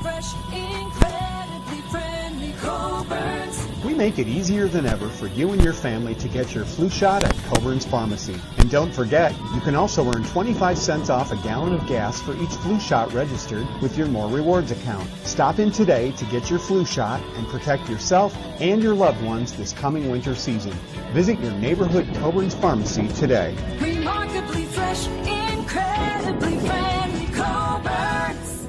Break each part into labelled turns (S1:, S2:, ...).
S1: fresh, incredibly friendly Coburn's.
S2: We make it easier than ever for you and your family to get your flu shot at Coburn's Pharmacy. And don't forget, you can also earn 25 cents off a gallon of gas for each flu shot registered with your More Rewards account. Stop in today to get your flu shot and protect yourself and your loved ones this coming winter season. Visit your neighborhood Coburn's Pharmacy today.
S1: Remarkably fresh, incredibly friendly Coburn's.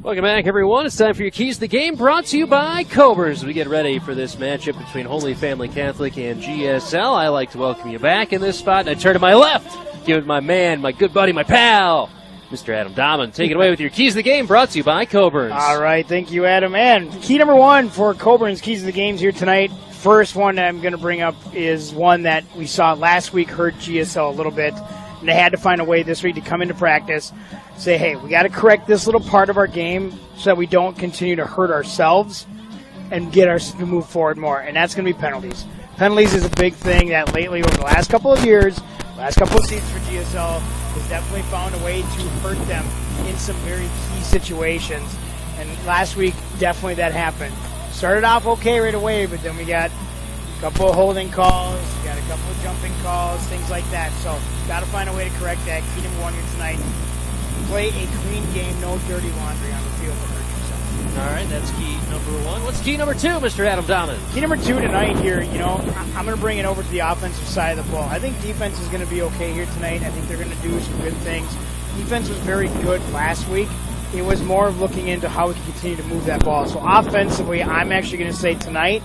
S3: Welcome back, everyone. It's time for your Keys to the Game, brought to you by Coburn's. We get ready for this matchup between Holy Family Catholic and GSL. I like to welcome you back in this spot, and I turn to my left, give it to my man, my good buddy, my pal, Mr. Adam Dahman. Take it away with your Keys to the Game, brought to you by Coburn's.
S4: All right, thank you, Adam. And key number one for Coburn's Keys to the Games here tonight. First one that I'm going to bring up is one that we saw last week hurt GSL a little bit, and they had to find a way this week to come into practice, say, hey, we got to correct this little part of our game so that we don't continue to hurt ourselves and get us to move forward more, and that's going to be penalties. Penalties is a big thing that lately over the last couple of years, last couple of seasons for GSL, has definitely found a way to hurt them in some very key situations, and last week definitely that happened. Started off okay right away, but then we got a couple of holding calls, we got a couple of jumping calls, things like that. So, got to find a way to correct that. Key number one here tonight, play a clean game, no dirty laundry on the field to hurt yourself.
S3: All right, that's key number one. What's key number two, Mr. Adam Dahman?
S4: Key number two tonight here, I'm going to bring it over to the offensive side of the ball. I think defense is going to be okay here tonight. I think they're going to do some good things. Defense was very good last week. It was more of looking into how we can continue to move that ball. So offensively, I'm actually going to say tonight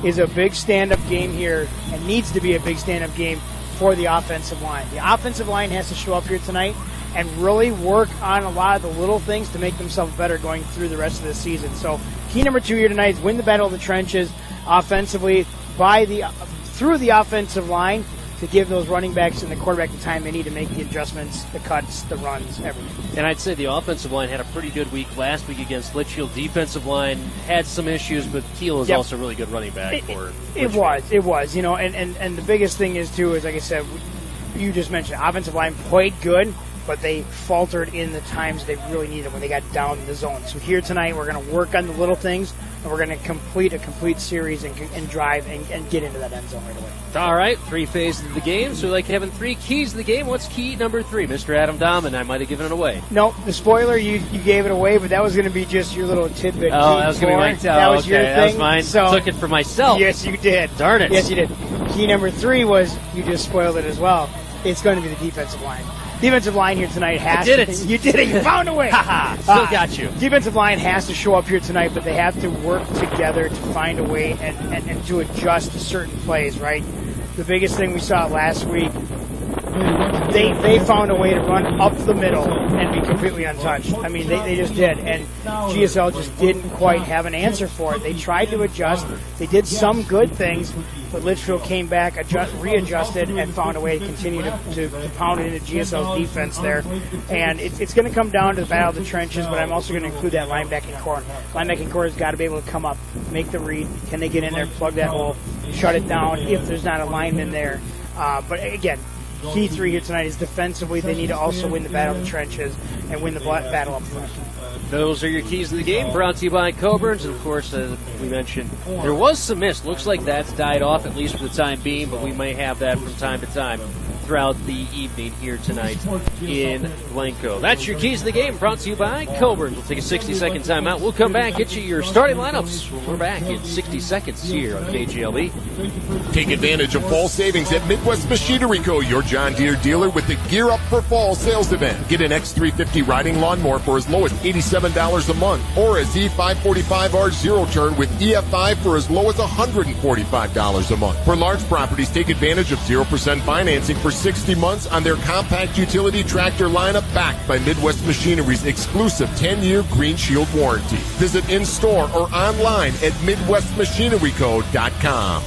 S4: is a big stand-up game here and needs to be a big stand-up game for the offensive line. The offensive line has to show up here tonight and really work on a lot of the little things to make themselves better going through the rest of the season. So key number two here tonight is win the battle of the trenches offensively through the offensive line to give those running backs and the quarterback the time they need to make the adjustments, the cuts, the runs, everything.
S3: And I'd say the offensive line had a pretty good week last week against Litchfield. Defensive line had some issues, but Keel is also a really good running back for Litchfield.
S4: It was, and the biggest thing is, too, is like I said, you just mentioned, offensive line played good, but they faltered in the times they really needed when they got down in the zone. So here tonight, we're going to work on the little things, and we're going to complete a complete series and drive and get into that end zone right away.
S3: All right, three phases of the game, so we like having three keys to the game. What's key number three, Mr. Adam Dahman? I might have given it away.
S4: No, the spoiler, you gave it away, but that was going to be just your little tidbit.
S3: Oh, that was going to be my
S4: That was your thing.
S3: That was mine. So, took it for myself.
S4: Yes, you did.
S3: Darn it.
S4: Yes, you did. Key number three was, you just spoiled it as well. It's going to be the defensive line. Defensive line here tonight has
S3: I did it.
S4: You did it. You found a way.
S3: Still got you.
S4: Defensive line has to show up here tonight, but they have to work together to find a way and to adjust to certain plays, right? The biggest thing we saw last week, they found a way to run up the middle and be completely untouched. I mean, they just did. And GSL just didn't quite have an answer for it. They tried to adjust. They did some good things, but Litchfield came back, readjusted, and found a way to continue to pound it into GSL's defense there. And it's going to come down to the battle of the trenches, but I'm also going to include that linebacking core. Linebacking core has got to be able to come up, make the read. Can they get in there, plug that hole, shut it down if there's not a lineman there? But again, key three here tonight is defensively. They need to also win the battle of the trenches and win the battle up front.
S3: Those are your keys to the game, brought to you by Coburn's. And, of course, as we mentioned, there was some mist. Looks like that's died off, at least for the time being, but we may have that from time to time throughout the evening here tonight in Glencoe. That's your keys to the game, brought to you by Coburn's. We'll take a 60-second timeout. We'll come back, get you your starting lineups when we're back in 60 seconds here on KGLB.
S5: Take advantage of fall savings at Midwest Machinery Co., your John Deere dealer, with the Gear Up for Fall sales event. Get an X350 riding lawnmower for as low as $87 a month, or a Z545R zero turn with EF5 for as low as $145 a month. For large properties, take advantage of 0% financing for 60 months on their compact utility tractor lineup, backed by Midwest Machinery's exclusive 10-year Green Shield warranty. Visit in-store or online at MidwestMachineryCo.com.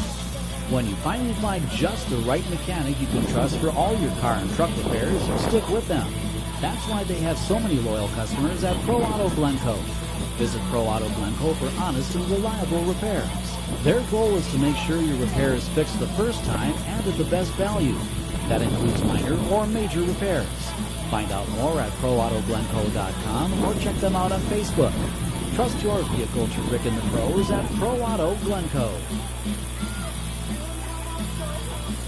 S6: When you finally find just the right mechanic you can trust for all your car and truck repairs, stick with them. That's why they have so many loyal customers at Pro Auto Glencoe. Visit Pro Auto Glencoe for honest and reliable repairs. Their goal is to make sure your repair is fixed the first time and at the best value. That includes minor or major repairs. Find out more at ProAutoGlencoe.com or check them out on Facebook. Trust your vehicle to Rick and the Pros at Pro Auto Glencoe.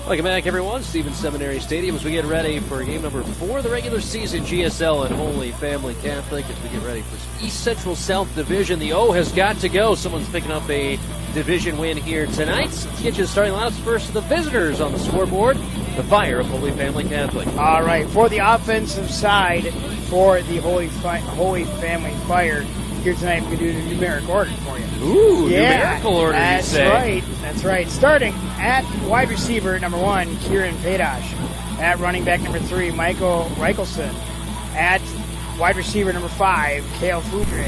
S3: Welcome back, everyone. Stevens Seminary Stadium as we get ready for game number 4 of the regular season, GSL and Holy Family Catholic. As we get ready for East Central South Division, the O has got to go. Someone's picking up a division win here tonight. Let's get you the starting lineups first to the visitors on the scoreboard. The Fire of Holy Family Catholic.
S4: All right, for the offensive side for the Holy Family Fire, here tonight we're going to do the numeric order for you.
S3: Ooh, numerical order,
S4: that's
S3: you say.
S4: Right. That's right. Starting at wide receiver, number 1, Kieran Paydosh. At running back, number 3, Michael Reichelson. At wide receiver, number 5, Cale Foudre.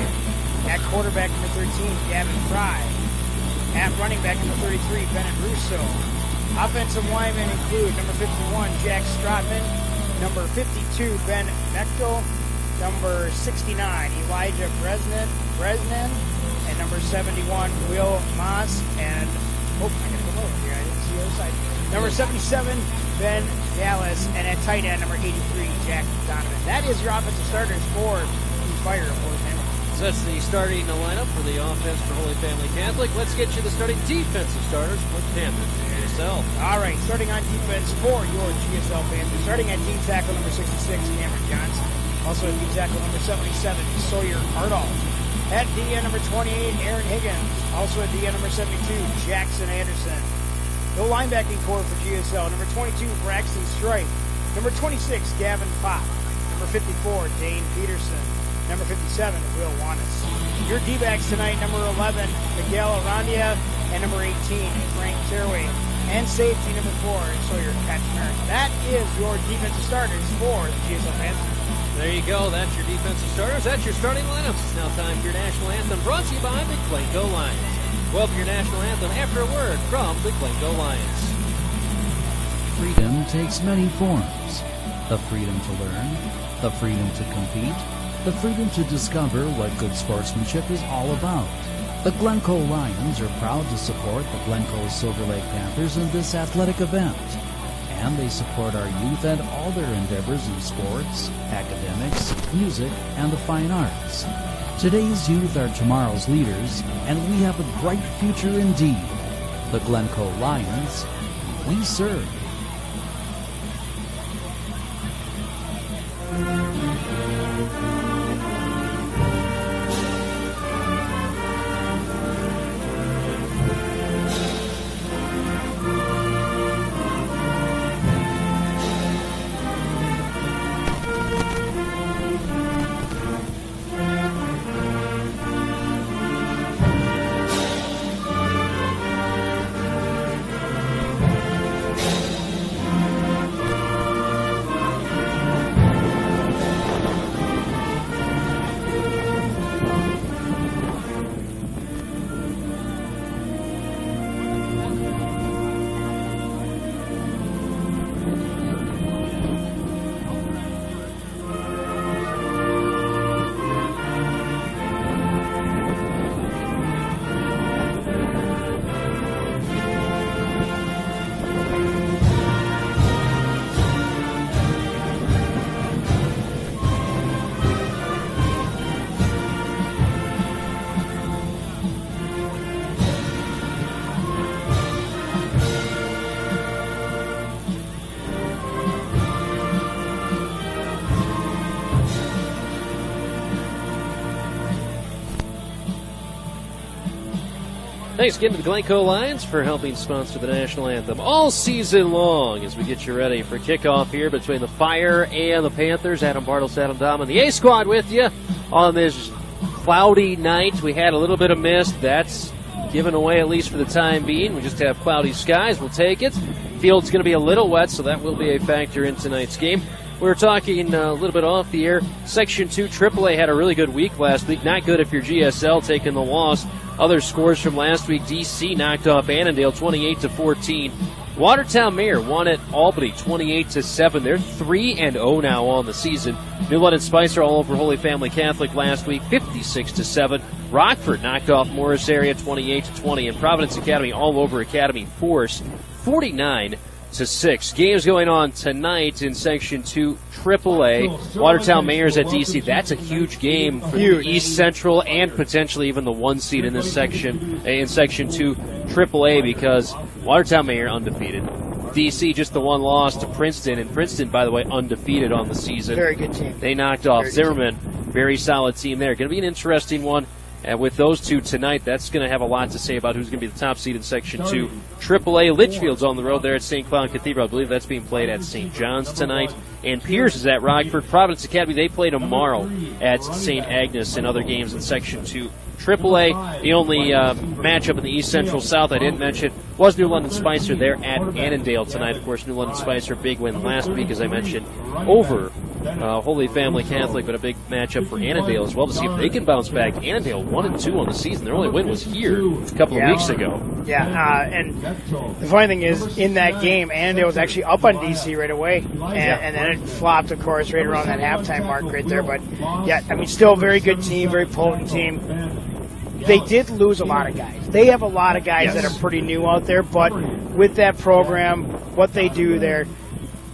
S4: At quarterback, number 13, Gavin Fry. At running back, number 33, Bennett Russo. Offensive linemen include number 51, Jack Strotman. Number 52, Ben Bechtel. Number 69, Elijah Bresnan, and number 71, Will Moss, and, I gotta come over here, I didn't see the other side. Number 77, Ben Dallas, and at tight end, number 83, Jack Donovan. That is your offensive starters for the Fire of Holy Family.
S3: So that's the starting lineup for the offense for Holy Family Catholic. Let's get you the starting defensive starters for the Panthers GSL.
S4: All right, starting on defense for your GSL Panthers. Starting at D tackle, number 66, Cameron Johnson. Also at D tackle number 77, Sawyer Hardall. At DN number 28, Aaron Higgins. Also at DN number 72, Jackson Anderson. The linebacking core for GSL, number 22, Braxton Stripe. Number 26, Gavin Pop. Number 54, Dane Peterson. Number 57, Will Wanis. Your D-backs tonight, number 11, Miguel Arandia, and number 18, Frank Terway. And safety number 4, Sawyer Kaczmarek. That is your defensive starters for the GSL Panthers.
S3: There you go. That's your defensive starters. That's your starting lineups. It's now time for your national anthem, brought to you by the Glencoe Lions. Well, for your national anthem, after a word from the Glencoe Lions.
S6: Freedom takes many forms. The freedom to learn, the freedom to compete, the freedom to discover what good sportsmanship is all about. The Glencoe Lions are proud to support the Glencoe-Silver Lake Panthers in this athletic event. And they support our youth and all their endeavors in sports, academics, music, and the fine arts. Today's youth are tomorrow's leaders, and we have a bright future indeed. The Glencoe Lions, we serve.
S3: Thanks again to the Glencoe Lions for helping sponsor the national anthem all season long as we get you ready for kickoff here between the Fire and the Panthers. Adam Bartles, Adam Dahman, the A-Squad with you on this cloudy night. We had a little bit of mist. That's given away at least for the time being. We just have cloudy skies. We'll take it. Field's going to be a little wet, so that will be a factor in tonight's game. We were talking a little bit off the air. Section 2 AAA had a really good week last week. Not good if you're GSL taking the loss. Other scores from last week, DC knocked off Annandale 28-14. Watertown Mayor won at Albany 28-7. They're 3-0 now on the season. New London Spicer all over Holy Family Catholic last week 56-7. Rockford knocked off Morris Area 28-20. And Providence Academy all over Academy Force 49-7. 2-6. Games going on tonight in Section 2 AAA. Watertown Mayors at DC. That's a huge game for the East Central and potentially even the 1 seed in this section, in Section 2 AAA, because Watertown Mayor undefeated. DC just the one loss to Princeton, and Princeton, by the way, undefeated on the season.
S4: Very good team.
S3: They knocked off Zimmerman. Very solid team there. Going to be an interesting one. And with those two tonight, that's going to have a lot to say about who's going to be the top seed in Section 2. AAA, Litchfield's on the road there at St. Cloud Cathedral. I believe that's being played at St. John's tonight. And Pierce is at Rockford. Providence Academy, they play tomorrow at St. Agnes and other games in Section 2. AAA, the only matchup in the East Central South I didn't mention was New London Spicer. They're at Annandale tonight. Of course, New London Spicer, big win last week, as I mentioned, over Holy Family Catholic, but a big matchup for Annandale as well to see if they can bounce back. Annandale 1-2 on the season. Their only win was here a couple of weeks ago.
S4: Yeah, and the funny thing is, in that game, Annandale was actually up on DC right away, and then it flopped, of course, right around that halftime mark right there. But, yeah, I mean, still a very good team, very potent team. They did lose a lot of guys. They have a lot of guys that are pretty new out there, but with that program, what they do there,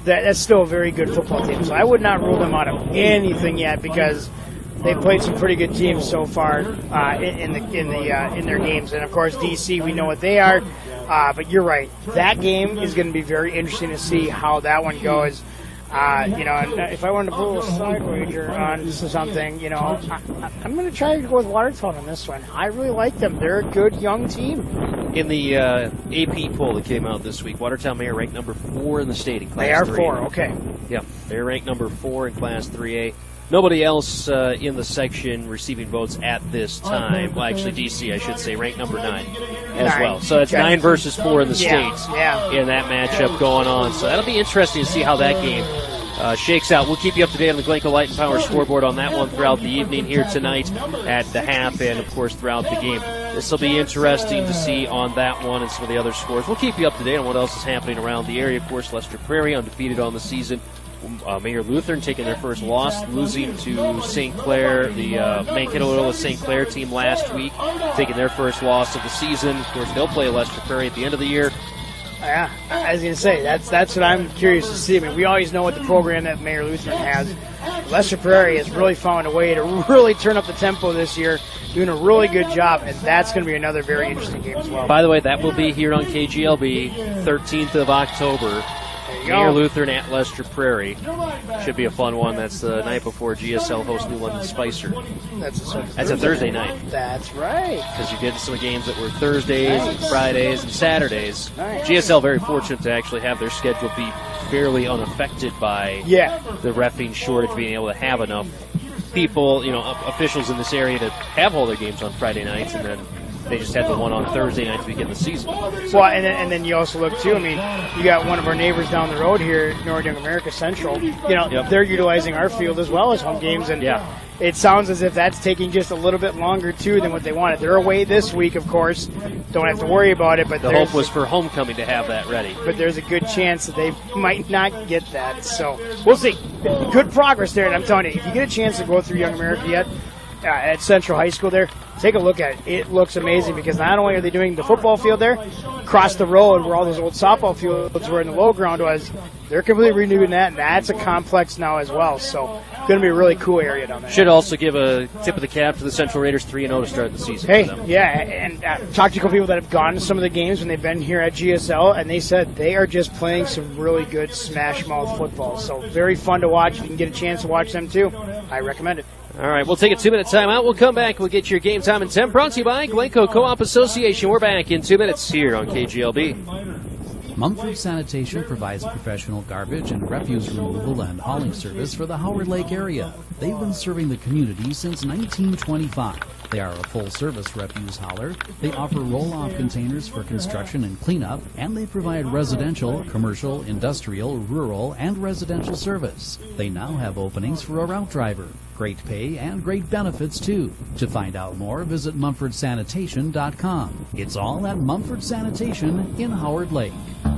S4: that's still a very good football team. So I would not rule them out of anything yet, because they've played some pretty good teams so far in their games. And of course, DC, we know what they are. But you're right, that game is going to be very interesting to see how that one goes. And if I wanted to put a little side wager on something, I'm going to try to go with Watertown on this one. I really like them. They're a good young team.
S3: In the AP poll that came out this week, Watertown Mayor ranked number 4 in the state in Class 3A.
S4: They are 4, okay.
S3: Yeah, they're ranked number 4 in Class 3A. Nobody else in the section receiving votes at this time. Well, actually, DC, I should say, ranked number 9 as well. So that's 9 versus 4 in the state in that matchup going on. So that'll be interesting to see how that game shakes out. We'll keep you up to date on the Glencoe Light and Power scoreboard on that one throughout the evening here tonight at the half and, of course, throughout the game. This will be interesting to see on that one and some of the other scores. We'll keep you up to date on what else is happening around the area. Of course, Lester Prairie undefeated on the season. Mayor Lutheran taking their first loss, losing to St. Clair, the Mankato St. Clair team last week, taking their first loss of the season. Of course, they'll play Lester Prairie at the end of the year.
S4: Yeah, I was going to say, that's what I'm curious to see. I mean, we always know what the program that Mayor Lutheran has. Lester Prairie has really found a way to really turn up the tempo this year, doing a really good job, and that's going to be another very interesting game as well.
S3: By the way, that will be here on KGLB, 13th of October. Mayor Lutheran at Lester Prairie. Should be a fun one. That's the night before GSL hosts New London Spicer.
S4: That's
S3: a Thursday night.
S4: That's right.
S3: Because you get some games that were Thursdays and Fridays and Saturdays.
S4: Nice.
S3: GSL very fortunate to actually have their schedule be fairly unaffected by the reffing shortage, being able to have enough people, officials in this area to have all their games on Friday nights, and then they just had the one on Thursday night to begin the season.
S4: Well, and then you also look, too, I mean, you got one of our neighbors down the road here, North Young America Central. They're utilizing our field as well as home games, and it sounds as if that's taking just a little bit longer, too, than what they wanted. They're away this week, of course. Don't have to worry about it. But
S3: the hope was for homecoming to have that ready.
S4: But there's a good chance that they might not get that. So we'll see. Good progress there, and I'm telling you, if you get a chance to go through Young America yet, at Central High School there, take a look at it. It looks amazing, because not only are they doing the football field there, across the road where all those old softball fields were in the low ground was, they're completely renewing that, and that's a complex now as well. So going to be a really cool area down there.
S3: Should also give a tip of the cap to the Central Raiders, 3-0 to start the season.
S4: Hey, and talked to a couple people that have gone to some of the games when they've been here at GSL, and they said they are just playing some really good smash mouth football. So very fun to watch. If you can get a chance to watch them too, I recommend it.
S3: All right, we'll take a 2-minute timeout. We'll come back. We'll get your game time and temp brought to you by Glencoe Co-op Association. We're back in 2 minutes here on KGLB.
S6: Mumford Sanitation provides professional garbage and refuse removal and hauling service for the Howard Lake area. They've been serving the community since 1925. They are a full-service refuse hauler. They offer roll-off containers for construction and cleanup, and they provide residential, commercial, industrial, rural, and residential service. They now have openings for a route driver. great pay and great benefits, too. To find out more, visit MumfordSanitation.com. It's all at Mumford Sanitation in Howard Lake.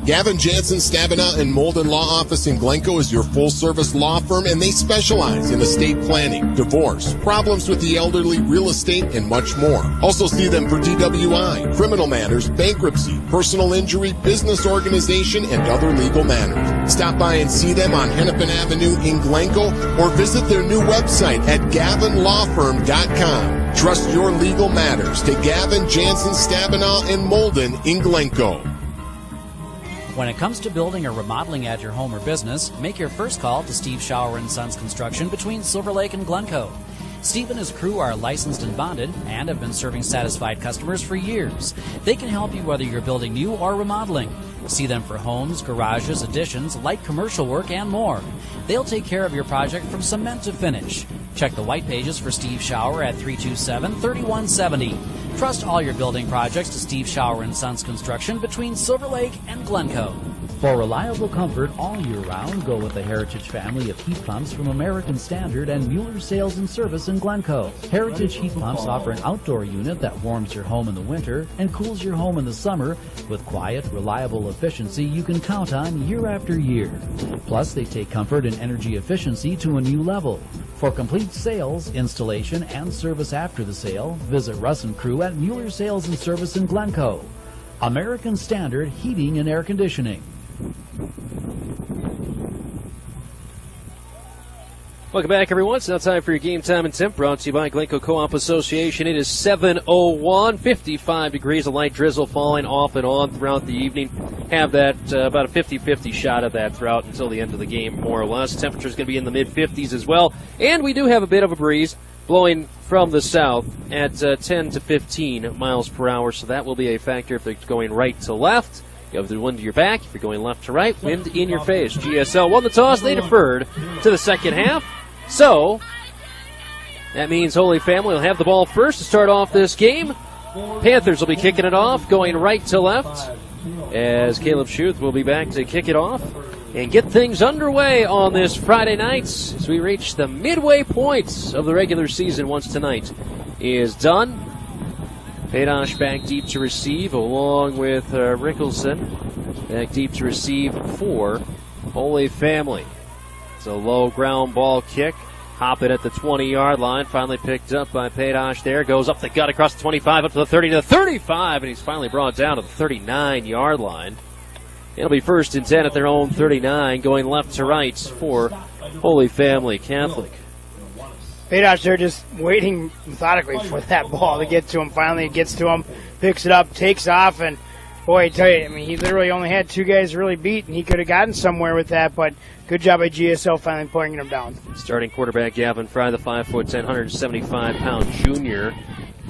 S5: Gavin Jansen Stabenow and Molden Law Office in Glencoe is your full-service law firm, and they specialize in estate planning, divorce, problems with the elderly, real estate, and much more. Also see them for DWI, criminal matters, bankruptcy, personal injury, business organization, and other legal matters. Stop by and see them on Hennepin Avenue in Glencoe or visit their new website at gavinlawfirm.com. Trust your legal matters to Gavin Jansen Stabenow and Molden in Glencoe.
S6: When it comes to building or remodeling at your home or business, make your first call to Steve Schauer & Sons Construction between Silver Lake and Glencoe. Steve and his crew are licensed and bonded and have been serving satisfied customers for years. They can help you whether you're building new or remodeling. See them for homes, garages, additions, light commercial work, and more. They'll take care of your project from cement to finish. Check the white pages for Steve Schauer at 327-3170. Trust all your building projects to Steve Schauer & Sons Construction between Silver Lake and Glencoe. For reliable comfort all year round, go with the Heritage family of heat pumps from American Standard and Mueller Sales and Service in Glencoe. Heritage heat pumps offer an outdoor unit that warms your home in the winter and cools your home in the summer with quiet, reliable efficiency you can count on year after year. Plus, they take comfort and energy efficiency to a new level. For complete sales, installation, and service after the sale, visit Russ and crew at Mueller Sales and Service in Glencoe. American Standard Heating and Air Conditioning.
S3: Welcome back, everyone. It's now time for your Game Time and Temp, brought to you by Glencoe Co-op Association. It is 7:01, 55 degrees, a light drizzle falling off and on throughout the evening. Have that about a 50-50 shot of that throughout until the end of the game, more or less. Temperature's going to be in the mid-50s as well. And we do have a bit of a breeze blowing from the south at 10 to 15 miles per hour, so that will be a factor if they're going right to left. You have the wind to your back. If you're going left to right, wind in your face. GSL won the toss. They deferred to the second half. So that means Holy Family will have the ball first to start off this game. Panthers will be kicking it off, going right to left, as Caleb Schuth will be back to kick it off and get things underway on this Friday night as we reach the midway points of the regular season once tonight is done. Padosh back deep to receive, along with Rickelson back deep to receive for Holy Family. It's a low ground ball kick. Hop it at the 20-yard line. Finally picked up by Padosh there. Goes up the gut across the 25, up to the 30, to the 35, and he's finally brought down to the 39-yard line. It'll be 1st and 10 at their own 39, going left to right for Holy Family Catholic.
S4: Padosh, they're just waiting methodically for that ball to get to him. Finally, it gets to him, picks it up, takes off, and boy, I tell you, I mean, he literally only had two guys really beat, and he could have gotten somewhere with that, but good job by GSL finally pulling him down.
S3: Starting quarterback Gavin Fry, the 5'10", 175-pound junior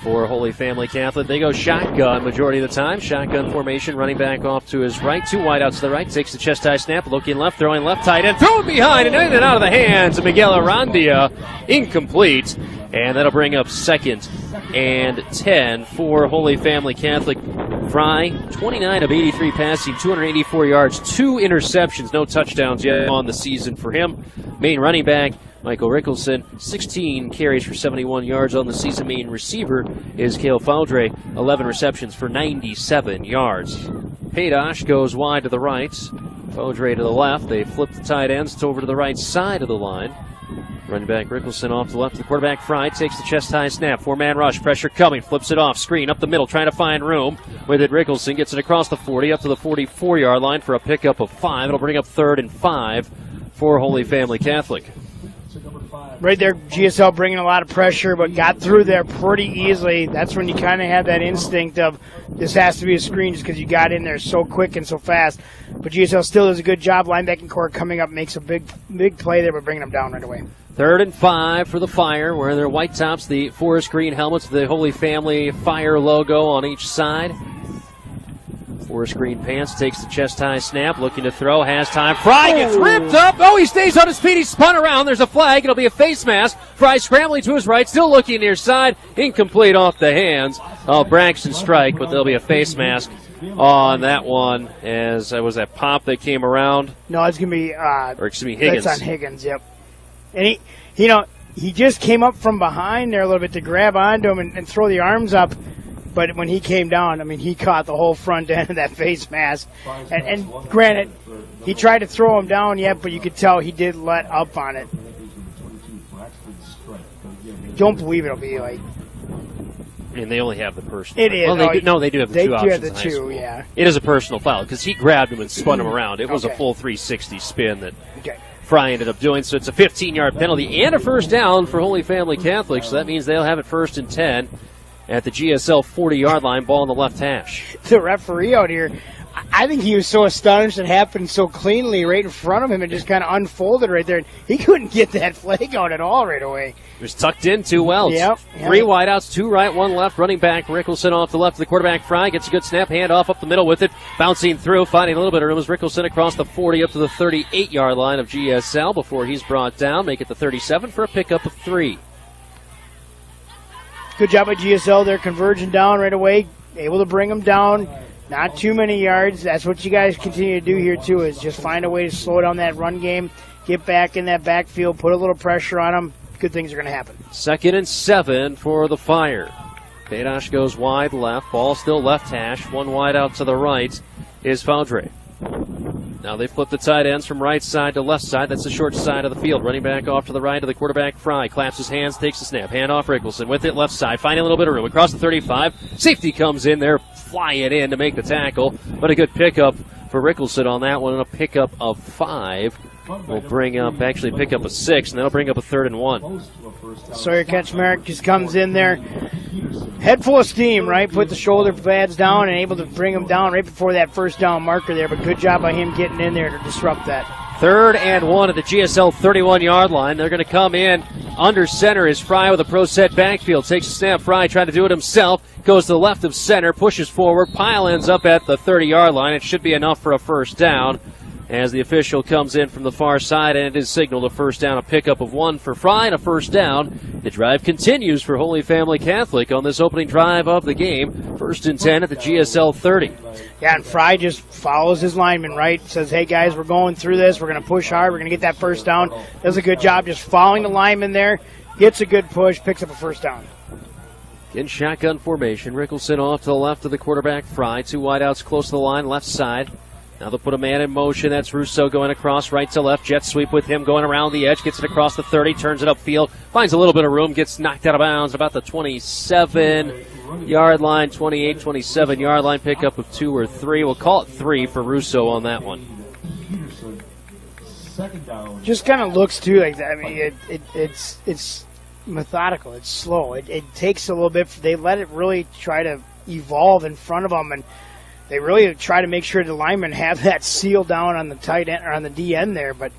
S3: for Holy Family Catholic. They go shotgun majority of the time. Shotgun formation, running back off to his right. Two wide outs to the right. Takes the chest high snap. Looking left, throwing left tight end. Throw it behind and in and out of the hands of Miguel Arandia. Incomplete. And that'll bring up 2nd and 10 for Holy Family Catholic. Fry, 29 of 83 passing, 284 yards, 2 interceptions, no touchdowns yet on the season for him. Main running back, Michael Rickelson, 16 carries for 71 yards on the season. Main receiver is Cale Faudre, 11 receptions for 97 yards. Padosh goes wide to the right, Faudre to the left. They flip the tight ends. It's over to the right side of the line. Running back Rickelson off to the left of the quarterback. Fry takes the chest high snap. 4-man rush. Pressure coming. Flips it off. Screen up the middle. Trying to find room. With it, Rickelson gets it across the 40 up to the 44-yard line for a pickup of 5. It'll bring up 3rd and 5 for Holy Family Catholic.
S4: Right there, GSL bringing a lot of pressure, but got through there pretty easily. That's when you kind of have that instinct of this has to be a screen just because you got in there so quick and so fast. But GSL still does a good job. Linebacking core coming up makes a big play there, but bringing them down right away.
S3: 3rd and 5 for the Fire, wearing their white tops, the forest green helmets, the Holy Family Fire logo on each side. Forest green pants, takes the chest high snap, looking to throw, has time. Fry gets ripped up. Oh, he stays on his feet. He's spun around. There's a flag. It'll be a face mask. Fry scrambling to his right, still looking near side. Incomplete off the hands of Braxton Strike, but there'll be a face mask on that one. As was that Pop that came around?
S4: No, it's going to be
S3: or excuse me, Higgins.
S4: That's on Higgins, yep. And he he just came up from behind there a little bit to grab onto him and throw the arms up. But when he came down, I mean, he caught the whole front end of that face mask. And granted, he tried to throw him down, but you could tell he did let up on it. Don't believe it'll be like.
S3: And they only have the personal.
S4: It is.
S3: Well, they do have the two options. They do have the
S4: two,
S3: school.
S4: yeah.
S3: It is a personal foul because he grabbed him and spun him around. It was a full 360 spin that Fry ended up doing. So it's a 15-yard penalty and a first down for Holy Family Catholic. So that means they'll have it 1st and 10 at the GSL 40-yard line, ball on the left hash.
S4: The referee out here, I think he was so astonished it happened so cleanly right in front of him and just kind of unfolded right there. He couldn't get that flag out at all right away.
S3: It was tucked in too well.
S4: Yep.
S3: 3 wideouts, 2 right, 1 left. Running back Rickelson off the left of the quarterback. Fry gets a good snap, hand off up the middle with it. Bouncing through, finding a little bit of room as Rickelson across the 40 up to the 38-yard line of GSL before he's brought down. Make it the 37 for a pickup of 3.
S4: Good job by GSL. They're converging down right away, able to bring them down. Not too many yards. That's what you guys continue to do here, too, is just find a way to slow down that run game, get back in that backfield, put a little pressure on them. Good things are going to happen.
S3: 2nd and 7 for the Fire. Bedash goes wide left. Ball still left hash. 1 wide out to the right is Faudre. Now they flip the tight ends from right side to left side. That's the short side of the field. Running back off to the right of the quarterback, Fry. Claps his hands, takes the snap. Hand off Rickelson with it left side. Finding a little bit of room. Across the 35. Safety comes in there. Fly it in to make the tackle. But a good pickup for Rickelson on that one. And a pickup of 5 will bring up, actually pick up a 6. And that'll bring up a 3rd and 1.
S4: Sawyer Ketchmark just comes in there. Head full of steam, right? Put the shoulder pads down and able to bring them down right before that first down marker there. But good job by him getting in there to disrupt that.
S3: 3rd and 1 at the GSL 31-yard line. They're going to come in. Under center is Fry with a pro set backfield. Takes a snap. Fry trying to do it himself. Goes to the left of center. Pushes forward. Pile ends up at the 30-yard line. It should be enough for a first down. As the official comes in from the far side, and it is signaled a first down, a pickup of 1 for Fry, and a first down. The drive continues for Holy Family Catholic on this opening drive of the game. 1st and 10 at the GSL 30.
S4: Yeah, and Fry just follows his lineman, right? Says, hey, guys, we're going through this. We're going to push hard. We're going to get that first down. Does a good job just following the lineman there. Gets a good push, picks up a first down.
S3: In shotgun formation, Rickelson off to the left of the quarterback, Fry. 2 wideouts close to the line, left side. Now they'll put a man in motion. That's Russo going across right to left. Jet sweep with him going around the edge. Gets it across the 30. Turns it upfield. Finds a little bit of room. Gets knocked out of bounds about the 27-yard line. 28, 27-yard line. Pickup of 2 or 3. We'll call it 3 for Russo on that one.
S4: Just kind of looks, too, like that. I mean, it's methodical. It's slow. It takes a little bit. They let it really try to evolve in front of them, and they really try to make sure the linemen have that seal down on the tight end or on the D end there, but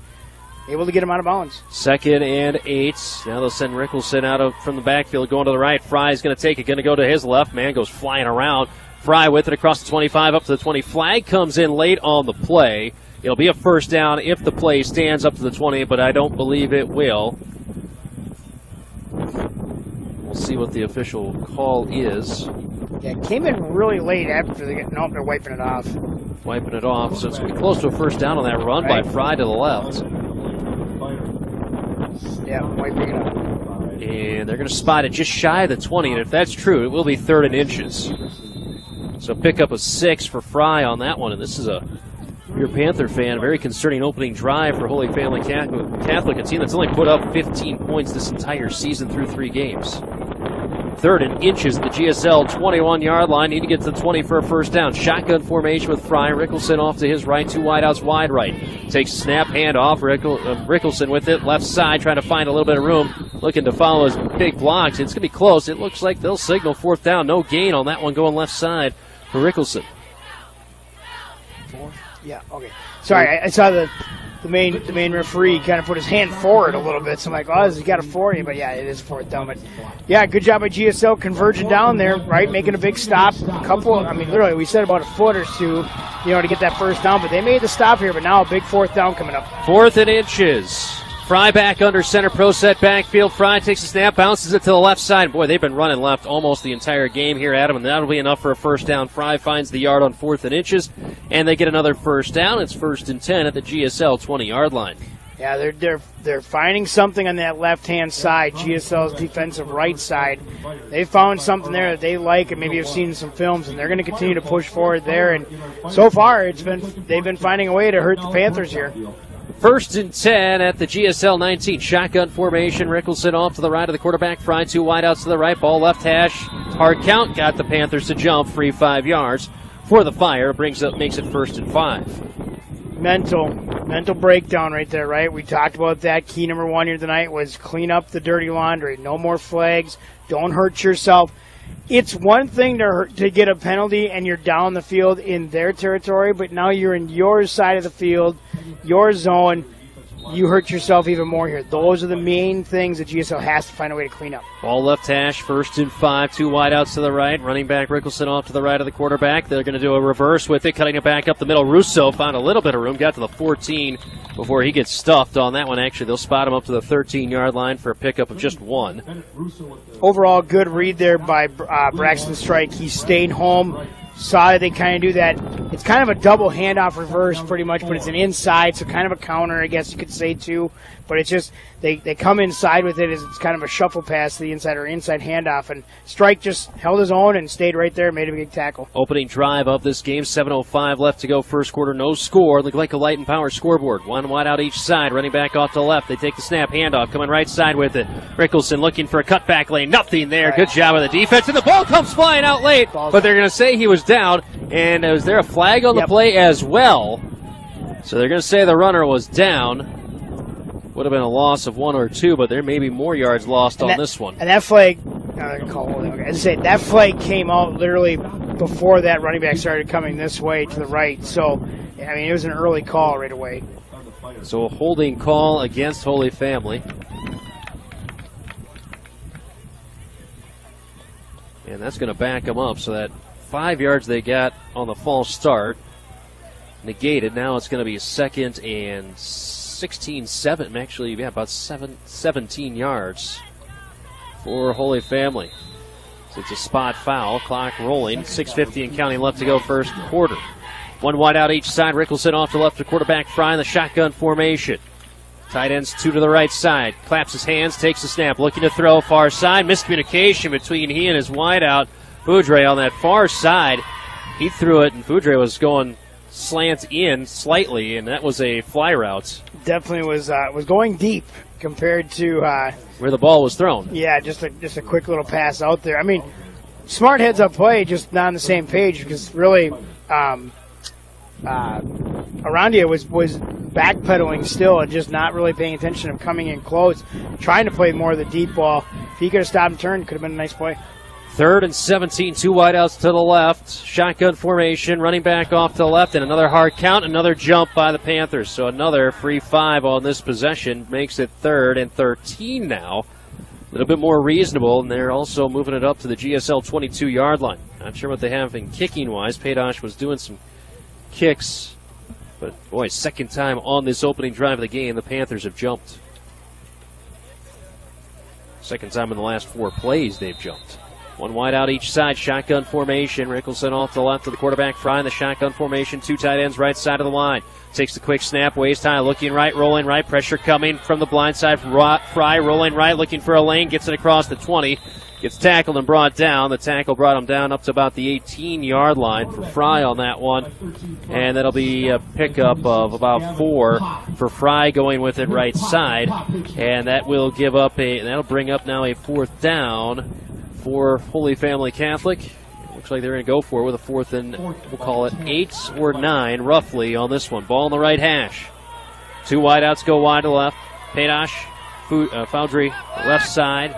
S4: able to get him out of bounds. 2nd and 8. Now they'll send Rickelson out from the backfield, going to the right. Fry's going to take it, going to go to his left. Man goes flying around. Fry with it across the 25 up to the 20. Flag comes in late on the play. It'll be a first down if the play stands up to the 20, but I don't believe it will. We'll see what the official call is. Yeah, it came in really late after they're wiping it off.
S3: Wiping it off, so it's going to be close to a first down on that run by Fry to the left.
S4: Yeah, wiping it off.
S3: And they're going to spot it just shy of the 20, and if that's true, it will be 3rd and inches. So pick up a 6 for Fry on that one, and this is your Panther fan, a very concerning opening drive for Holy Family Catholic, a team that's only put up 15 points this entire season through 3 games. 3rd and inches at the GSL 21-yard line. Need to get to the 20 for a first down. Shotgun formation with Fry. Rickelson off to his right. 2 wideouts wide right. Takes snap, hand off. Rickelson with it. Left side trying to find a little bit of room. Looking to follow his big blocks. It's going to be close. It looks like they'll signal 4th down. No gain on that one going left side for Rickelson.
S4: Yeah, okay. Sorry, I saw the main referee kind of put his hand forward a little bit, so I'm like, oh, he's got a 40, but yeah, it is 4th down. But yeah, good job by GSL converging down there, right, making a big stop. Literally, we said about a foot or 2, to get that first down, but they made the stop here, but now a big 4th down coming up.
S3: 4th and inches. Fry back under center, pro set backfield. Fry takes a snap, bounces it to the left side. Boy, they've been running left almost the entire game here, Adam, and that'll be enough for a first down. Fry finds the yard on 4th and inches, and they get another first down. It's 1st and 10 at the GSL 20-yard line.
S4: Yeah, they're finding something on that left-hand side, GSL's defensive right side. They found something there that they like, and maybe have seen some films, and they're going to continue to push forward there. And so far, they've been finding a way to hurt the Panthers here.
S3: 1st and 10 at the GSL 19. Shotgun formation. Rickelson off to the right of the quarterback. Fry 2 wideouts to the right. Ball left hash. Hard count. Got the Panthers to jump. Free 5 yards for the Fire. Makes it 1st and 5.
S4: Mental breakdown right there, right? We talked about that. Key number 1 here tonight was clean up the dirty laundry. No more flags. Don't hurt yourself. It's one thing to get a penalty and you're down the field in their territory, but now you're in your side of the field, your zone. You hurt yourself even more here. Those are the main things that GSL has to find a way to clean up.
S3: Ball left hash, 1st and 5, 2 wideouts to the right. Running back Rickelson off to the right of the quarterback. They're going to do a reverse with it, cutting it back up the middle. Russo found a little bit of room, got to the 14 before he gets stuffed on that one. Actually, they'll spot him up to the 13-yard line for a pickup of just 1.
S4: Overall, good read there by Braxton Strike. He stayed home. Saw that they kind of do that. It's kind of a double handoff reverse pretty much, but it's an inside, so kind of a counter, I guess you could say, too. But it's just they come inside with it as it's kind of a shuffle pass to the inside or inside handoff. And Strike just held his own and stayed right there and made a big tackle.
S3: Opening drive of this game, 7:05 left to go first quarter. No score. The Glencoe Light and Power scoreboard. 1 wide out each side. Running back off to the left. They take the snap. Handoff. Coming right side with it. Rickelson looking for a cutback lane. Nothing there. Good job of the defense. And the ball comes flying out late. But they're going to say he was down. And was there a flag on the play as well? So they're going to say the runner was down. Would have been a loss of 1 or 2, but there may be more yards lost on this one.
S4: And that flag, that flag came out literally before that running back started coming this way to the right. So, I mean, it was an early call right away.
S3: So a holding call against Holy Family. And that's going to back them up so that 5 yards they got on the false start negated. Now it's going to be a 2nd and 16-7, actually, about 17 yards for Holy Family. So it's a spot foul, clock rolling, 6:50 and counting left to go first quarter. 1 wide out each side, Rickelson off to left to quarterback Fry in the shotgun formation. Tight ends 2 to the right side, claps his hands, takes the snap, looking to throw far side, miscommunication between he and his wideout, Foudre on that far side. He threw it, and Foudre was going slant in slightly, and that was a fly route.
S4: Definitely was going deep compared to
S3: where the ball was thrown.
S4: Yeah, just a quick little pass out there. I mean, smart heads up play, just not on the same page because really Arandia was backpedaling still and just not really paying attention of coming in close, trying to play more of the deep ball. If he could have stopped and turned, could have been a nice play.
S3: 3rd and 17, 2 wideouts to the left. Shotgun formation, running back off to the left, and another hard count, another jump by the Panthers. So another free 5 on this possession makes it 3rd and 13 now. A little bit more reasonable, and they're also moving it up to the GSL 22-yard line. Not sure what they have in kicking-wise. Paydosh was doing some kicks, but boy, 2nd time on this opening drive of the game, the Panthers have jumped. 2nd time in the last 4 plays they've jumped. 1 wide out each side, shotgun formation. Rickelson off to the left of the quarterback, Fry in the shotgun formation. 2 tight ends right side of the line. Takes the quick snap, waist high, looking right, rolling right. Pressure coming from the blind side. Fry rolling right, looking for a lane, gets it across the 20. Gets tackled and brought down. The tackle brought him down up to about the 18-yard line for Fry on that one. And that'll be a pickup of about 4 for Fry going with it right side. And that will give up that'll bring up now a 4th down for Holy Family Catholic. Looks like they're going to go for it with a 4th and, we'll call it 8 or 9 roughly on this one. Ball on the right hash. 2 wideouts go wide to the left. Paydosh, Foudry, left side.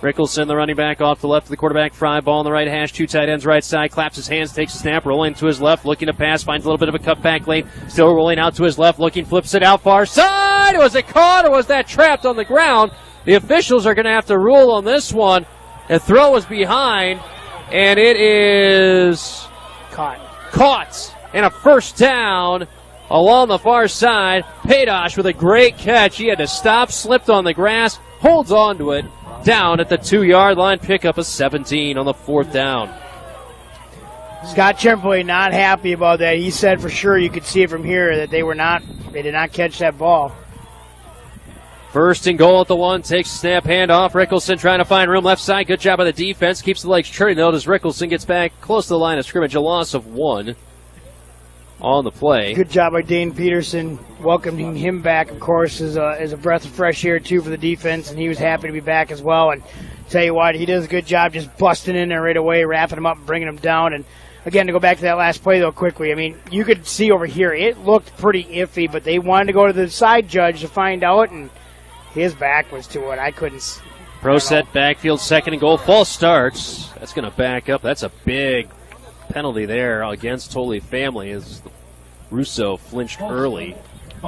S3: Rickelson, the running back, off to the left of the quarterback. Fry, ball on the right hash. 2 tight ends right side. Claps his hands, takes a snap, rolling to his left, looking to pass, finds a little bit of a cutback lane. Still rolling out to his left, looking, flips it out far side. Was it caught or was that trapped on the ground? The officials are going to have to rule on this one. The throw was behind, and it is caught. And a 1st down along the far side. Paydosh with a great catch. He had to stop, slipped on the grass, holds on to it, down at the 2-yard line. Pickup of 17 on the 4th down.
S4: Scott Chimpley not happy about that. He said for sure you could see it from here that they did not catch that ball.
S3: First and goal at the 1. Takes a snap, handoff. Rickelson trying to find room left side. Good job by the defense. Keeps the legs churning though as Rickelson gets back close to the line of scrimmage. A loss of 1 on the play.
S4: Good job by Dane Peterson, welcoming him back, of course, as a breath of fresh air, too, for the defense, and he was happy to be back as well. And tell you what, he does a good job just busting in there right away, wrapping him up and bringing him down. And, again, to go back to that last play, though, quickly, I mean, you could see over here, it looked pretty iffy, but they wanted to go to the side judge to find out, and his back was to it. I couldn't.
S3: Pro set backfield, second and goal. False starts. That's going to back up. That's a big penalty there against Holy Family as Russo flinched early.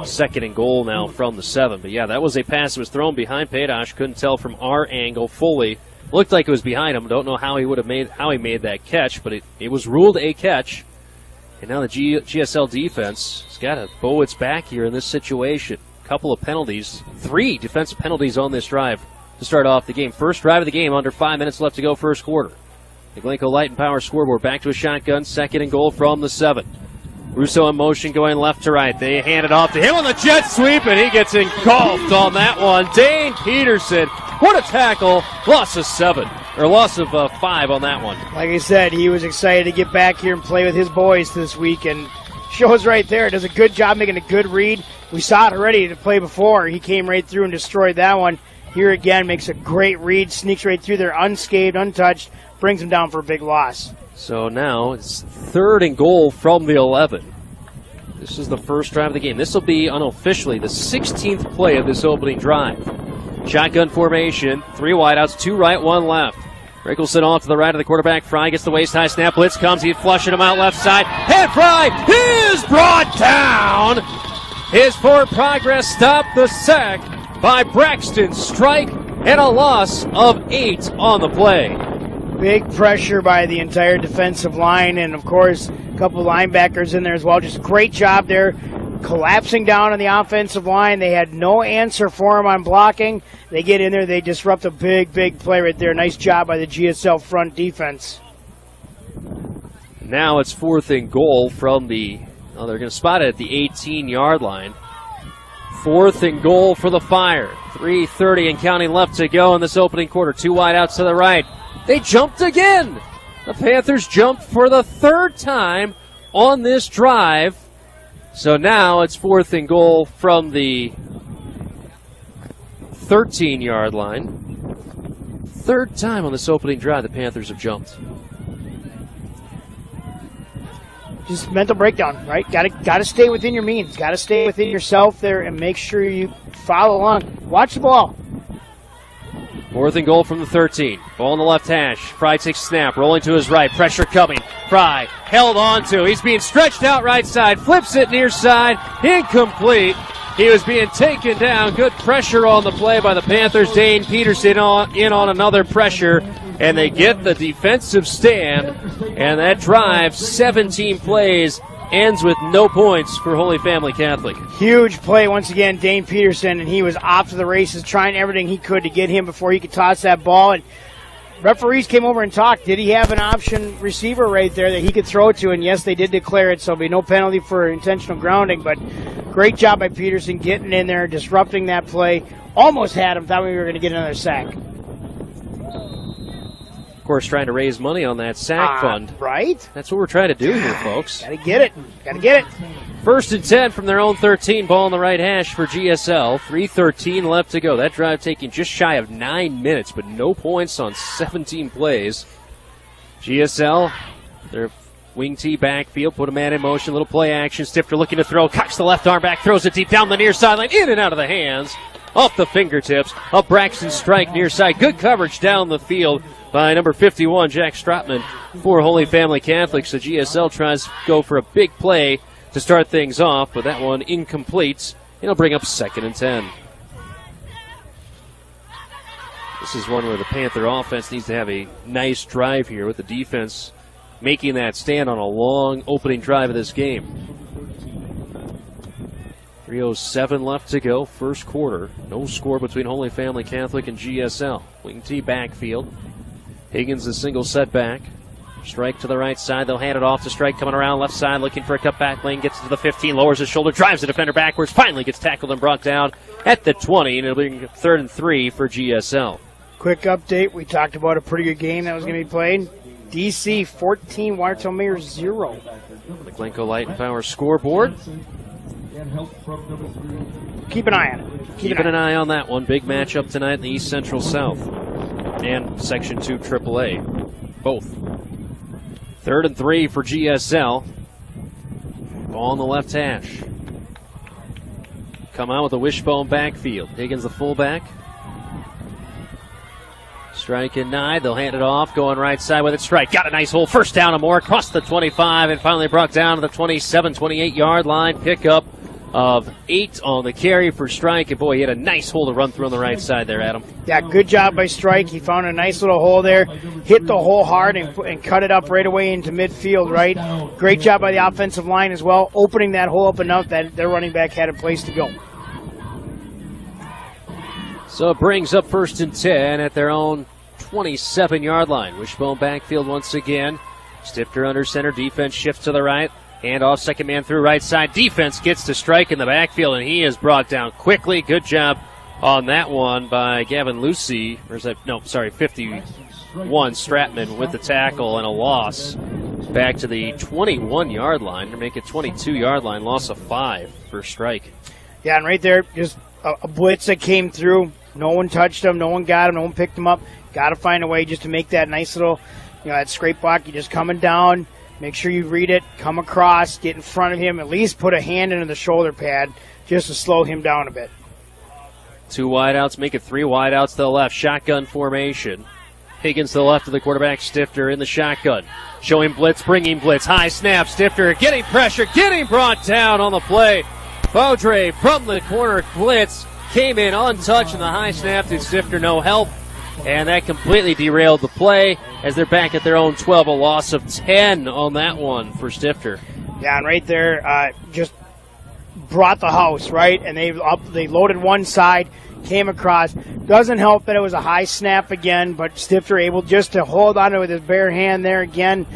S3: Second and goal now from the 7. But yeah, that was a pass that was thrown behind Padosh. Couldn't tell from our angle fully. Looked like it was behind him. Don't know how he made that catch, but it was ruled a catch. And now the GSL defense has got to bow its back here in this situation. Couple of penalties, 3 defensive penalties on this drive to start off the game. First drive of the game, under 5 minutes left to go first quarter. The Glencoe Light and Power scoreboard back to a shotgun, second and goal from the 7. Russo in motion going left to right. They hand it off to him on the jet sweep, and he gets engulfed on that one. Dane Peterson, what a tackle. Loss of 5 on that one.
S4: Like I said, he was excited to get back here and play with his boys this week, and shows right there. Does a good job making a good read. We saw it already to play before. He came right through and destroyed that one. Here again, makes a great read, sneaks right through there unscathed, untouched, brings him down for a big loss.
S3: So now it's third and goal from the 11. This is the first drive of the game. This will be unofficially the 16th play of this opening drive. Shotgun formation, 3 wideouts, 2 right, 1 left. Rickelson off to the right of the quarterback. Fry gets the waist-high snap. Blitz comes. He's flushing him out left side. And Fry is brought down. His forward progress stopped the sack by Braxton Strike and a loss of 8 on the play.
S4: Big pressure by the entire defensive line, and of course a couple of linebackers in there as well. Just a great job there, collapsing down on the offensive line. They had no answer for him on blocking. They get in there, they disrupt a big play right there. Nice job by the GSL front defense.
S3: Now it's fourth and goal from they're going to spot it at the 18-yard line. Fourth and goal for the Fire. 3:30 and counting left to go in this opening quarter. 2 wide outs to the right. They jumped again. The Panthers jumped for the 3rd time on this drive. So now it's fourth and goal from the 13-yard line. 3rd time on this opening drive the Panthers have jumped.
S4: Just mental breakdown, right? Got to stay within your means. Got to stay within yourself there and make sure you follow along. Watch the ball.
S3: Fourth and goal from the 13. Ball on the left hash. Fry takes snap, rolling to his right. Pressure coming. Fry held on to. He's being stretched out right side. Flips it near side. Incomplete. He was being taken down. Good pressure on the play by the Panthers. Dane Peterson in on another pressure. And they get the defensive stand. And that drive, 17 plays, ends with no points for Holy Family Catholic.
S4: Huge play once again, Dane Peterson, and he was off to the races, trying everything he could to get him before he could toss that ball. And referees came over and talked. Did he have an option receiver right there that he could throw to? And yes, they did declare it, so there'll be no penalty for intentional grounding. But great job by Peterson getting in there, disrupting that play. Almost had him. Thought we were going to get another sack.
S3: Of course, trying to raise money on that sack fund.
S4: Right?
S3: That's what we're trying to do here, folks.
S4: Got to get it. Got to get it.
S3: 1st and 10 from their own 13. Ball on the right hash for GSL. 3:13 left to go. That drive taking just shy of 9 minutes, but no points on 17 plays. GSL, their wing T backfield, put a man in motion, little play action. Stifter looking to throw, cocks the left arm back, throws it deep down the near sideline, in and out of the hands, off the fingertips of Braxton Strike near side. Good coverage down the field by number 51, Jack Stratman, for Holy Family Catholics. The GSL tries to go for a big play to start things off, but that one incomplete. It'll bring up 2nd and 10. This is one where the Panther offense needs to have a nice drive here with the defense making that stand on a long opening drive of this game. 3:07 left to go, first quarter. No score between Holy Family Catholic and GSL. Wing T backfield. Higgins a single setback. Strike to the right side. They'll hand it off to Strike coming around left side, looking for a cut back lane. Gets to the 15, lowers his shoulder, drives the defender backwards. Finally gets tackled and brought down at the 20, and it'll be 3rd and 3 for GSL.
S4: Quick update. We talked about a pretty good game that was going to be played. DC 14, Watertown Mayor's 0.
S3: The Glencoe Light and Power scoreboard.
S4: Keep an eye on it.
S3: Keeping an eye on that one. Big matchup tonight in the East Central South and Section 2 AAA. Both. 3rd and 3 for GSL. Ball on the left hash. Come out with a wishbone backfield. Higgins the fullback. Strike and Nye. They'll hand it off. Going right side with it. Strike. Got a nice hole. First down and more. Across the 25 and finally brought down to the 27, 28-yard line. Pickup of 8 on the carry for Strike. And boy, he had a nice hole to run through on the right side there, Adam.
S4: Yeah, good job by Strike. He found a nice little hole there. Hit the hole hard and cut it up right away into midfield, right? Great job by the offensive line as well, opening that hole up enough that their running back had a place to go.
S3: So it brings up 1st and 10 at their own 27-yard line. Wishbone backfield once again. Stifter under center. Defense shifts to the right. Hand off, second man through right side. Defense gets to Strike in the backfield, and he is brought down quickly. Good job on that one by Gavin Lucy. Or is that, no, sorry, 51 Stratman with the tackle and a loss. Back to the 21-yard line to make it 22-yard line. Loss of 5 for Strike.
S4: Yeah, and right there, just a blitz that came through. No one touched him. No one got him. No one picked him up. Got to find a way just to make that nice little, that scrape block. You're just coming down. Make sure you read it. Come across. Get in front of him. At least put a hand into the shoulder pad just to slow him down a bit.
S3: 2 wideouts. Make it 3 wideouts to the left. Shotgun formation. Higgins to the left of the quarterback. Stifter in the shotgun. Showing blitz. Bringing blitz. High snap. Stifter getting pressure. Getting brought down on the play. Baudre from the corner blitz. Came in untouched in the high snap to Stifter. No help. And that completely derailed the play as they're back at their own 12. A loss of 10 on that one for Stifter.
S4: Yeah, and right there, just brought the house, right? And they loaded one side, came across. Doesn't help that it was a high snap again, but Stifter able just to hold on to it with his bare hand there again.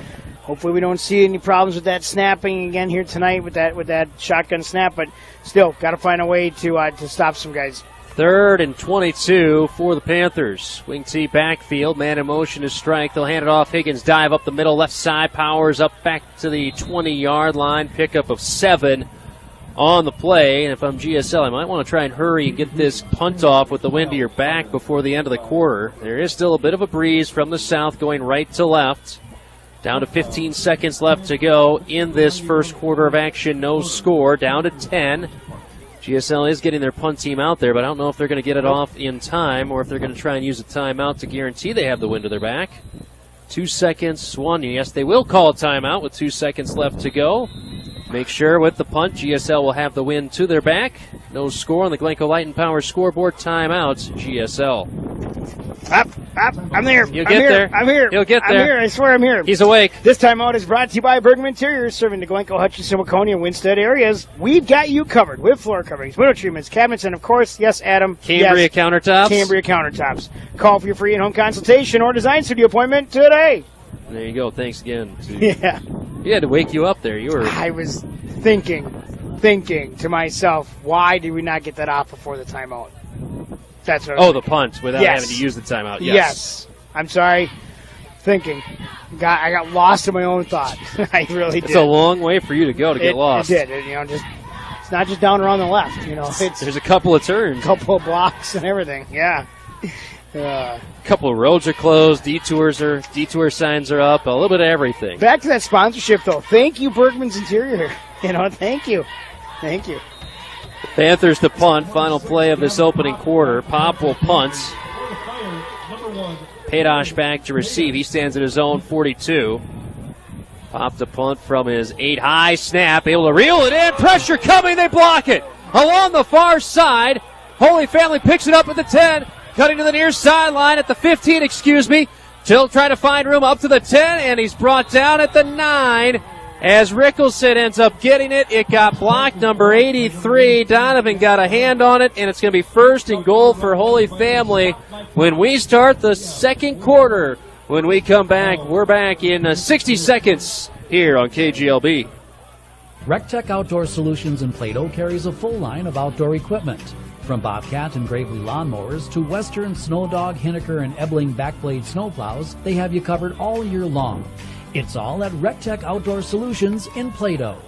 S4: Hopefully we don't see any problems with that snapping again here tonight with that shotgun snap, but still got to find a way to stop some guys.
S3: 3rd and 22 for the Panthers. Wing T backfield, man in motion to Strike. They'll hand it off. Higgins dive up the middle, left side, powers up back to the 20-yard line. Pickup of 7 on the play. And if I'm GSL, I might want to try and hurry and get this punt off with the wind to your back before the end of the quarter. There is still a bit of a breeze from the south going right to left. Down to 15 seconds left to go in this first quarter of action. No score. Down to 10. GSL is getting their punt team out there, but I don't know if they're going to get it off in time or if they're going to try and use a timeout to guarantee they have the wind to their back. 2 seconds, 1. Yes, they will call a timeout with 2 seconds left to go. Make sure with the punt, GSL will have the wind to their back. No score on the Glencoe Light and Power scoreboard. Timeout, GSL.
S4: I'm there.
S3: You'll get there.
S4: I'm here.
S3: He'll get there.
S4: I'm here. I swear I'm here.
S3: He's awake.
S4: This timeout is brought to you by Bergman Interiors, serving the Glencoe, Hutchinson, Waconia, and Winstead areas. We've got you covered with floor coverings, window treatments, cabinets, and of course, yes, Adam.
S3: Cambria countertops.
S4: Cambria countertops. Call for your free in-home consultation or design studio appointment today.
S3: There you go. Thanks again.
S4: Yeah.
S3: He had to wake you up there.
S4: I was thinking to myself, why did we not get that off before the timeout? That's what I was thinking.
S3: The punt without having to use the timeout.
S4: Yes. I'm sorry. Thinking. I got lost in my own thought. I really did.
S3: It's a long way for you to go to get lost.
S4: It did. It's not just down around the left.
S3: There's a couple of turns.
S4: A couple of blocks and everything. Yeah.
S3: A couple of roads are closed. Detour signs are up. A little bit of everything.
S4: Back to that sponsorship, though. Thank you, Bergman's Interior. Thank you.
S3: Panthers to punt. Final play of this opening quarter. Pop will punt. Padosh back to receive. He stands at his own 42. Pop to punt from his 8 high snap. Able to reel it in. Pressure coming. They block it. Along the far side. Holy Family picks it up at the 10. Cutting to the near sideline at the 15, Still trying to find room up to the 10, and he's brought down at the 9. As Rickelson ends up getting it, it got blocked. Number 83, Donovan got a hand on it, and it's going to be 1st and goal for Holy Family when we start the second quarter When we come back, we're back in 60 seconds here on KGLB.
S6: RecTech Outdoor Solutions in Plato carries a full line of outdoor equipment. From Bobcat and Gravely lawnmowers to Western, Snowdog, Hinneker, and Ebling backblade snowplows, they have you covered all year long. It's all at RecTech Outdoor Solutions in Plato.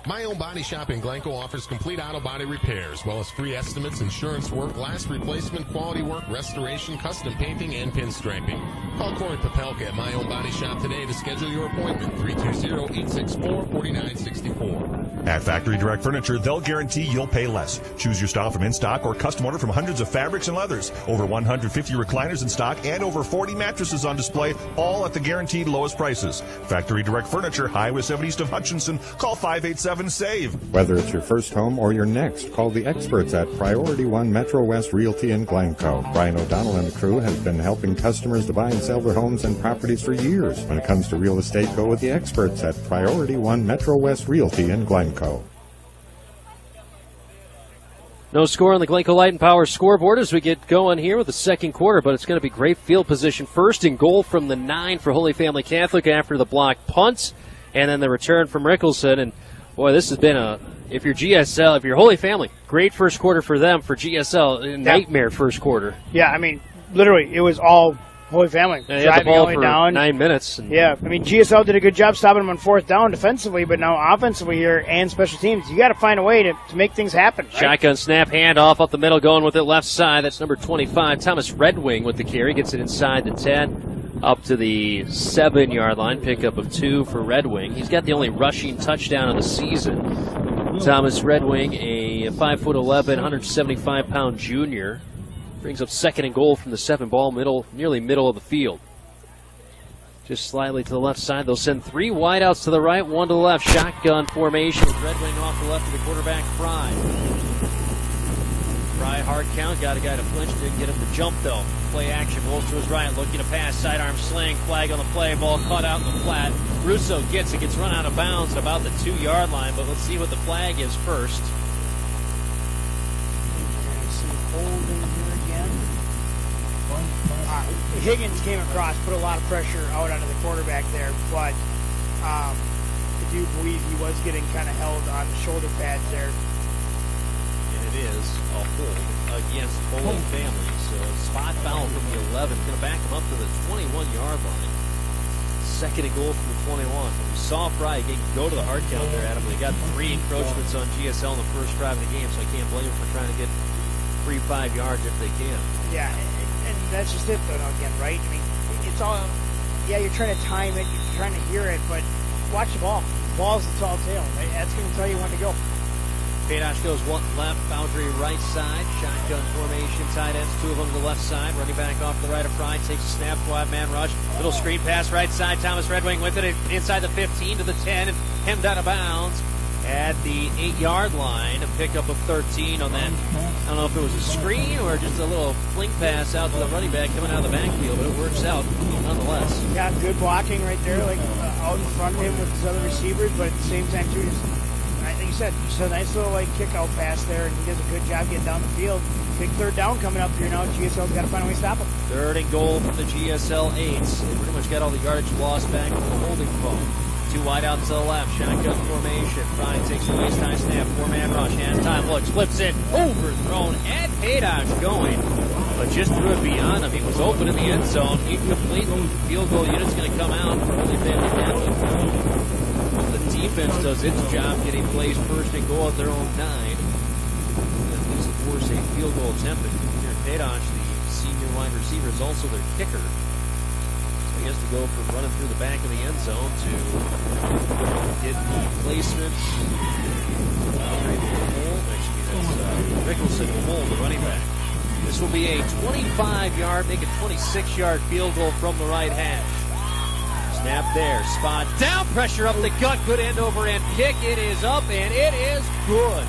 S5: My Own Body Shop in Glencoe offers complete auto body repair, as well as free estimates, insurance work, glass replacement, quality work, restoration, custom painting, and pinstriping. Call Corey Papelka at My Own Body Shop today to schedule your appointment, 320-864-4964.
S7: At Factory Direct Furniture, they'll guarantee you'll pay less. Choose your style from in-stock or custom order from hundreds of fabrics and leathers, over 150 recliners in stock, and over 40 mattresses on display, all at the guaranteed lowest prices. Factory Direct Furniture, Highway 7 east of Hutchinson. Call 587-SAVE.
S8: Whether it's your first home or your next, call the experts at Priority One Metro West Realty in Glencoe. Brian O'Donnell and the crew has been helping customers to buy and sell their homes and properties for years. When it comes to real estate, go with the experts at Priority One Metro West Realty in Glencoe.
S3: No score on the Glencoe Light and Power scoreboard as we get going here with the second quarter, but it's going to be great field position. First and goal from the 9 for Holy Family Catholic after the block punt, and then the return from Rickelson. And boy, this has been if you're GSL, if you're Holy Family, great first quarter for them. For GSL, a nightmare first quarter.
S4: Yeah, I mean, literally, it was all Holy Family.
S3: And they had the ball for
S4: down.
S3: 9 minutes.
S4: Yeah, I mean, GSL did a good job stopping them on fourth down defensively, but now offensively here and special teams, you got to find a way to make things happen. Right?
S3: Shotgun snap, handoff up the middle, going with it left side. That's number 25, Thomas Red Wing with the carry. Gets it inside the 10, up to the 7-yard line. Pickup of 2 for Red Wing. He's got the only rushing touchdown of the season. Thomas Red Wing, a 5'11", 175-pound junior. Brings up second and goal from the 7 ball, nearly middle of the field. Just slightly to the left side. They'll send 3 wideouts to the right, 1 to the left. Shotgun formation with Red Wing off the left of the quarterback, Fry. Fry, hard count, got a guy to flinch, didn't get him to jump though. Play action, rolls to his right, looking to pass, sidearm sling, flag on the play, ball caught out in the flat. Russo gets it, gets run out of bounds at about the 2-yard line, but let's see what the flag is first.
S4: Higgins came across, put a lot of pressure out onto the quarterback there, but I do believe he was getting kind of held on the shoulder pads there.
S3: And it is a hold against Holy Family. So spot foul from the 11. Going to back him up to the 21-yard line. Second and goal from the 21. We saw Fry go to the hard count there, Adam. They got 3 encroachments on GSL in the first drive of the game, so I can't blame them for trying to get 3-5 yards if they can.
S4: Yeah, and that's just it, though, again, right? I mean, it's all, yeah, you're trying to time it, you're trying to hear it, but watch the ball. The ball's the tall tale, right? That's going to tell you when to go.
S3: Paydosh goes one left, boundary right side. Shotgun formation, tight ends, 2 of them to the left side. Running back off the right of Fry, takes a snap, 5-man rush. Little screen pass right side, Thomas Red Wing with it inside the 15 to the 10, and hemmed out of bounds at the 8-yard line. A pickup of 13 on that. I don't know if it was a screen or just a little fling pass out to the running back coming out of the backfield, but it works out nonetheless.
S4: Yeah, good blocking right there, like out in front of him with his other receivers, but at the same time, too, I think you said, just a nice little kick-out pass there, and he does a good job getting down the field. Big third down coming up here now. GSL's got to find a way to stop him.
S3: Third and goal from the GSL 8s. They pretty much got all the yardage lost back from the holding ball. 2 wide out to the left, shotgun formation. Ryan takes the waist-high snap, 4-man rush, hand time, looks, flips it, overthrown, and Paydosh going, but just threw it beyond him. He was open in the end zone, incomplete. Field goal unit's going to come out for Holy Family Catholic. The defense does its job getting plays first and goal at their own 9. At least force a field goal attempt. Here, Paydosh, the senior wide receiver, is also their kicker. He has to go from running through the back of the end zone to get the placement. Rickelson will hold the running back. This will be a 25-yard, make a 26-yard field goal from the right hash. Snap there, spot down, pressure up the gut, good end over end kick. It is up and it is good.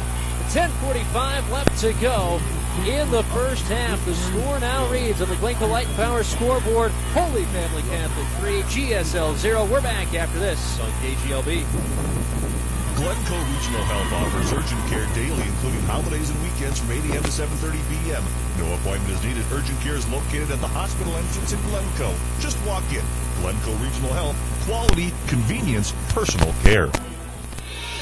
S3: 10:45 left to go in the first half. The score now reads on the Glencoe Light and Power scoreboard: Holy Family Catholic 3, GSL 0. We're back after this on KGLB.
S7: Glencoe Regional Health offers urgent care daily, including holidays and weekends from 8 a.m. to 7:30 p.m. No appointment is needed. Urgent care is located at the hospital entrance in Glencoe. Just walk in. Glencoe Regional Health. Quality, convenience, personal care.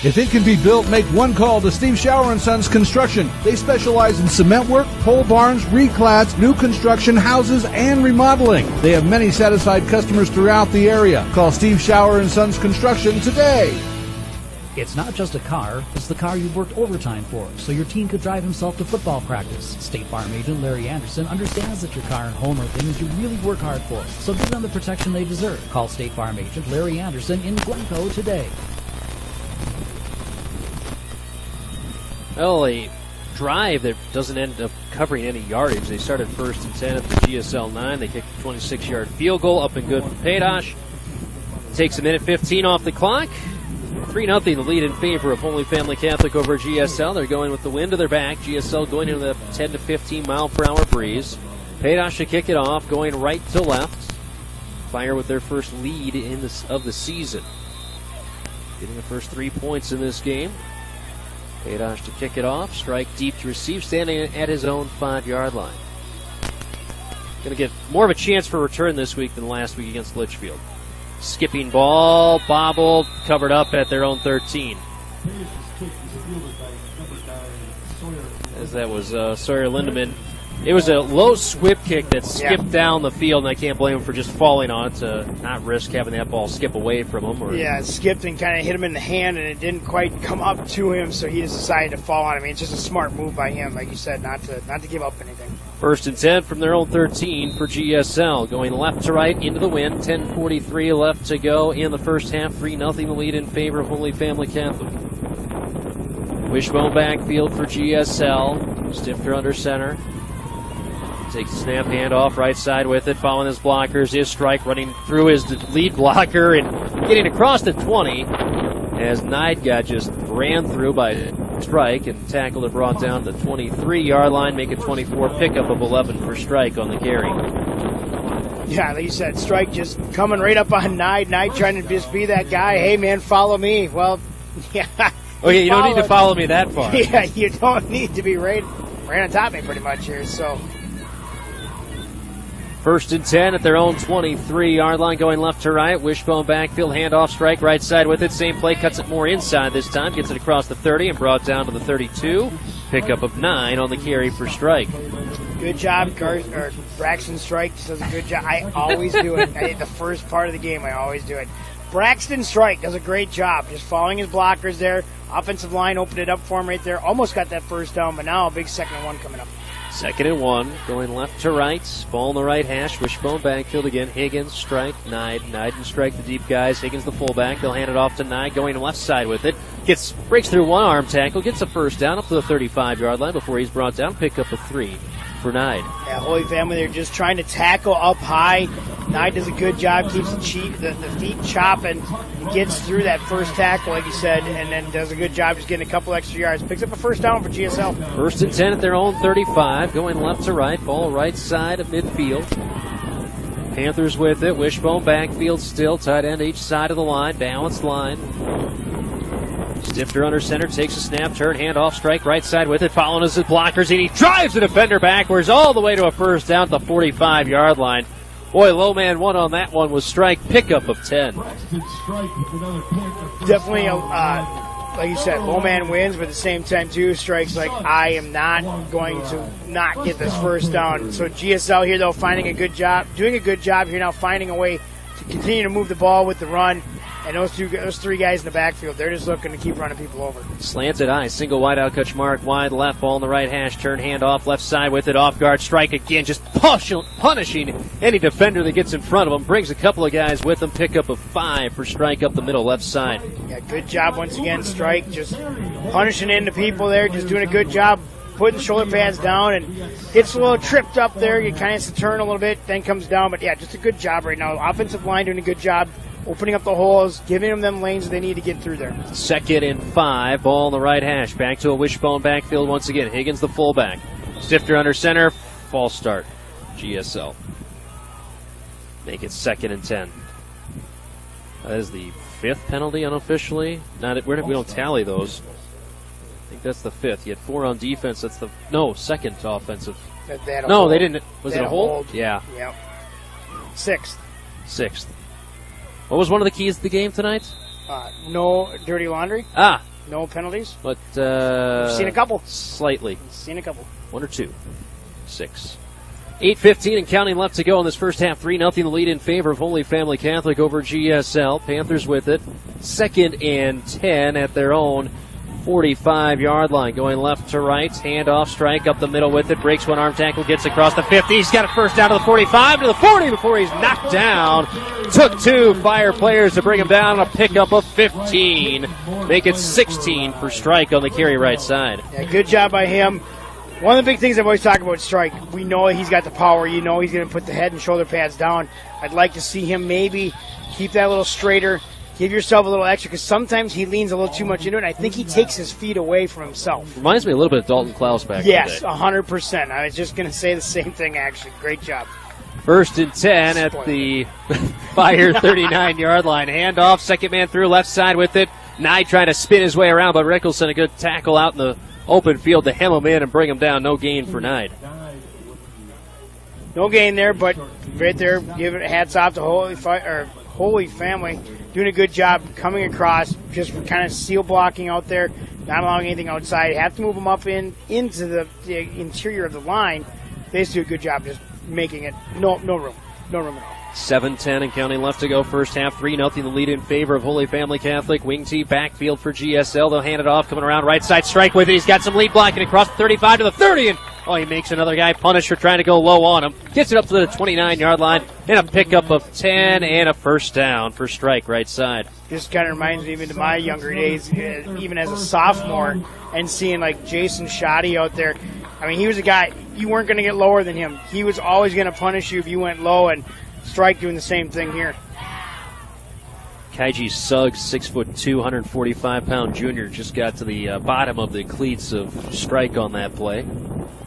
S9: If it can be built, make one call to Steve Shower & Sons Construction. They specialize in cement work, pole barns, reclads, new construction, houses, and remodeling. They have many satisfied customers throughout the area. Call Steve Shower & Sons Construction today.
S6: It's not just a car, it's the car you've worked overtime for, so your team could drive himself to football practice. State Farm agent Larry Anderson understands that your car and home are things you really work hard for, so give them the protection they deserve. Call State Farm agent Larry Anderson in Glencoe today.
S3: Well, a drive that doesn't end up covering any yardage. They started 1st and 10 at the GSL 9. They kicked a 26-yard field goal, up and good for Paydosh. Takes a minute 15 off the clock. 3-0 the lead in favor of Holy Family Catholic over GSL. They're going with the wind to their back. GSL going into the 10 to 15 mile per hour breeze. Paydosh to kick it off, going right to left. Fire with their first lead of the season. Getting the first 3 points in this game. Paydosh to kick it off. Strike deep to receive, standing at his own 5-yard line. Going to get more of a chance for return this week than last week against Litchfield. Skipping ball, bobbled, covered up at their own 13. As that was Sawyer Lindemann. It was a low squib kick that skipped down the field, and I can't blame him for just falling on it to not risk having that ball skip away from him.
S4: Yeah, it skipped and kind of hit him in the hand, and it didn't quite come up to him, so he just decided to fall on it. I mean, it's just a smart move by him, like you said, not to give up anything.
S3: 1st and 10 from their own 13 for GSL. Going left to right into the wind. 10:43 left to go in the first half. 3-0 the lead in favor of Holy Family Catholic. Wishbone backfield for GSL. Stifter under center. Takes a snap, handoff, right side with it, following his blockers. Is Strike running through his lead blocker and getting across the 20 as Nide just ran through by Strike and tackled and brought down the 23-yard line, make it 24, pickup of 11 for Strike on the carry.
S4: Yeah, like you said, Strike just coming right up on Nide trying to just be that guy. Hey, man, follow me. Well, yeah.
S3: Okay, you don't need to follow me that far.
S4: Yeah, you don't need to be right on top of me pretty much here, so...
S3: 1st and 10 at their own 23-yard line, going left to right. Wishbone backfield, handoff, Strike right side with it. Same play, cuts it more inside this time. Gets it across the 30 and brought down to the 32. Pickup of 9 on the carry for Strike.
S4: Good job, Braxton Strike does a good job. I always do it. The first part of the game, I always do it. Braxton Strike does a great job just following his blockers there. Offensive line opened it up for him right there. Almost got that first down, but now a big 2nd and 1 coming up.
S3: 2nd and 1, going left to right. Ball in the right hash. Wishbone backfield again. Higgins, Strike, Nide and Strike, the deep guys. Higgins the fullback. They'll hand it off to Nide, going left side with it. Breaks through one arm tackle, gets a first down up to the 35-yard line before he's brought down. Pick up a 3 for Nide.
S4: Yeah, Holy Family, they're just trying to tackle up high. Nide does a good job, keeps the feet chopping, gets through that first tackle, like you said, and then does a good job just getting a couple extra yards. Picks up a first down for GSL.
S3: 1st and 10 at their own 35, going left to right, ball right side of midfield. Panthers with it, Wishbone backfield still, tight end each side of the line, balanced line. Stifter under center, takes a snap, turn, handoff, Strike right side with it, following his blockers, and he drives the defender backwards all the way to a first down at the 45-yard line. Boy, low man one on that one was Strike, pickup of 10.
S4: Definitely, like you said, low man wins, but at the same time, too, Strike's like, I am not going to not get this first down. So GSL here, though, doing a good job here now, finding a way to continue to move the ball with the run. And those 3 guys in the backfield, they're just looking to keep running people over.
S3: Slanted eye, single wide out, catch mark, wide left, ball in the right hash, turn, hand off, left side with it, off guard, Strike again, just punishing any defender that gets in front of him. Brings a couple of guys with him, pick up a 5 for Strike up the middle, left side.
S4: Yeah, good job once again, Strike, just punishing into people there, just doing a good job putting shoulder pads down and gets a little tripped up there. He kind of has to turn a little bit, then comes down. But, yeah, just a good job right now. Offensive line doing a good job. Opening up the holes, giving them lanes they need to get through there.
S3: 2nd and 5, ball in the right hash. Back to a Wishbone backfield once again. Higgins the fullback. Stifter under center. False start. GSL. Make it 2nd and 10. That is the 5th penalty unofficially. We don't tally those. I think that's the 5th. He had 4 on defense. That's the second offensive. No, they didn't. Was it a hold? Yeah.
S4: Yep. 6th.
S3: 6th. What was one of the keys to the game tonight?
S4: No dirty laundry. No penalties.
S3: But
S4: We've seen a couple.
S3: Slightly.
S4: Seen a couple.
S3: 1 or 2. 6. 8:15 and counting left to go in this first half. 3-0 the lead in favor of Holy Family Catholic over GSL. Panthers with it. 2nd and 10 at their own 45-yard line. Going left to right. Handoff, strike up the middle with it. Breaks one arm tackle. Gets across the 50. He's got a first down to the 45 to the 40 before he's knocked down. Took 2 Fire players to bring him down. A pickup of 15. Make it 16 for Strike on the carry right side.
S4: Yeah, good job by him. One of the big things I've always talked about Strike, we know he's got the power. You know he's going to put the head and shoulder pads down. I'd like to see him maybe keep that a little straighter, give yourself a little extra, because sometimes he leans a little too much into it, and I think he takes his feet away from himself.
S3: Reminds me a little bit of Dalton Klaus back
S4: Yes,
S3: in the day.
S4: 100%. I was just going to say the same thing, actually. Great job.
S3: 1st and 10 at the Fire 39-yard line. Handoff, second man through, left side with it. Nye trying to spin his way around, but Rickelson a good tackle out in the open field to hem him in and bring him down. No gain for Nye.
S4: No gain there, but right there, give it hats off to Holy Family. Doing a good job coming across, just kind of seal blocking out there, not allowing anything outside. Have to move them up into the interior of the line. They just do a good job just making it no room at all.
S3: 7:10 and counting left to go first half. 3-0 the lead in favor of Holy Family Catholic. Wing T backfield for GSL. They'll hand it off, coming around right side, strike with it. He's got some lead blocking across the 35 to the 30, and he makes another guy punish for trying to go low on him. Gets it up to the 29-yard line, and a pickup of 10 and a first down for Strike right side.
S4: This kind of reminds me even to my younger days, even as a sophomore, and seeing like Jason Shoddy out there. I mean, he was a guy, you weren't going to get lower than him. He was always going to punish you if you went low, and Strike doing the same thing here.
S3: Kaiji Suggs, 6'2", 145-pound junior, just got to the bottom of the cleats of Strike on that play.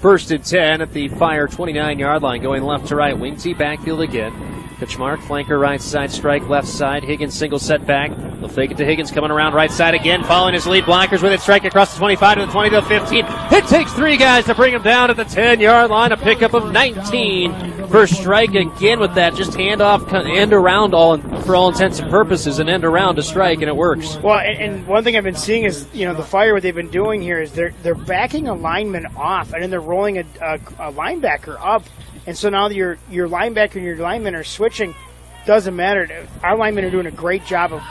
S3: 1st and 10 at the Fire 29-yard line, going left to right. Wing T backfield again. Kaczmarek, flanker right side, Strike left side. Higgins single set back. They'll fake it to Higgins, coming around right side again, following his lead blockers with it. Strike across the 25 to the 20 to the 15. It takes 3 guys to bring him down at the 10-yard line. A pickup of 19 for Strike again with that just handoff, end around for all intents and purposes, an end around to Strike, and it works.
S4: Well, and one thing I've been seeing is, the Fire, what they've been doing here is they're backing a lineman off, and then they're rolling a linebacker up. And so now your linebacker and your linemen are switching. Doesn't matter. Our linemen are doing a great job of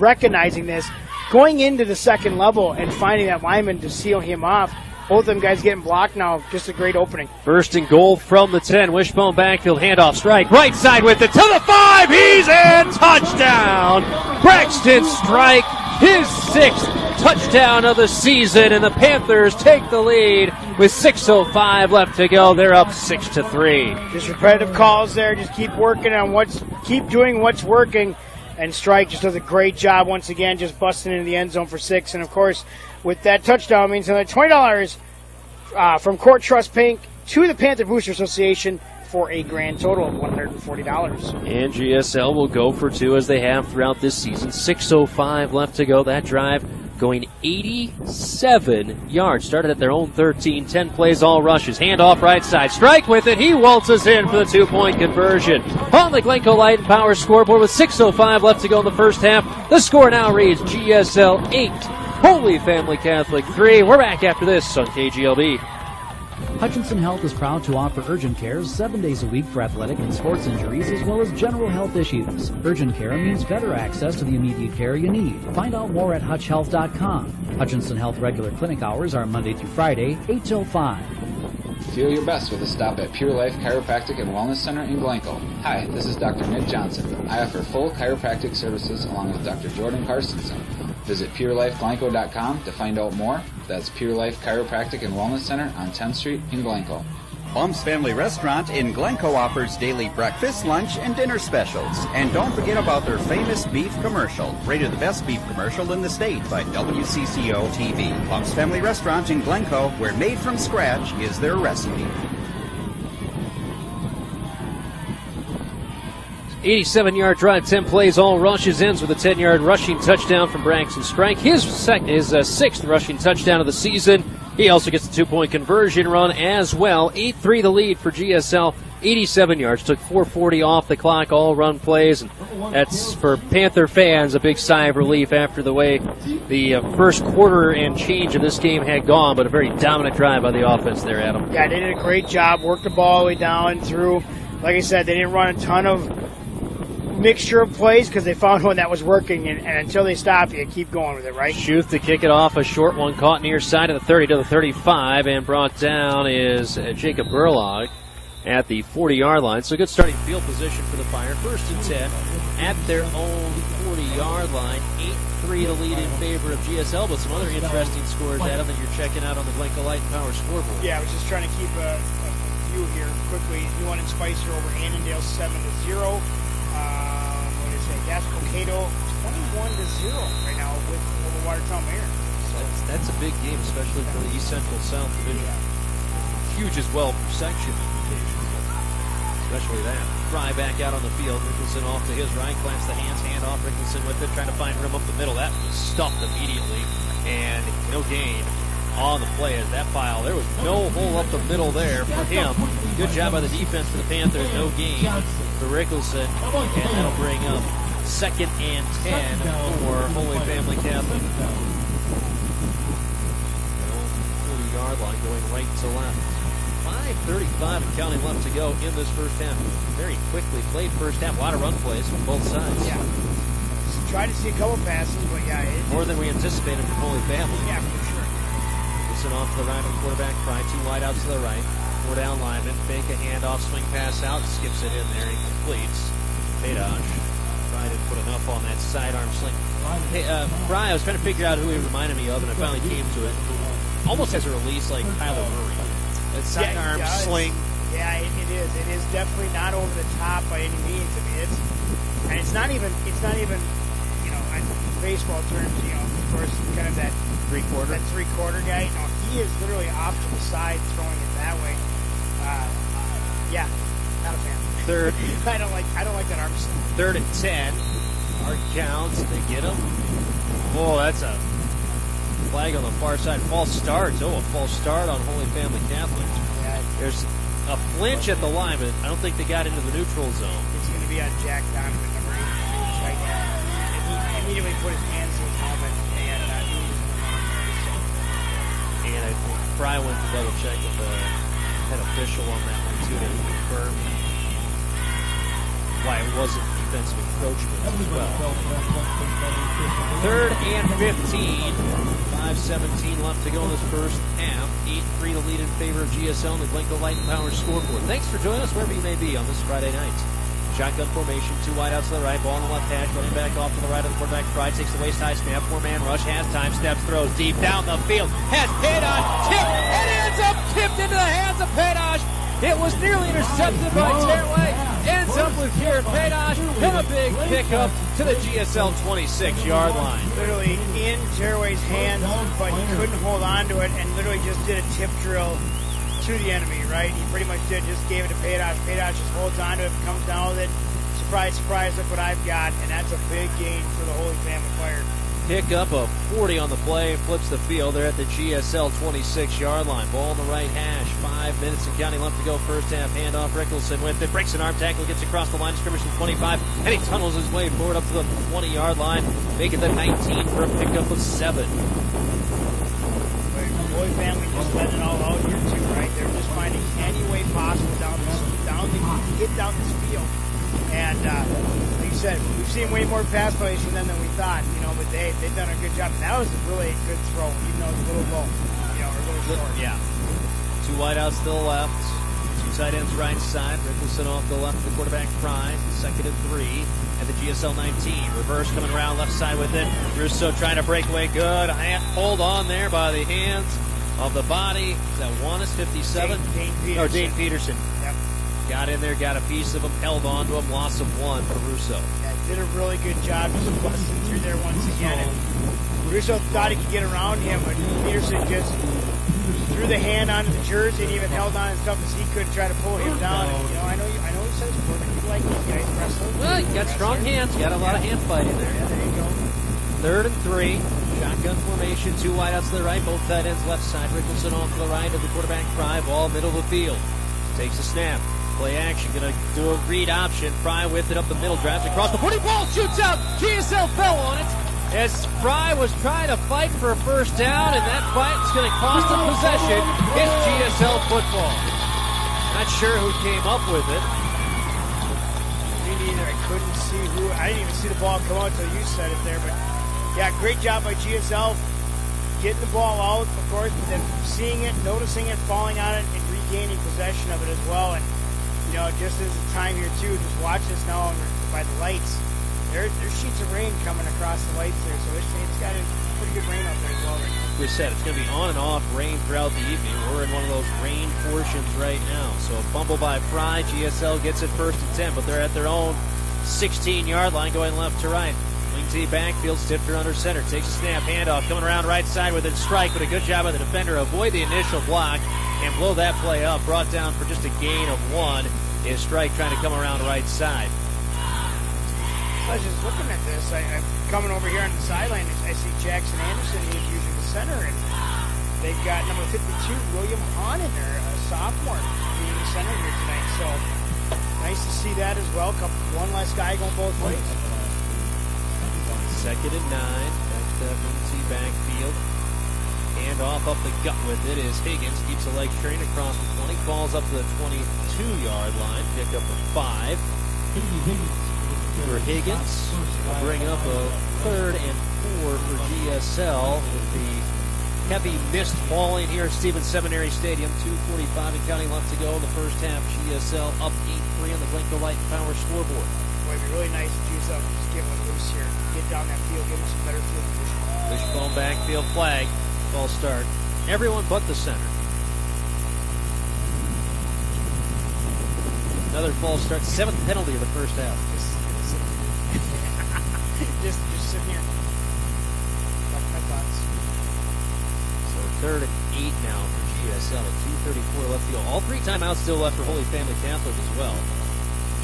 S4: recognizing this, going into the second level and finding that lineman to seal him off. Both of them guys getting blocked now. Just a great opening.
S3: 1st and goal from the 10. Wishbone backfield handoff. Strike right side with it to the 5. He's in. Touchdown. Braxton Strike, his 6th touchdown of the season, and the Panthers take the lead with 6:05 left to go. They're up 6-3.
S4: Just repetitive calls there. Just keep working on keep doing what's working. And Strike just does a great job once again, just busting into the end zone for 6. And of course, with that touchdown, means another $20 from Court Trust Bank to the Panther Booster Association for a grand total of $140.
S3: And GSL will go for 2 as they have throughout this season. 6:05 left to go. That drive going 87 yards. Started at their own 13. 10 plays, all rushes. Handoff right side. Strike with it. He waltzes in for the 2-point conversion. On the Glencoe Light and Power scoreboard with 6:05 left to go in the first half. The score now reads GSL 8, Holy Family Catholic 3. We're back after this on KGLB.
S6: Hutchinson Health is proud to offer urgent cares 7 days a week for athletic and sports injuries as well as general health issues. Urgent care means better access to the immediate care you need. Find out more at hutchhealth.com. Hutchinson Health regular clinic hours are Monday through Friday, 8 till 5.
S10: Feel your best with a stop at Pure Life Chiropractic and Wellness Center in Glencoe. Hi, this is Dr. Nick Johnson. I offer full chiropractic services along with Dr. Jordan Carstensen. Visit PureLifeGlencoe.com to find out more. That's Pure Life Chiropractic and Wellness Center on 10th Street in Glencoe.
S11: Mom's Family Restaurant in Glencoe offers daily breakfast, lunch, and dinner specials. And don't forget about their famous beef commercial, rated the best beef commercial in the state by WCCO TV. Mom's Family Restaurant in Glencoe, where made from scratch is their recipe.
S3: 87-yard drive, 10 plays, all rushes, ends with a 10-yard rushing touchdown from Braxton Strike. His sixth rushing touchdown of the season. He also gets the 2-point conversion run as well. 8-3 the lead for GSL. 87 yards, took 4:40 off the clock, all run plays. And that's, for Panther fans, a big sigh of relief after the way the first quarter and change of this game had gone, but a very dominant drive by the offense there, Adam.
S4: Yeah, they did a great job, worked the ball all the way down and through. Like I said, they didn't run a ton of mixture of plays because they found one that was working, and until they stop, you keep going with it, right?
S3: Schuth to kick it off, a short one caught near side of the 30 to the 35, and brought down is Jacob Burlog at the 40-yard line. So good starting field position for the Fire. 1st and 10 at their own 40-yard line. 8-3 the lead in favor of GSL, but some other interesting scores, Adam, that you're checking out on the Glencoe Light and Power scoreboard.
S4: Yeah, I was just trying to keep a few here quickly. New and Spicer over Annandale 7-0. What did I say? Gasco-Cato 21-0 right now with the Watertown Mayor. So
S3: that's a big game, especially for the East Central South Division. Huge as well for section. Especially that. Fry back out on the field. Rickleson off to his right. Clamps the hands. Hand off. Rickleson with it. Trying to find room up the middle. That was stuffed immediately. And no gain on the play as that file. There was no hole up the middle there for him. Good job by the defense for the Panthers. No gain for Rickleson. And that'll bring up 2nd and 10 for Holy Family Catholic. 40-yard line going right to left. 5:35 and counting left to go in this first half. Very quickly played first half. A lot of run plays from both sides.
S4: Yeah. Tried to see a couple passes, but yeah.
S3: More than we anticipated from Holy Family.
S4: Yeah, for sure.
S3: Listen off to the right on the quarterback. Fry 2 wide outs to the right. 4 down linemen. Fake a handoff, swing pass out. Skips it in there. He completes. Paydosh. Fry didn't put enough on that sidearm sling. Hey, Fry, I was trying to figure out who he reminded me of, and I finally came to it. Almost has a release like Kyler Murray. That sidearm sling.
S4: Yeah, it is. It is definitely not over the top by any means. I mean, it's not even, in baseball terms, of course, kind of that three-quarter guy. No, he is literally off to the side throwing it that way. Yeah, not a fan.
S3: Third.
S4: I don't like that arm sling.
S3: 3rd and 10. Hard counts. They get him. Oh, that's a flag on the far side. False start. Oh, a false start on Holy Family Catholic.
S4: Yeah.
S3: There's a flinch at the line, but I don't think they got into the neutral zone.
S4: It's going to be on Jack Donovan, number 8, right now. And he immediately put his hands to his helmet,
S3: and I think Fry went to double check with the head official on that one too to confirm why it wasn't defensive encroachment as well. 3rd and 15. 5:17 left to go in this first half. 8-3 the lead in favor of GSL and the Glencoe Light and Power scoreboard. Thanks for joining us wherever you may be on this Friday night. Shotgun formation, 2 wide outs to the right, ball on the left hash, running back off to the right of the quarterback. Fry takes the waist high snap, 4-man rush, has time, steps, throws deep down the field, has Paydosh, tipped, and ends up tipped into the hands of Paydosh. It was nearly intercepted by Tearaway. Ends up with Kieran Paydosh and a big pickup to the GSL 26-yard line.
S4: Literally in Tearaway's hands, but he couldn't hold on to it and literally just did a tip drill to the enemy, right? He pretty much just gave it to Paydosh. Paydosh just holds on to it, comes down with it. Surprise, surprise, look what I've got. And that's a big gain for the Holy Family Fire.
S3: Pick up a 40 on the play, flips the field. They're at the GSL 26-yard line. Ball on the right hash. 5 minutes and counting left to go. First half handoff. Rickleson with it. Breaks an arm tackle. Gets across the line of scrimmage from 25. And he tunnels his way forward up to the 20-yard line. Making the 19 for a pickup of 7.
S4: Holy Family just letting it all out here too, right? They're just finding any way possible to get down this field. And like you said, we've seen way more pass plays from them than we thought, but they've done a good job. And that was a really good throw, even though it was a little low, or a little short.
S3: Yeah. 2 wideouts to the left. 2 tight ends right side. Rickleson off the left of the quarterback Fry. 2nd and 3 at the GSL 19. Reverse coming around left side with it. Russo trying to break away. Good. Hold on there by the hands of the body. Is that Juanis, 57? Dane Peterson.
S4: Yep.
S3: Got in there, got a piece of him, held on to him, loss of 1 for Russo.
S4: Yeah, did a really good job just busting through there once again. And Russo thought he could get around him, but Peterson just threw the hand onto the jersey and even held on and stuff as he could try to pull him down. And, I know he says we're going to like those guys wrestling.
S3: Well, you got strong hands. Got a lot of hand fighting there.
S4: Yeah, there you go.
S3: 3rd and 3. Shotgun formation. 2 wideouts to the right. Both tight ends left side. Richardson off to the right of the quarterback. Fry. Ball middle of the field. Takes a snap. Play action. Going to do a read option. Fry with it up the middle. Drives across the 40. Ball shoots out. GSL fell on it as Fry was trying to fight for a first down, and that fight is going to cost him possession. It's GSL football. Not sure who came up with it.
S4: Me neither. I couldn't see who. I didn't even see the ball come out until you said it there. But yeah, great job by GSL getting the ball out, of course, but then seeing it, noticing it, falling on it, and regaining possession of it as well. And just as the time here too, just watch this now by the lights. There's sheets of rain coming across the lights there, so it's got a pretty good rain out there as well right now.
S3: We said it's going to be on and off rain throughout the evening. We're in one of those rain portions right now. So a fumble by Fry. GSL gets it 1st and 10, but they're at their own 16-yard line going left to right. Wing T backfield, Stifter under center. Takes a snap, handoff, coming around right side with a strike, but a good job by the defender. Avoid the initial block and blow that play up. Brought down for just a gain of 1 is Strike trying to come around right side.
S4: I was just looking at this. I'm coming over here on the sideline. I see Jackson Anderson, who's usually the center, and they've got number 52, William Hahn, in there, a sophomore, being the center here tonight. So nice to see that as well. One less guy going both ways.
S3: 2nd and 9. Back to Wing T backfield. Hand off up the gut with it is Higgins. Keeps the leg straight across the 20. Falls up to the 22-yard line. Picked up for 5. For Higgins, will bring up a 3rd and 4 for GSL with the heavy mist falling here at Stevens Seminary Stadium. 2:45 and counting left to go in the first half. GSL up 8-3 on the Glencoe Light and Power scoreboard.
S4: Boy, it'd be really nice to GSL just get one loose here. Get down that field, give them some better field position.
S3: Wishbone backfield flag. Ball start. Everyone but the center. Another false start. 7th penalty of the first half.
S4: just sitting here. Like my thoughts.
S3: So 3rd and 8 now for GSL at 2:34 left to go. All 3 timeouts still left for Holy Family Catholic as well.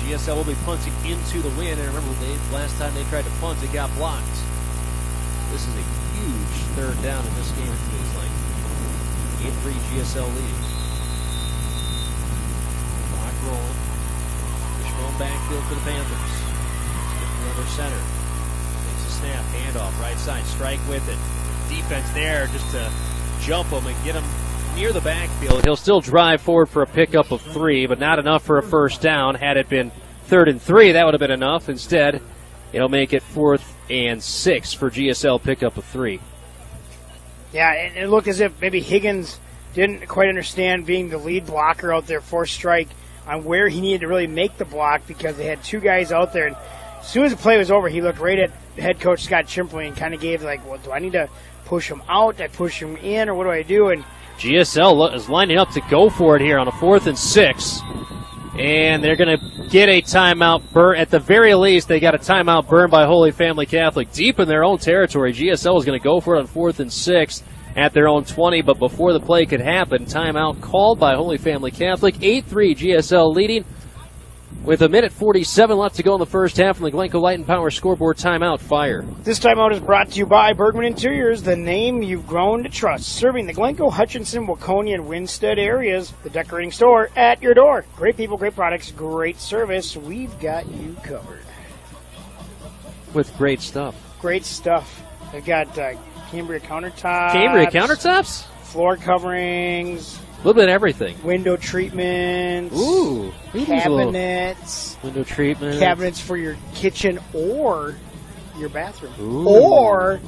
S3: GSL will be punting into the wind, and remember, last time they tried to punt, it got blocked. This is a huge 3rd down in this game, it feels like. 8-3 GSL leading. Clock rolling. Wishbone backfield for the Panthers. Under center. Takes a snap, handoff, right side, Strike with it. Defense there just to jump him and get him near the backfield. He'll still drive forward for a pickup of 3, but not enough for a first down. Had it been 3rd and 3, that would have been enough. Instead, it'll make it 4th and 6 for GSL pickup of 3.
S4: Yeah, and it looked as if maybe Higgins didn't quite understand being the lead blocker out there for Strike on where he needed to really make the block because they had 2 guys out there. And as soon as the play was over, he looked right at head coach Scott Chimpley and kind of gave well, do I need to push him out? Do I push him in, or what do I do? And
S3: GSL is lining up to go for it here on a 4th and 6. And they're going to get a timeout burn. At the very least, they got a timeout burned by Holy Family Catholic deep in their own territory. GSL was going to go for it on 4th and 6 at their own 20, but before the play could happen, timeout called by Holy Family Catholic. 8-3 GSL leading with 1:47 left to go in the first half from the Glencoe Light and Power scoreboard. Timeout fire.
S4: This timeout is brought to you by Bergman Interiors, the name you've grown to trust, serving the Glencoe, Hutchinson, Waconia, and Winstead areas. The decorating store at your door. Great people, great products, great service. We've got you covered.
S3: With great stuff.
S4: Great stuff. They've got Cambria countertops.
S3: Cambria countertops?
S4: Floor coverings.
S3: A little bit of everything.
S4: Window treatments.
S3: Ooh.
S4: Cabinets.
S3: Window treatments.
S4: Cabinets for your kitchen or your bathroom.
S3: Ooh.
S4: Or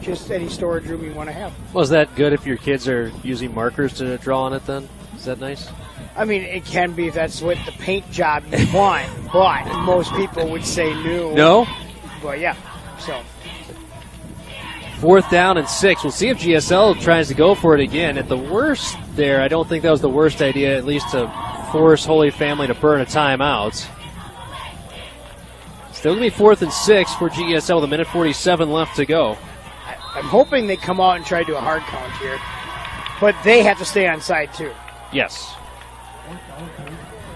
S4: just any storage room you want to have.
S3: Was that good if your kids are using markers to draw on it then? Is that nice?
S4: I mean, it can be if that's what the paint job you want, but most people would say no.
S3: No?
S4: But yeah, so.
S3: 4th down and 6. We'll see if GSL tries to go for it again. At the worst there, I don't think that was the worst idea, at least to force Holy Family to burn a timeout. Still going to be 4th and 6 for GSL with 1:47 left to go.
S4: I'm hoping they come out and try to do a hard count here, but they have to stay on side too.
S3: Yes.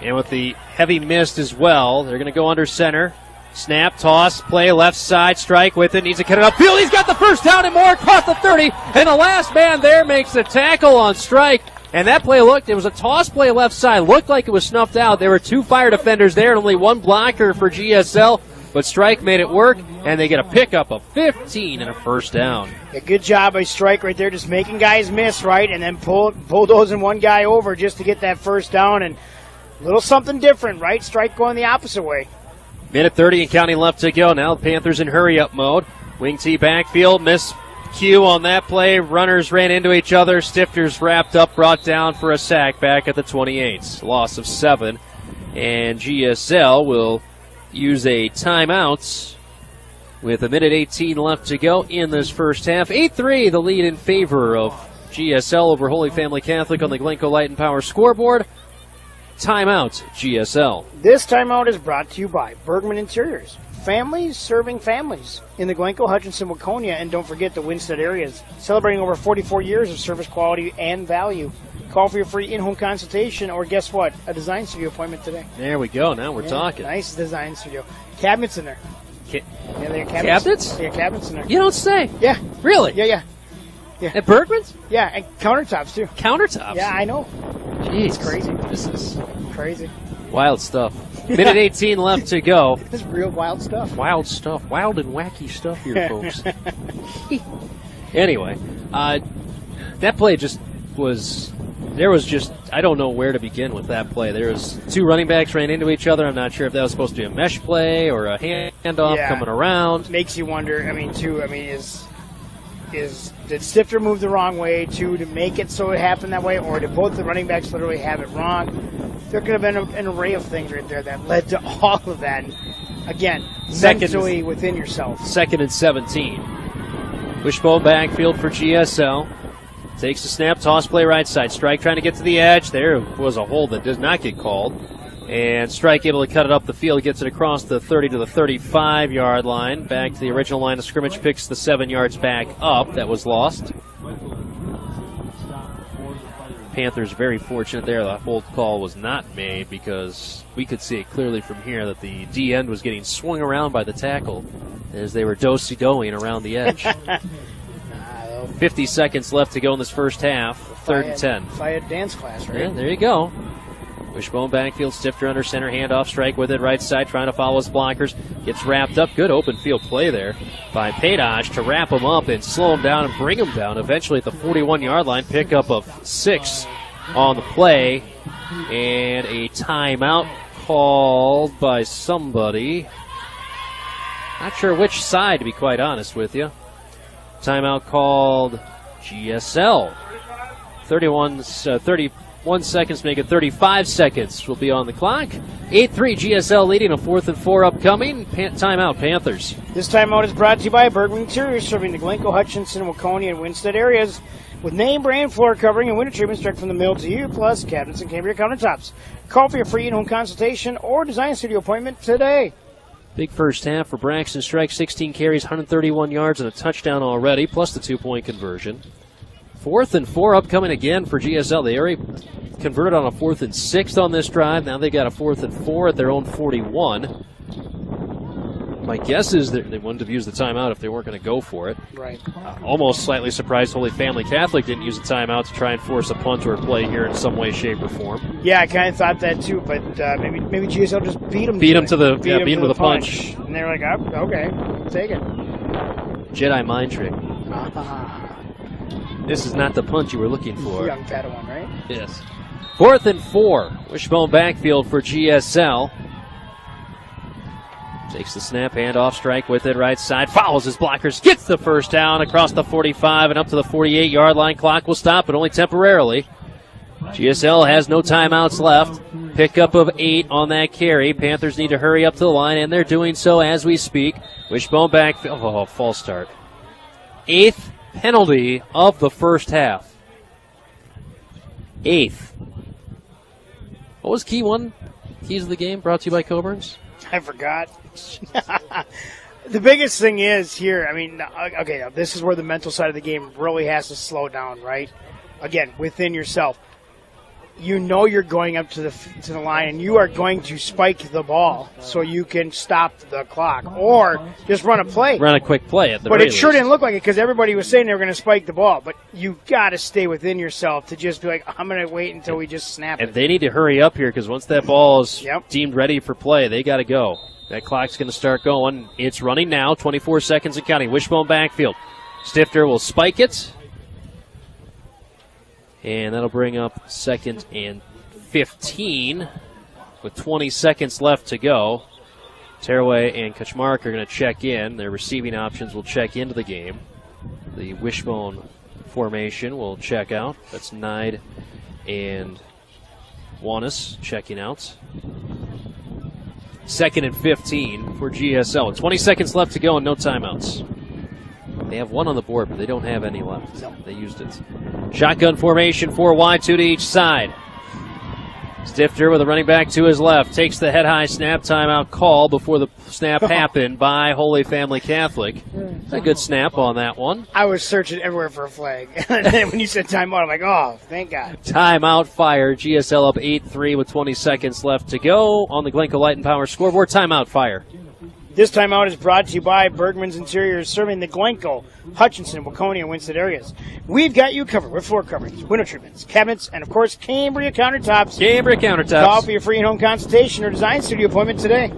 S3: And with the heavy mist as well, they're going to go under center. Snap, toss, play, left side, strike with it. Needs to cut it upfield. He's got the first down and more across the 30. And the last man there makes the tackle on strike. And that play it was a toss play left side. Looked like it was snuffed out. There were 2 fire defenders there and only 1 blocker for GSL. But Strike made it work, and they get a pickup of 15 and a first down.
S4: A good job by Strike right there, just making guys miss, right, and then bulldozing one guy over just to get that first down. And a little something different, right? Strike going the opposite way.
S3: Minute 30 and counting left to go. Now the Panthers in hurry-up mode. Wing T backfield, miscue on that play. Runners ran into each other. Stifters wrapped up, brought down for a sack back at the 28. Loss of 7. And GSL will use a timeout with a minute 18 left to go in this first half. 8-3, the lead in favor of GSL over Holy Family Catholic on the Glencoe Light and Power scoreboard. Timeout, GSL.
S4: This timeout is brought to you by Bergman Interiors. Families serving families in the Glencoe, Hutchinson, Waconia, and don't forget the Winstead areas. Celebrating over 44 years of service quality and value. Call for your free in-home consultation, or guess what? A design studio appointment today.
S3: There we go. Now we're talking.
S4: Nice design studio. Cabinets in there. Yeah, there are
S3: Cabinets?
S4: Yeah, cabinets in there.
S3: You don't say.
S4: Yeah.
S3: Really?
S4: Yeah.
S3: At Bergman's?
S4: Yeah, and countertops, too.
S3: Countertops?
S4: Yeah, I know.
S3: Jeez.
S4: It's crazy.
S3: This is
S4: crazy.
S3: wild stuff. Minute 18 left to go.
S4: This is real wild stuff.
S3: Wild stuff. Wild and wacky stuff here, folks. Anyway, that play just was... There was just, I don't know where to begin with that play. There was 2 running backs ran into each other. I'm not sure if that was supposed to be a mesh play or a handoff coming around.
S4: Makes you wonder, did Stifter move the wrong way, to make it so it happened that way, or did both the running backs literally have it wrong? There could have been an array of things right there that led to all of that. And again, mentally within yourself.
S3: 2nd and 17. Wishbone backfield for GSL. Takes the snap, toss play right side. Strike trying to get to the edge. There was a hold that did not get called. And Strike able to cut it up the field, gets it across the 30 to the 35-yard line. Back to the original line of scrimmage, picks the 7 yards back up. That was lost. Panthers very fortunate there. The hold call was not made because we could see it clearly from here that the D end was getting swung around by the tackle as they were do-si-doing around the edge. 50 seconds left to go in this first half. 3rd and 10.
S4: If I had dance class, right?
S3: Yeah, there you go. Wishbone backfield, Stifter under center, handoff, Strike with it, right side, trying to follow his blockers. Gets wrapped up. Good open field play there by Paydosh to wrap him up and slow him down and bring him down. Eventually at the 41-yard line, pickup of 6 on the play. And a timeout called by somebody. Not sure which side, to be quite honest with you. Timeout called GSL. 31 seconds, make it 35 seconds will be on the clock. 8-3 GSL leading, a 4th and 4 upcoming. Timeout Panthers.
S4: This timeout is brought to you by Bergman Interiors, serving the Glencoe, Hutchinson, Waconia, and Winstead areas with name brand floor covering and winter treatments direct from the mill to you, plus cabinets and Cambria countertops. Call for your free in-home consultation or design studio appointment today.
S3: Big first half for Braxton Strike, 16 carries, 131 yards, and a touchdown already, plus the 2-point conversion. 4th and 4 upcoming again for GSL. They already converted on a 4th and 6 on this drive. Now they got a 4th and 4 at their own 41. My guess is that they wouldn't have used the timeout if they weren't going to go for it.
S4: Right.
S3: Almost slightly surprised Holy Family Catholic didn't use the timeout to try and force a punt or a play here in some way, shape, or form.
S4: Yeah, I kind of thought that too, but maybe GSL just beat them.
S3: Beat them to the punch.
S4: And they were like, oh, okay, take it.
S3: Jedi mind trick. This is not the punch you were looking for.
S4: Young Padawan, right?
S3: Yes. 4th and 4. Wishbone backfield for GSL. Takes the snap, handoff, Strike with it, right side, follows his blockers, gets the first down across the 45 and up to the 48-yard line. Clock will stop, but only temporarily. GSL has no timeouts left. Pickup of 8 on that carry. Panthers need to hurry up to the line, and they're doing so as we speak. Wishbone backfield. Oh, false start. 8th penalty of the first half. 8th. What was key one? Keys of the game brought to you by Coburn's?
S4: I forgot. The biggest thing is here, okay, this is where the mental side of the game really has to slow down, right? Again, within yourself. you know you're going up to the line and you are going to spike the ball so you can stop the clock or just run a play.
S3: Run a quick play at the
S4: But
S3: very
S4: it sure
S3: least.
S4: didn't look like it because everybody was saying they were going to spike the ball. But you got to stay within yourself to just be like, I'm going to wait until we just snap
S3: And
S4: it.
S3: they need to hurry up here because once that ball is
S4: Yep.
S3: deemed ready for play, they got to go. That clock's going to start going. It's running now, 24 seconds and counting. Wishbone backfield. Stifter will spike it. And that'll bring up 2nd and 15 with 20 seconds left to go. Tearaway and Kaczmarek are going to check in. Their receiving options will check into the game. The Wishbone formation will check out. That's Nide and Wanis checking out. 2nd and 15 for GSL. 20 seconds left to go and no timeouts. They have one on the board, but they don't have any left. They used it. Shotgun formation, 4 wide, 2 to each side. Stifter with a running back to his left. Takes the head-high snap timeout call before the snap happened by Holy Family Catholic. A good snap on that one.
S4: I was searching everywhere for a flag. And then when you said timeout, I'm like, oh, thank God.
S3: Timeout fire. GSL up 8-3 with 20 seconds left to go on the Glencoe Light and Power scoreboard. Timeout fire.
S4: This timeout is brought to you by Bergman's Interiors, serving the Glencoe, Hutchinson, Waconia, and Winston areas. We've got you covered with floor coverings, window treatments, cabinets, and, of course, Cambria countertops.
S3: Cambria countertops.
S4: Call for your free in-home consultation or design studio appointment today.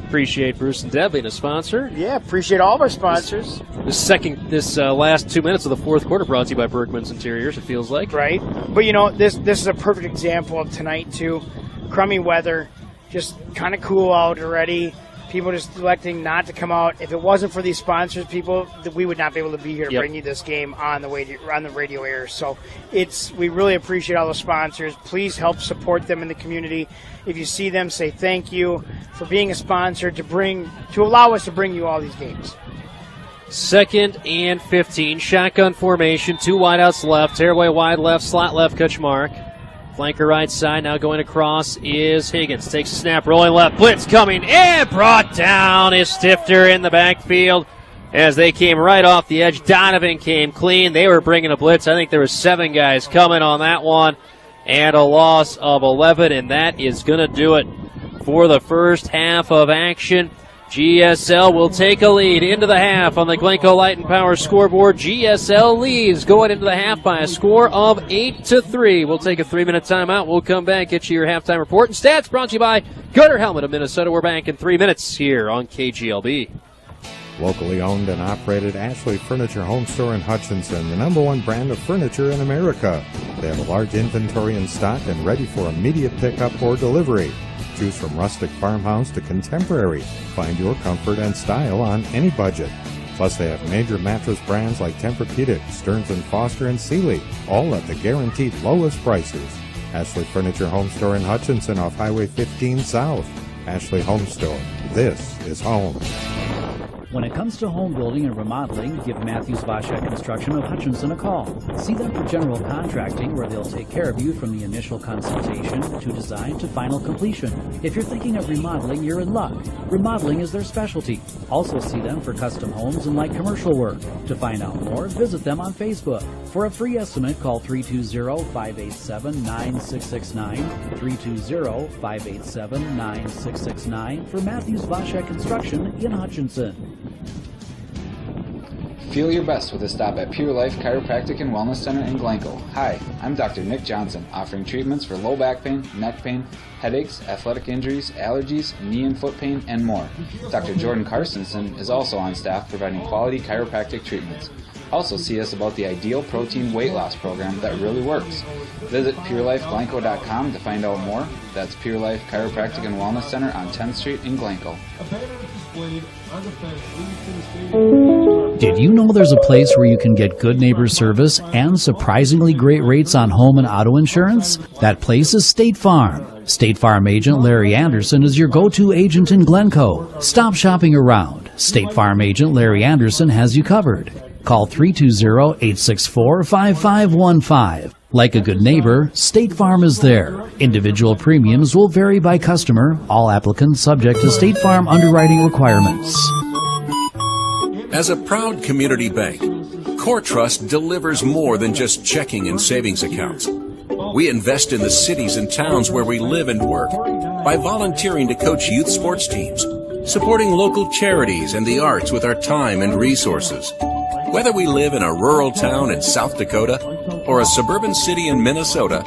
S3: Appreciate Bruce and Deb being a sponsor.
S4: Yeah, appreciate all of our sponsors.
S3: This last 2 minutes of the fourth quarter brought to you by Bergman's Interiors, it feels like.
S4: Right. But, you know, this is a perfect example of tonight, too. Crummy weather, just kind of cool out already. People just electing not to come out. If it wasn't for these sponsors, we would not be able to be here to bring you this game on the radio air. So we really appreciate all the sponsors. Please help support them in the community. If you see them, say thank you for being a sponsor to allow us to bring you all these games.
S3: 2nd and 15, shotgun formation, 2 wideouts left, tearaway wide left, slot left, Kaczmarek. Flanker right side, now going across is Higgins. Takes a snap, rolling left, blitz coming, and brought down is Stifter in the backfield. As they came right off the edge, Donovan came clean. They were bringing a blitz. I think there were 7 guys coming on that one, and a loss of 11, and that is going to do it for the first half of action. GSL will take a lead into the half on the Glencoe Light and Power scoreboard. GSL leads going into the half by a score of 8-3. We'll take a 3-minute timeout. We'll come back, get you your halftime report and stats brought to you by Gunner Helmet of Minnesota. We're back in 3 minutes here on KGLB.
S8: Locally owned and operated Ashley Furniture Home Store in Hutchinson, the #1 brand of furniture in America. They have a large inventory in stock and ready for immediate pickup or delivery. Choose from rustic farmhouse to contemporary. Find your comfort and style on any budget. Plus, they have major mattress brands like Tempur-Pedic, Stearns & Foster, and Sealy, all at the guaranteed lowest prices. Ashley Furniture Home Store in Hutchinson off Highway 15 South. Ashley Home Store. This is home.
S6: When it comes to home building and remodeling, give Matthews Vashek Construction of Hutchinson a call. See them for general contracting, where they'll take care of you from the initial consultation to design to final completion. If you're thinking of remodeling, you're in luck. Remodeling is their specialty. Also see them for custom homes and light commercial work. To find out more, visit them on Facebook. For a free estimate, call 320-587-9669, 320-587-9669 for Matthews Vashek Construction in Hutchinson.
S10: Feel your best with a stop at Pure Life Chiropractic and Wellness Center in Glencoe. Hi, I'm Dr. Nick Johnson, offering treatments for low back pain, neck pain, headaches, athletic injuries, allergies, knee and foot pain, and more. Dr. Jordan Carstensen is also on staff providing quality chiropractic treatments. Also see us about the Ideal Protein Weight Loss Program that really works. Visit PureLifeGlencoe.com to find out more. That's Pure Life Chiropractic and Wellness Center on 10th Street in Glencoe.
S6: Did you know there's a place where you can get good neighbor service and surprisingly great rates on home and auto insurance? That place is State Farm. State Farm agent Larry Anderson is your go-to agent in Glencoe. Stop shopping around. State Farm agent Larry Anderson has you covered. Call 320-864-5515. Like a good neighbor, State Farm is there. Individual premiums will vary by customer. All applicants subject to State Farm underwriting requirements.
S12: As a proud community bank, Core Trust delivers more than just checking and savings accounts. We invest in the cities and towns where we live and work by volunteering to coach youth sports teams, supporting local charities and the arts with our time and resources. Whether we live in a rural town in South Dakota or a suburban city in Minnesota,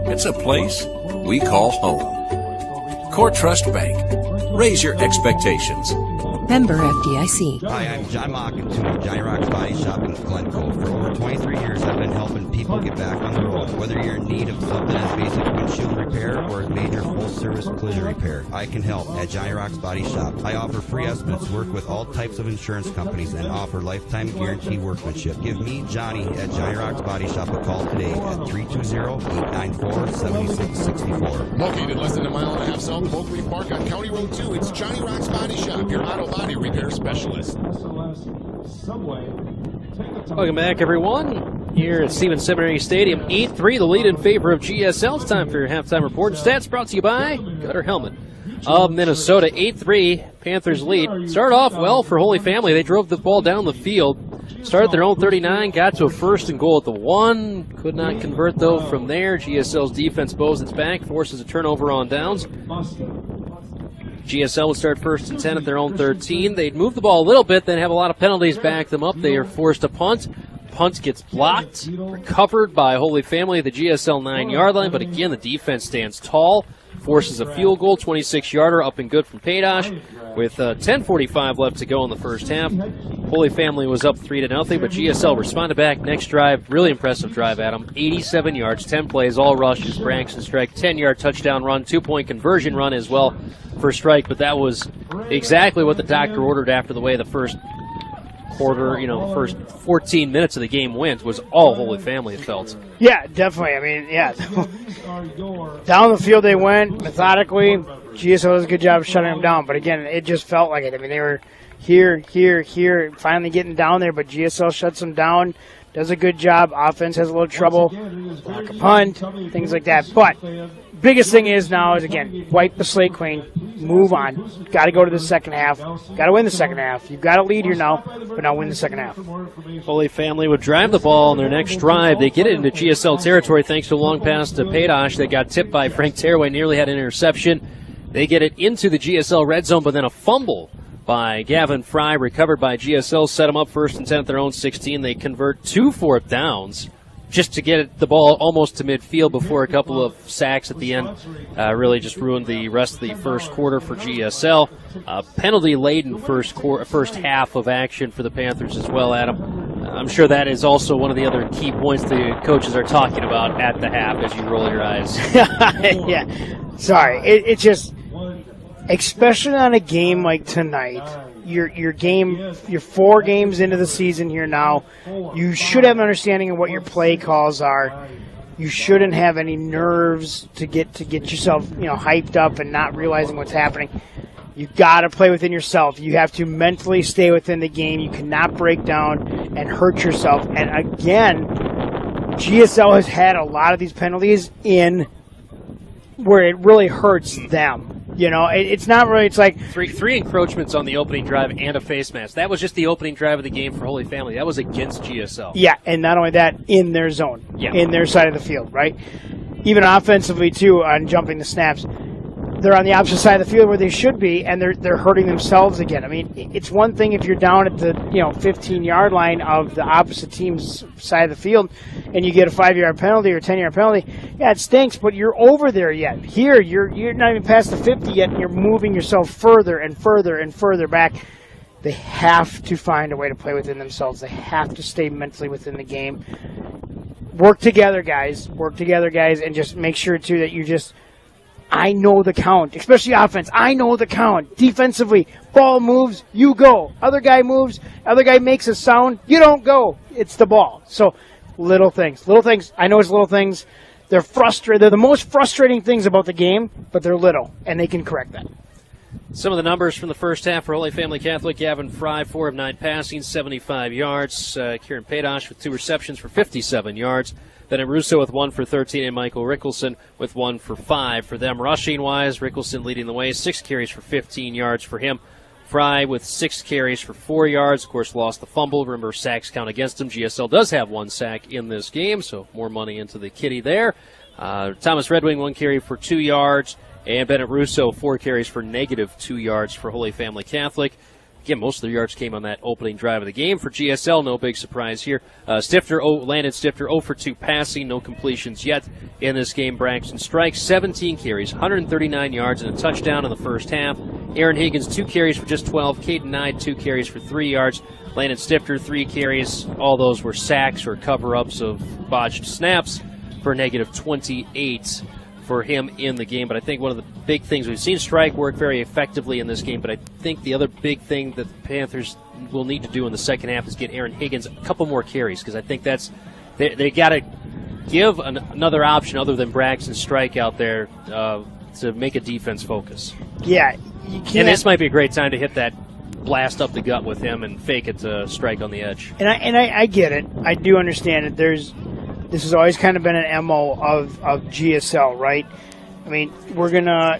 S12: it's a place we call home. Core Trust Bank. Raise your expectations.
S13: Member FDIC.
S14: Hi, I'm John Mockintoon of Johnny Rock's Body Shop in Glencoe. For over 23 years, I've been helping people get back on the road. Whether you're in need of something as basic as windshield repair or a major full-service collision repair, I can help at Johnny Rock's Body Shop. I offer free estimates, work with all types of insurance companies, and offer lifetime guaranteed workmanship. Give me, Johnny, at Johnny Rock's Body Shop a call today at 320-894-7664.
S5: Located less than a mile and a half south of Oak Leaf Park on County Road 2, it's Johnny Rock's Body Shop, your auto body repair specialist.
S3: Welcome back, everyone. Here at Stevens Seminary Stadium, 8-3, the lead in favor of GSL. It's time for your halftime report. Stats brought to you by Gutter Helmet of Minnesota. 8-3, Panthers lead. Started off well for Holy Family. They drove the ball down the field. Started their own 39, got to a first and goal at the 1. Could not convert, though, from there. GSL's defense bows its back, forces a turnover on downs. GSL would start first and 10 at their own 13. They'd move the ball a little bit, then have a lot of penalties back them up. They are forced to punt. Punt gets blocked, recovered by Holy Family at the GSL 9-yard line, but again, the defense stands tall, forces a field goal, 26-yarder, up and good from Paydosh, with 10:45 left to go in the first half. Holy Family was up 3-0, but GSL responded back. Next drive, really impressive drive, Adam. 87 yards, 10 plays, all rushes, Braxton strike, 10-yard touchdown run, 2-point conversion run as well for strike, but that was exactly what the doctor ordered after the way the first quarter, first 14 minutes of the game went, was all Holy Family, it felt.
S4: Yeah, definitely. I mean, yeah. Down the field they went, methodically. GSL does a good job of shutting them down, but again, it just felt like it. I mean, they were here, finally getting down there, but GSL shuts them down, does a good job. Offense has a little trouble, block a punt, things like that. But biggest thing is now is, again, wipe the slate clean, move on. Got to go to the second half. Got to win the second half. You've got a lead here now, but now win the second half.
S3: Holy Family would drive the ball on their next drive. They get it into GSL territory thanks to a long pass to Paydosh that got tipped by Frank Tearaway, nearly had an interception. They get it into the GSL red zone, but then a fumble by Gavin Fry, recovered by GSL, set them up first and 10 at their own 16. They convert 2 fourth downs just to get the ball almost to midfield before a couple of sacks at the end really just ruined the rest of the first quarter for GSL. Penalty-laden first half of action for the Panthers as well, Adam. I'm sure that is also one of the other key points the coaches are talking about at the half as you roll your eyes.
S4: Yeah, sorry. It's just, especially on a game like tonight, you're 4 games into the season here now. You should have an understanding of what your play calls are. You shouldn't have any nerves to get yourself hyped up and not realizing what's happening. You got to play within yourself. You have to mentally stay within the game. You cannot break down and hurt yourself. And again, GSL has had a lot of these penalties in where it really hurts them. It's not really, it's like
S3: three encroachments on the opening drive and a face mask. That was just the opening drive of the game for Holy Family. That was against GSL.
S4: Yeah, and not only that, in their zone, in their side of the field, right? Even offensively, too, on jumping the snaps. They're on the opposite side of the field where they should be, and they're hurting themselves again. I mean, it's one thing if you're down at the 15-yard line of the opposite team's side of the field, and you get a 5-yard penalty or 10-yard penalty. Yeah, it stinks, but you're over there yet. Here, you're not even past the 50 yet, and you're moving yourself further and further and further back. They have to find a way to play within themselves. They have to stay mentally within the game. Work together, guys. And just make sure too that you just. I know the count, especially offense. I know the count. Defensively, ball moves, you go. Other guy moves, other guy makes a sound, you don't go. It's the ball. So little things. I know it's little things. They're frustrated. They're the most frustrating things about the game, but they're little, and they can correct that.
S3: Some of the numbers from the first half for Holy Family Catholic: Gavin Fry, 4 of 9 passing, 75 yards. Kieran Paydosh with 2 receptions for 57 yards. Then Russo with 1 for 13, and Michael Rickelson with 1 for 5. For them, rushing-wise, Rickelson leading the way, 6 carries for 15 yards for him. Fry with 6 carries for 4 yards. Of course, lost the fumble. Remember, sacks count against him. GSL does have 1 sack in this game, so more money into the kitty there. Thomas Red Wing, 1 carry for 2 yards. And Bennett Russo, 4 carries for -2 yards for Holy Family Catholic. Again, most of their yards came on that opening drive of the game. For GSL, no big surprise here. Landon Stifter, 0 for 2 passing, no completions yet in this game. Braxton Strikes, 17 carries, 139 yards, and a touchdown in the first half. Aaron Higgins, 2 carries for just 12. Caden Nye, 2 carries for 3 yards. Landon Stifter, 3 carries. All those were sacks or cover-ups of botched snaps for -28 for him in the game. But I think one of the big things, we've seen Strike work very effectively in this game, but I think the other big thing that the Panthers will need to do in the second half is get Aaron Higgins a couple more carries, because I think that's they got to give another option other than Braxton Strike out there to make a defense focus.
S4: Yeah, you can't.
S3: And this might be a great time to hit that blast up the gut with him and fake it to Strike on the edge.
S4: And I get it. I do understand it. This has always kind of been an MO of GSL, right? I mean, we're gonna,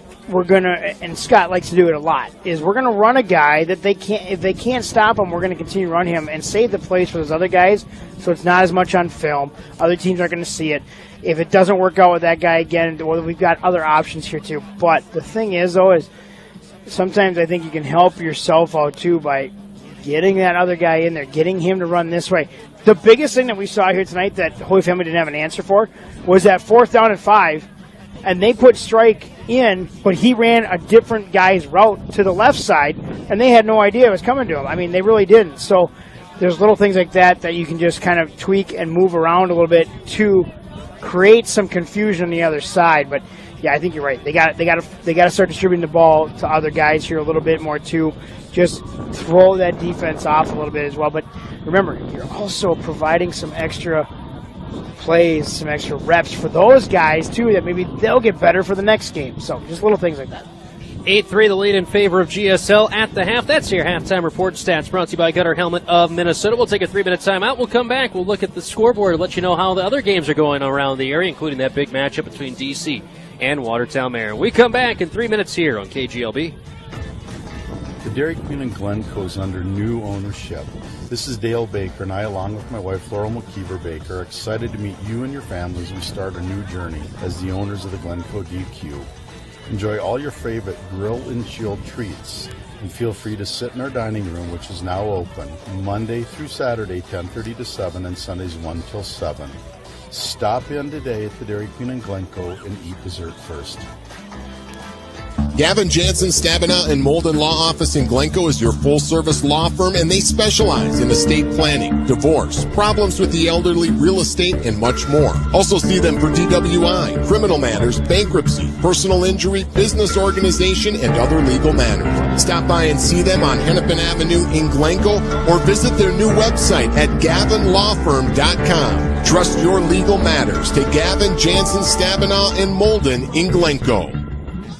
S4: and Scott likes to do it a lot, is we're gonna run a guy that if they can't stop him, we're gonna continue to run him and save the plays for those other guys, so it's not as much on film. Other teams aren't gonna see it. If it doesn't work out with that guy again, well, we've got other options here too. But the thing is, though, is sometimes I think you can help yourself out too by getting that other guy in there, getting him to run this way. The biggest thing that we saw here tonight that Holy Family didn't have an answer for was that 4th down and 5, and they put Strike in, but he ran a different guy's route to the left side, and they had no idea it was coming to him. I mean, they really didn't. So there's little things like that you can just kind of tweak and move around a little bit to create some confusion on the other side. But yeah, I think you're right. They got to start distributing the ball to other guys here a little bit more too. Just throw that defense off a little bit as well. But remember, you're also providing some extra plays, some extra reps for those guys too, that maybe they'll get better for the next game. So just little things like that.
S3: 8-3 the lead in favor of GSL at the half. That's your halftime report stats brought to you by Gutter Helmet of Minnesota. We'll take a 3-minute timeout. We'll come back. We'll look at the scoreboard and let you know how the other games are going around the area, including that big matchup between DC and Watertown Marion. We come back in 3 minutes here on KGLB.
S15: The Dairy Queen in Glencoe is under new ownership. This is Dale Baker, and I, along with my wife Laurel McKeever Baker, are excited to meet you and your families as we start a new journey as the owners of the Glencoe DQ. Enjoy all your favorite grill and chilled treats, and feel free to sit in our dining room, which is now open, Monday through Saturday, 10:30 to 7, and Sundays 1 till 7. Stop in today at the Dairy Queen in Glencoe and eat dessert first.
S5: Gavin Jansen, Stabenow and Molden Law Office in Glencoe is your full-service law firm, and they specialize in estate planning, divorce, problems with the elderly, real estate, and much more. Also see them for DWI, criminal matters, bankruptcy, personal injury, business organization, and other legal matters. Stop by and see them on Hennepin Avenue in Glencoe, or visit their new website at gavinlawfirm.com. Trust your legal matters to Gavin Jansen, Stabenow and Molden in Glencoe.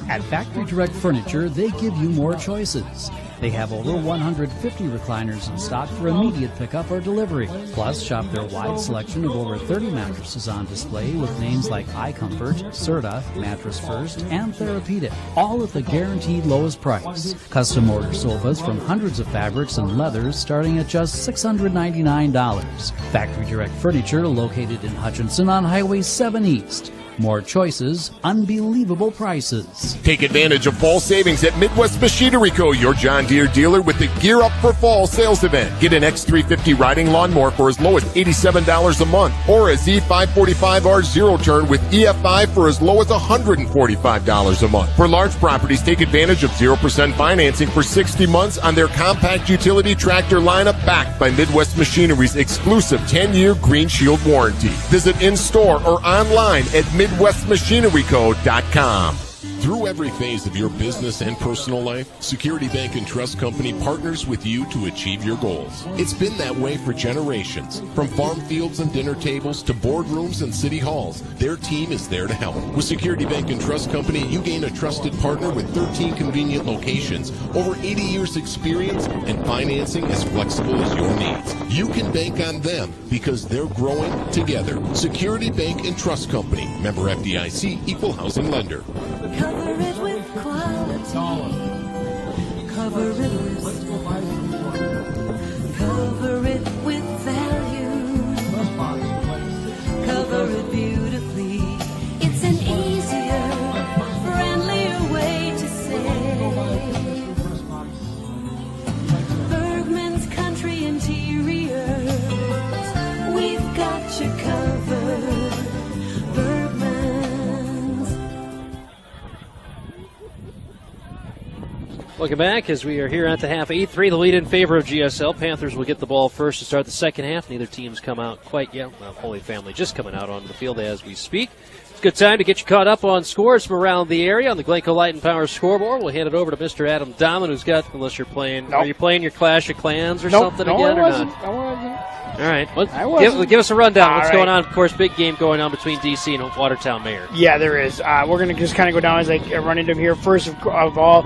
S6: At Factory Direct Furniture, they give you more choices. They have over 150 recliners in stock for immediate pickup or delivery. Plus, shop their wide selection of over 30 mattresses on display with names like iComfort, Serta, Mattress First, and Therapeutic, all at the guaranteed lowest price. Custom order sofas from hundreds of fabrics and leathers starting at just $699. Factory Direct Furniture located in Hutchinson on Highway 7 East. More choices, unbelievable prices.
S5: Take advantage of fall savings at Midwest Machinery Co., your John Deere dealer, with the Gear Up for Fall sales event. Get an X350 riding lawnmower for as low as $87 a month, or a Z545R zero turn with EFI for as low as $145 a month. For large properties, take advantage of 0% financing for 60 months on their compact utility tractor lineup, backed by Midwest Machinery's exclusive 10-year Green Shield warranty. Visit in-store or online at MidwestMachineryCo.com. Through every phase of your business and personal life, Security Bank and Trust Company partners with you to achieve your goals. It's been that way for generations. From farm fields and dinner tables to boardrooms and city halls, their team is there to help. With Security Bank and Trust Company, you gain a trusted partner with 13 convenient locations, over 80 years experience, and financing as flexible as your needs. You can bank on them because they're growing together. Security Bank and Trust Company, member FDIC, equal housing lender.
S1: Cover it with quality. Cover it with value. Cover it beautifully. It's
S3: Welcome back as we are here at the half. 8-3, the lead in favor of GSL. Panthers will get the ball first to start the second half. Neither team's come out quite yet. Well, Holy Family just coming out onto the field as we speak. It's a good time to get you caught up on scores from around the area on the Glencoe Light and Power scoreboard. We'll hand it over to Mr. Adam Dahman, who's got, unless you're playing,
S4: Nope.
S3: Are you playing your Clash of Clans or
S4: Nope.
S3: something
S4: No,
S3: again
S4: I
S3: or
S4: wasn't.
S3: not?
S4: I wasn't.
S3: All right.
S4: I wasn't.
S3: Give us a rundown.
S4: All
S3: What's
S4: right.
S3: going on? Of course, big game going on between D.C. and Watertown Mayor.
S4: Yeah, there is. We're going to just kind of go down as I run into them here. First of all,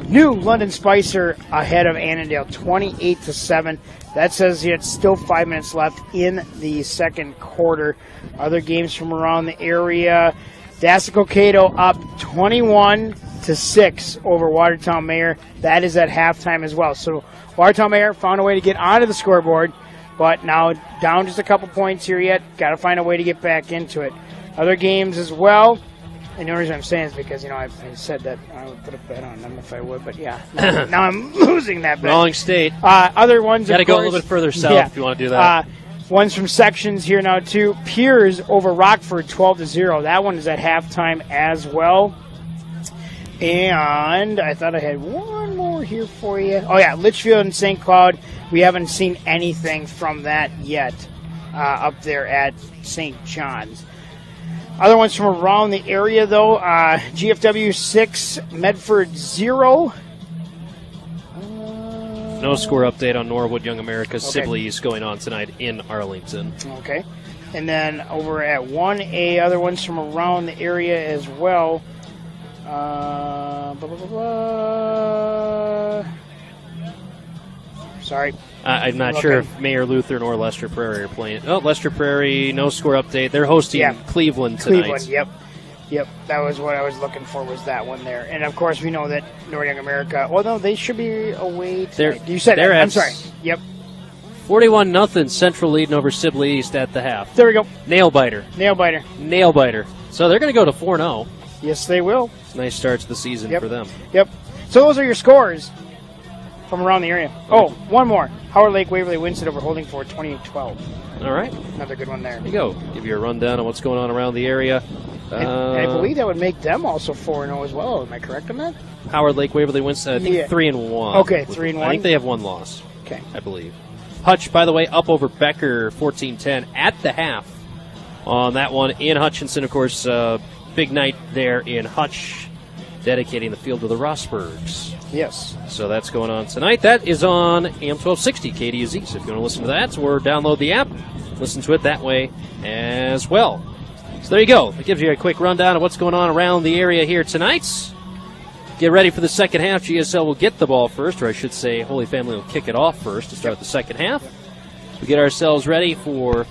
S4: New London Spicer ahead of Annandale, 28-7. That says it's still 5 minutes left in the second quarter. Other games from around the area, Dassel-Cokato up 21-6 over Watertown Mayor. That is at halftime as well. So Watertown Mayor found a way to get onto the scoreboard, but now down just a couple points here yet. Got to find a way to get back into it. Other games as well. And the only reason I'm saying is because, I said that I would put a bet on them if I would, but yeah. Now I'm losing that bet.
S3: Wrong state.
S4: Other ones,
S3: Got to
S4: of
S3: go a
S4: course,
S3: little bit further south if you want to do that.
S4: Ones from sections here now, too. Piers over Rockford, 12-0. That one is at halftime as well. And I thought I had one more here for you. Oh, yeah, Litchfield and St. Cloud. We haven't seen anything from that yet up there at St. John's. Other ones from around the area, though. GFW 6, Medford 0.
S3: No score update on Norwood Young America's
S4: Okay.
S3: Sibley's going on tonight in Arlington.
S4: Okay. And then over at 1A, other ones from around the area as well. Sorry.
S3: I'm not sure if Mayor Lutheran or Lester Prairie are playing. Oh, Lester Prairie, no score update. They're hosting Cleveland tonight.
S4: Cleveland, yep. That was what I was looking for, was that one there. And, of course, we know that North Young America, no, they should be away tonight. You said that. I'm sorry. Yep.
S3: 41-0 Central leading over Sibley East at the half.
S4: There we go.
S3: Nail biter. So they're going to go to 4-0.
S4: Yes, they will.
S3: Nice start to the season for them.
S4: Yep. So those are your scores from around the area. Oh, one more. Howard Lake Waverly Winston over Holdingford, 28-12.
S3: All right.
S4: Another good one there.
S3: There you go. Give you a rundown on what's going on around the area.
S4: And I believe that would make them also 4-0 as well. Am I correct on that?
S3: Howard Lake Waverly Winston, I think 3-1.
S4: Okay, 3-1.
S3: I think they have one loss.
S4: Okay.
S3: I believe. Hutch, by the way, up over Becker 14-10 at the half on that one in Hutchinson. Of course, big night there in Hutch, dedicating the field to the Rossbergs.
S4: Yes.
S3: So that's going on tonight. That is on AM 1260 KDUZ. So if you want to listen to that or download the app, listen to it that way as well. So there you go. It gives you a quick rundown of what's going on around the area here tonight. Get ready for the second half. GSL will get the ball first, or I should say Holy Family will kick it off first to start the second half. We get ourselves ready for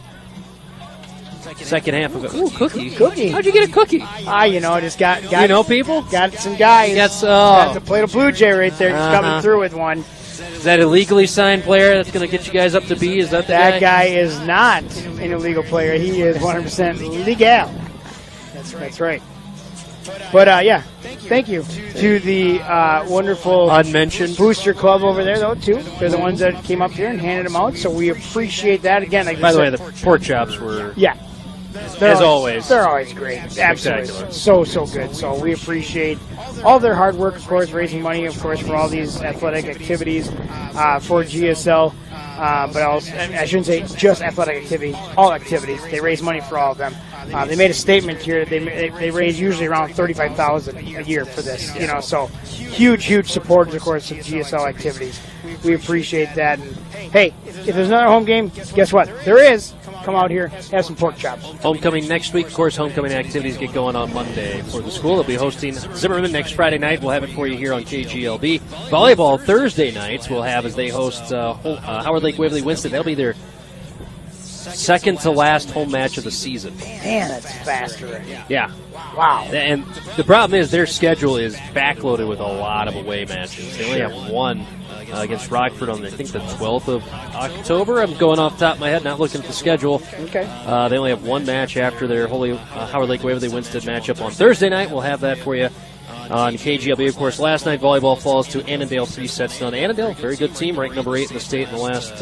S3: second half of it. Ooh, cookie. How'd you get a cookie?
S4: Just got
S3: you know people?
S4: Got some guys. Got the Plato Blue Jay right there just coming through with one.
S3: Is that a legally signed player that's going to get you guys up to B? Is that the guy?
S4: That guy is not an illegal player. He is 100% legal. That's right. But, thank you to the wonderful
S3: unmentioned
S4: Booster Club over there, though, too. They're the ones that came up here and handed them out, so we appreciate that. Again,
S3: by the way, the pork chops were...
S4: Yeah.
S3: As always.
S4: They're always great. Absolutely. So good. So we appreciate all their hard work, of course, raising money, of course, for all these athletic activities for GSL. But also, I shouldn't say just athletic activities, all activities. They raise money for all of them. They made a statement here. They raise usually around $35,000 a year for this. So huge supporters, of course, of GSL activities. We appreciate that. And hey, if there's another home game, guess what? There is. Come out here, have some pork chops.
S3: Homecoming next week. Of course, homecoming activities get going on Monday for the school. They'll be hosting Zimmerman next Friday night. We'll have it for you here on KGLB. Volleyball Thursday nights we'll have as they host Howard Lake Waverly Winston. That'll be their second to last home match of the season.
S4: Man, that's fast already.
S3: Yeah.
S4: Wow.
S3: And the problem is their schedule is backloaded with a lot of away matches. They only have one against Rockford on, I think, the 12th of October. I'm going off the top of my head, not looking at the schedule.
S4: Okay.
S3: They only have one match after their Howard Lake Waverly Winston matchup on Thursday night. We'll have that for you On KGLB, of course, last night volleyball falls to Annandale 3-0. Annandale, very good team, ranked number 8 in the state in the last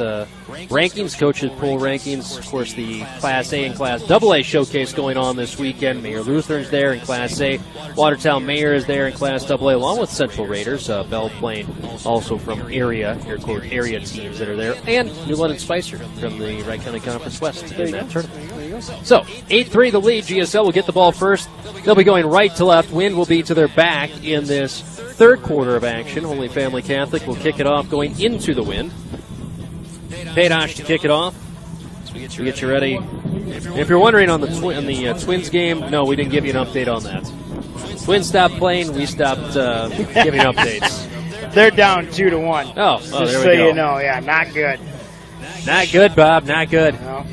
S3: rankings, coaches poll rankings. Of course, the Class A and Class AA showcase going on this weekend. Mayor Lutheran's there in Class A. Watertown Mayor is there in Class AA, along with Central Raiders. Belle Plaine, also from area, air quote, area teams that are there. And New London Spicer from the Wright County Conference West in that tournament. So, 8-3 the lead. GSL will get the ball first. They'll be going right to left. Wind will be to their back in this third quarter of action. Holy Family Catholic will kick it off going into the wind. Paydosh to kick it off. We get you ready. If you're wondering on the Twins game, no, we didn't give you an update on that. Twins stopped playing. We stopped giving updates.
S4: They're down 2-1.
S3: Oh,
S4: just
S3: there we
S4: so
S3: go.
S4: you know, yeah, not good.
S3: Not good, Bob. Not good.
S4: No.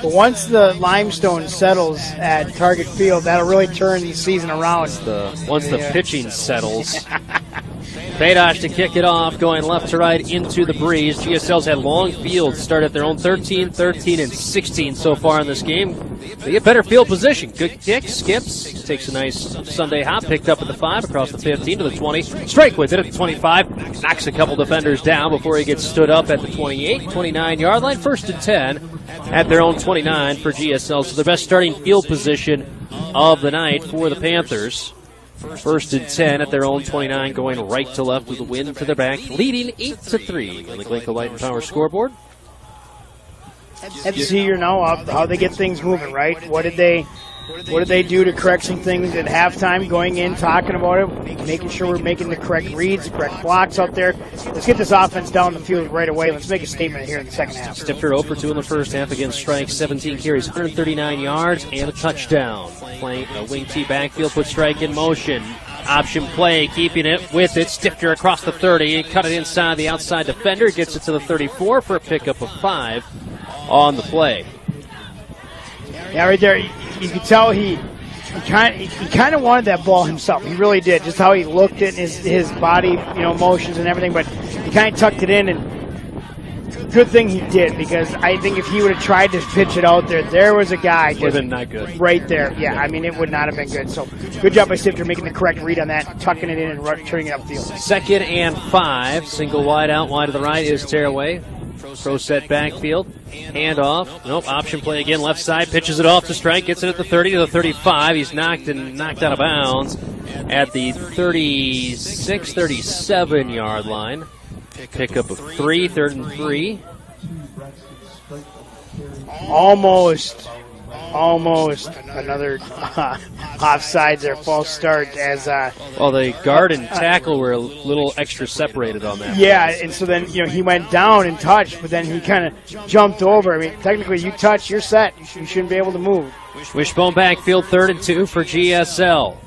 S4: But once the limestone settles at Target Field, that'll really turn the season around.
S3: Once the pitching settles. Paydosh to kick it off, going left to right into the breeze. GSL's had long fields, start at their own 13, 13, and 16 so far in this game. They get better field position. Good kick, skips, takes a nice Sunday hop, picked up at the 5, across the 15 to the 20. Strike with it at the 25, knocks a couple defenders down before he gets stood up at the 28, 29-yard line. First and 10 at their own 29 for GSL. So the best starting field position of the night for the Panthers. First and 10 at their own 29, going right to left with the wind to their back, leading 8-3 on the Glencoe Light and Power scoreboard.
S4: Have to see here now how they get things moving, right? What did they do to correct some things at halftime, going in, talking about it, making sure we're making the correct reads, correct blocks out there. Let's get this offense down the field right away. Let's make a statement here in the second half.
S3: Stifter 0 for 2 in the first half against Strike, 17 carries, 139 yards, and a touchdown. Playing a wing T backfield, put Strike in motion. Option play, keeping it with it. Stifter across the 30, cut it inside the outside defender, gets it to the 34 for a pickup of 5 on the play.
S4: Yeah, right there, you could tell he kind of wanted that ball himself. He really did. Just how he looked at his body, motions and everything. But he kind of tucked it in, and good thing he did, because I think if he would have tried to pitch it out there was a guy
S3: would have been not good
S4: right there. Yeah, I mean, it would not have been good. So good job by Stifter making the correct read on that, tucking it in and turning it upfield.
S3: Second and 5, single wide out, wide to the right is Tearaway. Pro set backfield, handoff. Nope, option play again, left side, pitches it off to Strike, gets it at the 30 to the 35. He's knocked out of bounds at the 36, 37-yard line. Pickup of 3, third and 3.
S4: Almost another offsides there, false start as
S3: the guard and tackle were a little extra separated on that.
S4: Yeah, and so then he went down and touched, but then he kind of jumped over. I mean, technically you touch, you're set. You shouldn't be able to move.
S3: Wishbone backfield, third and 2 for GSL.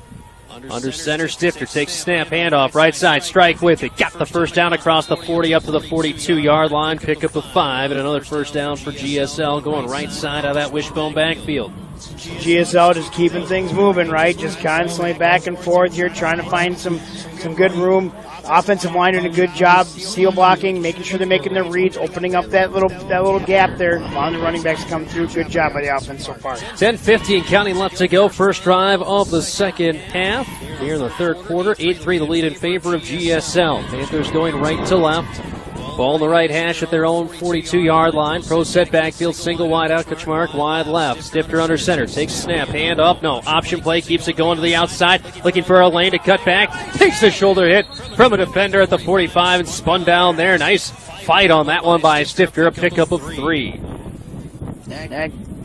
S3: Under center, Stifter takes a snap, handoff, right side, Strike with it. Got the first down across the 40 up to the 42-yard line. Pickup of 5 and another first down for GSL going right side of that Wishbone backfield.
S4: GSL just keeping things moving, right? Just constantly back and forth here, trying to find some good room. Offensive line doing a good job, seal blocking, making sure they're making their reads, opening up that little gap there. While the running backs come through. Good job by the offense so far.
S3: 10:50 and counting left to go. First drive of the second half. Here in the third quarter, 8-3 the lead in favor of GSL. Panthers going right to left. Ball in the right hash at their own 42-yard line. Pro set backfield, single wide out, Kaczmarek wide left. Stifter under center, takes a snap, hand up, no. Option play, keeps it going to the outside, looking for a lane to cut back. Takes a shoulder hit from a defender at the 45 and spun down there. Nice fight on that one by Stifter, a pickup of 3.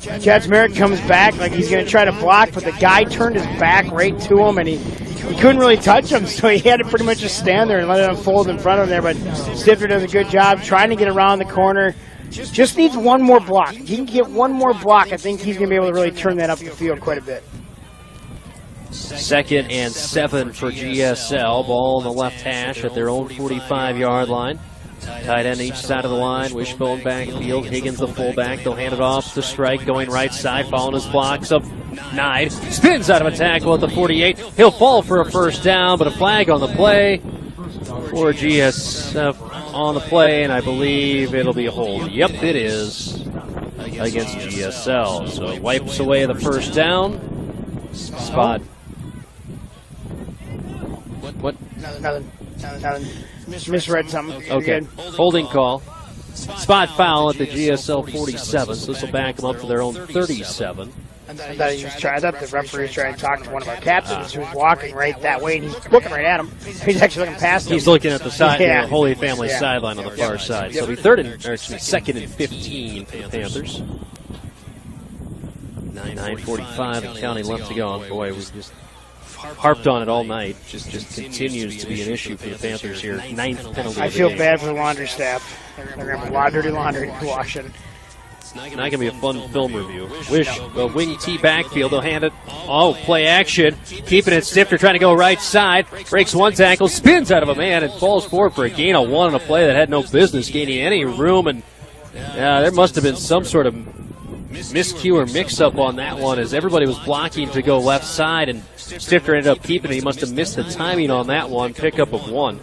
S4: Kaczmarek comes back like he's going to try to block, but the guy turned his back right to him, and he couldn't really touch him, so he had to pretty much just stand there and let it unfold in front of him there. But Stifter does a good job trying to get around the corner. Just needs one more block. If he can get one more block, I think he's going to be able to really turn that up the field quite a bit.
S3: Second and 7 for GSL. Ball on the left hash at their own 45-yard line. Tight end each side of the line. Wishbone backfield. Higgins the fullback. They'll hand it off to Strike going right side. Following his blocks up. Nide spins out of a tackle at the 48. He'll fall for a first down, but a flag on the play for GSF on the play, and I believe it'll be a hold. Yep, it is against GSL. So he wipes away the first down. Spot.
S4: Nothing. Misread something.
S3: Okay. Holding call. Spot foul at the GSL 47, so this will back them up to their own 37.
S4: I thought the referee was trying to talk to one of our captains who was walking right that way, and he's looking right at him. He's actually looking past him.
S3: He's looking at the side, the Holy Family sideline on the far side. So it'll be second and 15 for the Panthers. 9:45 and counting left to go. Boy, we've just harped on it all night. Just continues to be an issue for the Panthers here. 9th penalty.
S4: I feel bad for the laundry staff. They're going to have a lot of dirty laundry to wash in.
S3: Not going to be a fun film review. Wing T backfield. They'll hand it. Oh, play action. Keeping it. Stifter trying to go right side. Breaks one tackle. Spins out of a man and falls forward for a gain of 1 on a play that had no business gaining any room. And there must have been some sort of miscue or mix-up on that one as everybody was blocking to go left side. And Stifter ended up keeping it. He must have missed the timing on that one. Pickup of 1.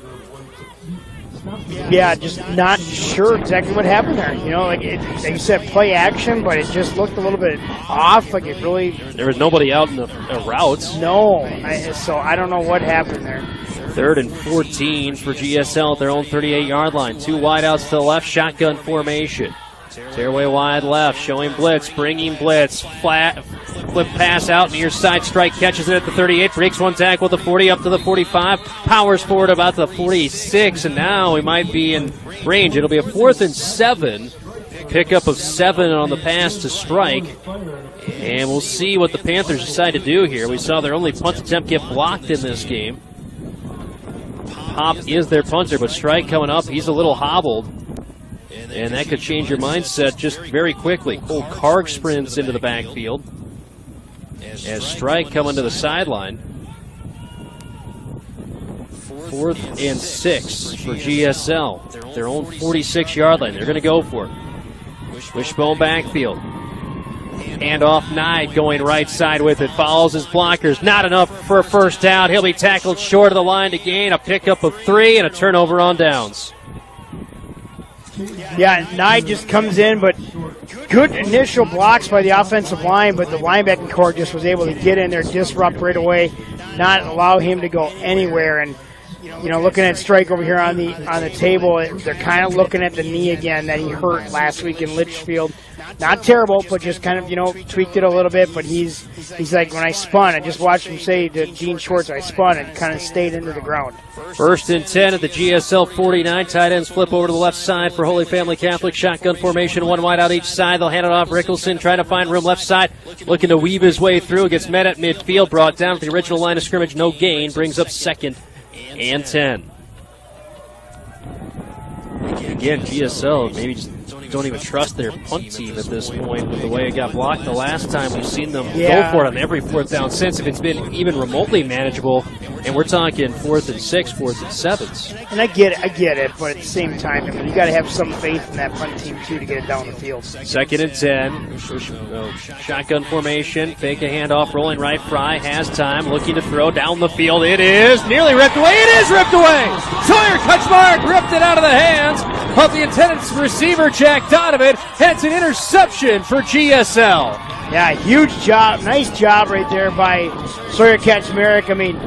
S4: Yeah, just not sure exactly what happened there. You know, like you said, play action, but it just looked a little bit off. Like it really.
S3: There was nobody out in the routes.
S4: No, so I don't know what happened there.
S3: 3rd and 14 for GSL at their own 38-yard line. 2 wideouts to the left, shotgun formation. Tearaway wide left, showing blitz, bringing blitz, flat, flip pass out, near side strike, catches it at the 38, breaks one tackle at the 40, up to the 45, powers forward about the 46, and now we might be in range. It'll be a 4th and 7, pickup of 7 on the pass to Strike, and we'll see what the Panthers decide to do here. We saw their only punt attempt get blocked in this game. Pop is their punter, but Strike coming up, he's a little hobbled. And that could change your mindset just very quickly. Cole Karg sprints into the backfield as Strike coming to the sideline. 4th and 6 for GSL. Their own 46-yard line. They're going to go for it. Wishbone backfield. Hand off Knight going right side with it. Follows his blockers. Not enough for a first down. He'll be tackled short of the line to gain a pickup of 3 and a turnover on downs.
S4: Yeah, Knight just comes in, but good initial blocks by the offensive line, but the linebacking core just was able to get in there, disrupt right away, not allow him to go anywhere. And you know, looking at Strike over here on the table, they're kind of looking at the knee again that he hurt last week in Litchfield. Not terrible, but just kind of, you know, tweaked it a little bit. But he's like, when I spun, I just watched him say to Gene Schwartz, I spun and kind of stayed into the ground.
S3: 1st and 10 at the GSL 49. Tight ends flip over to the left side for Holy Family Catholic. Shotgun formation, 1 wide out each side. They'll hand it off. Rickelson trying to find room left side, looking to weave his way through. Gets met at midfield, brought down at the original line of scrimmage. No gain. Brings up 2nd and 10. Again, GSL maybe just don't even trust their punt team at this point with the way it got blocked the last time. We've seen them go for it on every 4th down since, if it's been even remotely manageable. And we're talking 4th and 6, 4th and 7s.
S4: And I get it, but at the same time, I mean, you got to have some faith in that punt team too to get it down the field.
S3: 2nd and 10. Shotgun formation, fake a handoff, rolling right. Fry has time, looking to throw down the field. It is nearly ripped away. It is ripped away. Sawyer Kutchmark ripped it out of the hands of the intended receiver, Jack Donovan. That's an interception for GSL.
S4: Yeah, huge job. Nice job right there by Sawyer Kaczmarek. I mean,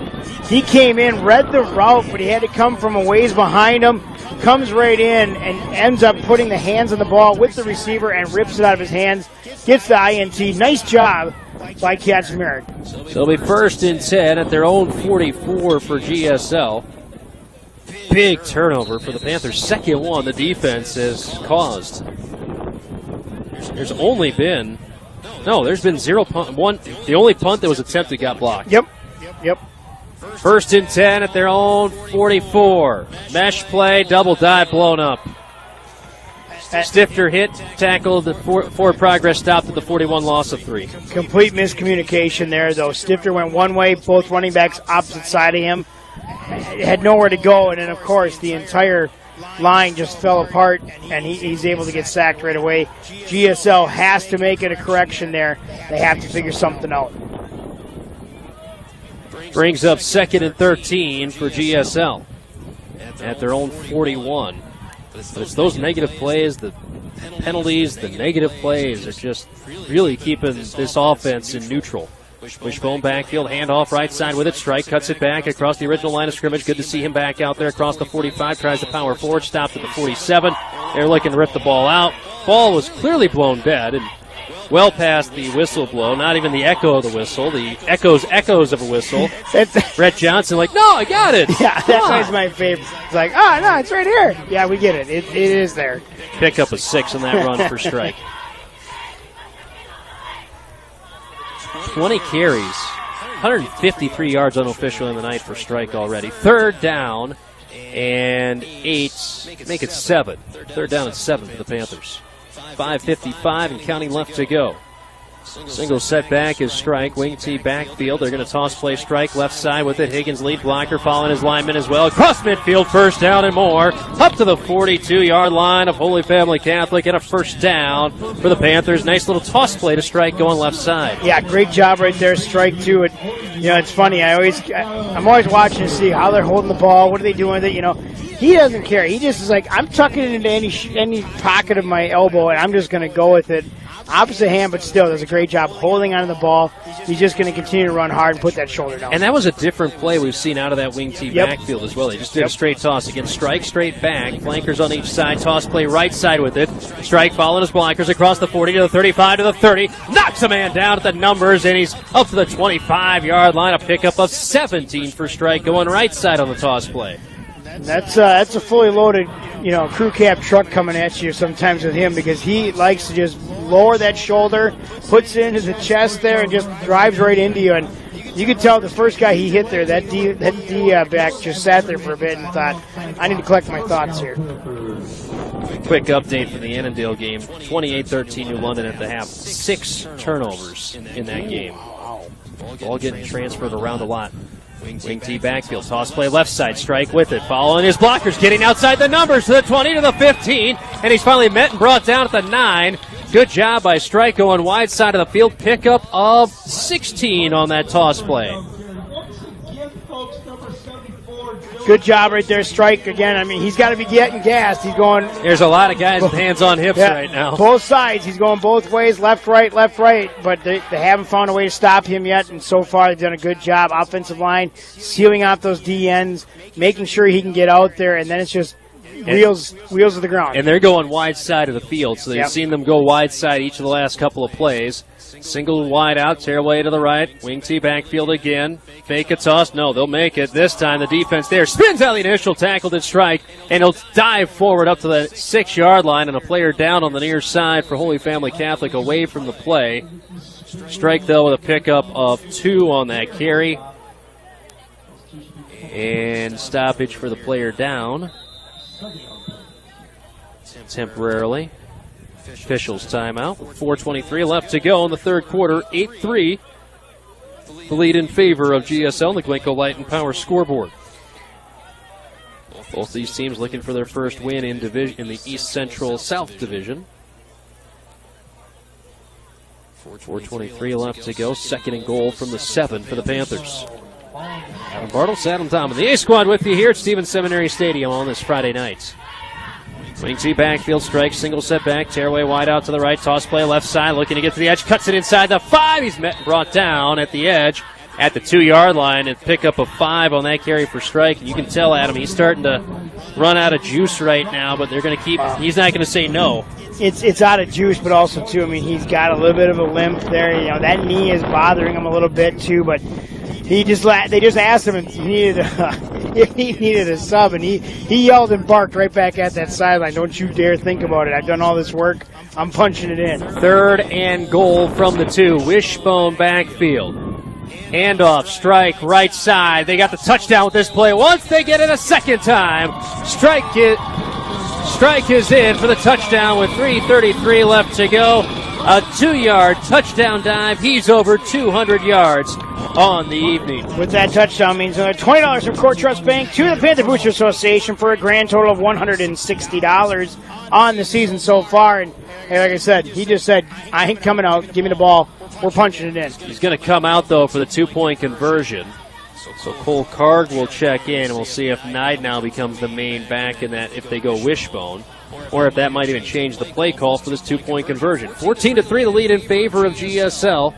S4: he came in, read the route, but he had to come from a ways behind him. Comes right in and ends up putting the hands on the ball with the receiver and rips it out of his hands. Gets the INT. Nice job by Kaczmarek.
S3: So it'll be 1st and 10 at their own 44 for GSL. Big turnover for the Panthers. 2nd one the defense has caused. There's only been, there's been 0 punt. One, the only punt that was attempted got blocked.
S4: Yep.
S3: 1st and 10 at their own 44. Mesh play, double dive blown up. Stifter hit, tackled, the forward progress stopped at the 41, loss of 3.
S4: Complete miscommunication there, though. Stifter went one way, both running backs opposite side of him. Had nowhere to go, and then, of course, the entire line just fell apart, and he's able to get sacked right away. GSL has to make it a correction there. They have to figure something out.
S3: Brings up 2nd and 13 for GSL at their own 41. But it's those negative plays, the penalties, the negative plays are just really keeping this offense in neutral. Wishbone backfield, handoff right side with it. Strike cuts it back across the original line of scrimmage. Good to see him back out there across the 45. Tries to power forward, stopped at the 47. They're looking to rip the ball out. Ball was clearly blown dead and well past the whistle blow. Not even the echo of the whistle. The echoes of a whistle. Brett Johnson like, no, I got it.
S4: Yeah, that's always my favorite. It's like, oh, no, it's right here. Yeah, we get it. It is there.
S3: Pick up a 6 on that run for Strike. 20 carries, 153 yards unofficial in the night for Strike already. 3rd down and 8, make it 7. 3rd down and 7 for the Panthers. 5:55 and counting left to go. Single setback is Strike. Wing T backfield. They're going to toss play Strike left side with it. Higgins lead blocker following his lineman as well. Across midfield, 1st down and more. Up to the 42-yard line of Holy Family Catholic and a 1st down for the Panthers. Nice little toss play to Strike going left side.
S4: Yeah, great job right there. Strike too. It's funny. I'm always watching to see how they're holding the ball. What are they doing with it? He doesn't care. He just is like, I'm tucking it into any pocket of my elbow, and I'm just going to go with it. Opposite hand, but still does a great job holding onto the ball. He's just going to continue to run hard and put that shoulder down.
S3: And that was a different play we've seen out of that wing T backfield as well. They just did a straight toss against Strike, straight back. Flankers on each side. Toss play right side with it. Strike following his blockers across the 40 to the 35 to the 30. Knocks a man down at the numbers, and he's up to the 25-yard line. A pickup of 17 for Strike going right side on the toss play.
S4: That's a fully loaded, crew cab truck coming at you sometimes with him because he likes to just lower that shoulder, puts it into the chest there, and just drives right into you. And you could tell the first guy he hit there, that D back just sat there for a bit and thought, I need to collect my thoughts here.
S3: Quick update from the Annandale game. 28-13 New London at the half. 6 turnovers in that game. Ball getting transferred around a lot. Wing T backfield, toss play left side, Strike with it, following his blockers, getting outside the numbers to the 20 to the 15, and he's finally met and brought down at the 9. Good job by Strike going wide side of the field, pickup of 16 on that toss play.
S4: Good job right there, Strike. Again, he's got to be getting gassed. He's going.
S3: There's a lot of guys with hands on hips right now.
S4: Both sides. He's going both ways, left, right. But they haven't found a way to stop him yet. And so far, they've done a good job. Offensive line, sealing out those DNs, making sure he can get out there. And then it's just wheels of the ground.
S3: And they're going wide side of the field. So you've seen them go wide side each of the last couple of plays. Single wide out, tearaway to the right. Wing T backfield again. Fake a toss. No, they'll make it. This time the defense there spins out the initial tackle to Strike, and he'll dive forward up to the 6-yard line, and a player down on the near side for Holy Family Catholic away from the play. Strike, though, with a pickup of 2 on that carry. And stoppage for the player down temporarily. Officials timeout. 4:23 left to go in the 3rd quarter. 8-3. The lead in favor of GSL on the Glencoe Light and Power scoreboard. Both these teams looking for their first win in the East Central South Division. 4:23 left to go. 2nd and goal from the 7 for the Panthers. Adam Bartle, Adam Tom, and the A Squad with you here at Stevens Seminary Stadium on this Friday night. Wing T backfield, Strike, single setback, tearaway wide out to the right, toss play left side, looking to get to the edge, cuts it inside the 5. He's met and brought down at the edge at the 2-yard line, and pick up a 5 on that carry for Strike. And you can tell, Adam, he's starting to run out of juice right now, but they're going to keep. He's not going to say no.
S4: It's out of juice, but also too. He's got a little bit of a limp there. That knee is bothering him a little bit too, but. They just asked him if he needed a sub, and he yelled and barked right back at that sideline. Don't you dare think about it. I've done all this work. I'm punching it in.
S3: 3rd and goal from the 2. Wishbone backfield. Handoff, Strike, right side. They got the touchdown with this play. Once they get it a second time, Strike is in for the touchdown with 3:33 left to go. A 2-yard touchdown dive. He's over 200 yards on the evening.
S4: With that touchdown means another $20 from Core Trust Bank to the Panther Booster Association for a grand total of $160 on the season so far. And hey, like I said, he just said, I ain't coming out. Give me the ball. We're punching it in.
S3: He's going to come out, though, for the 2-point conversion. So Cole Karg will check in, and we'll see if Nide now becomes the main back in that if they go Wishbone, or if that might even change the play call for this 2-point conversion. 14-3, the lead in favor of GSL.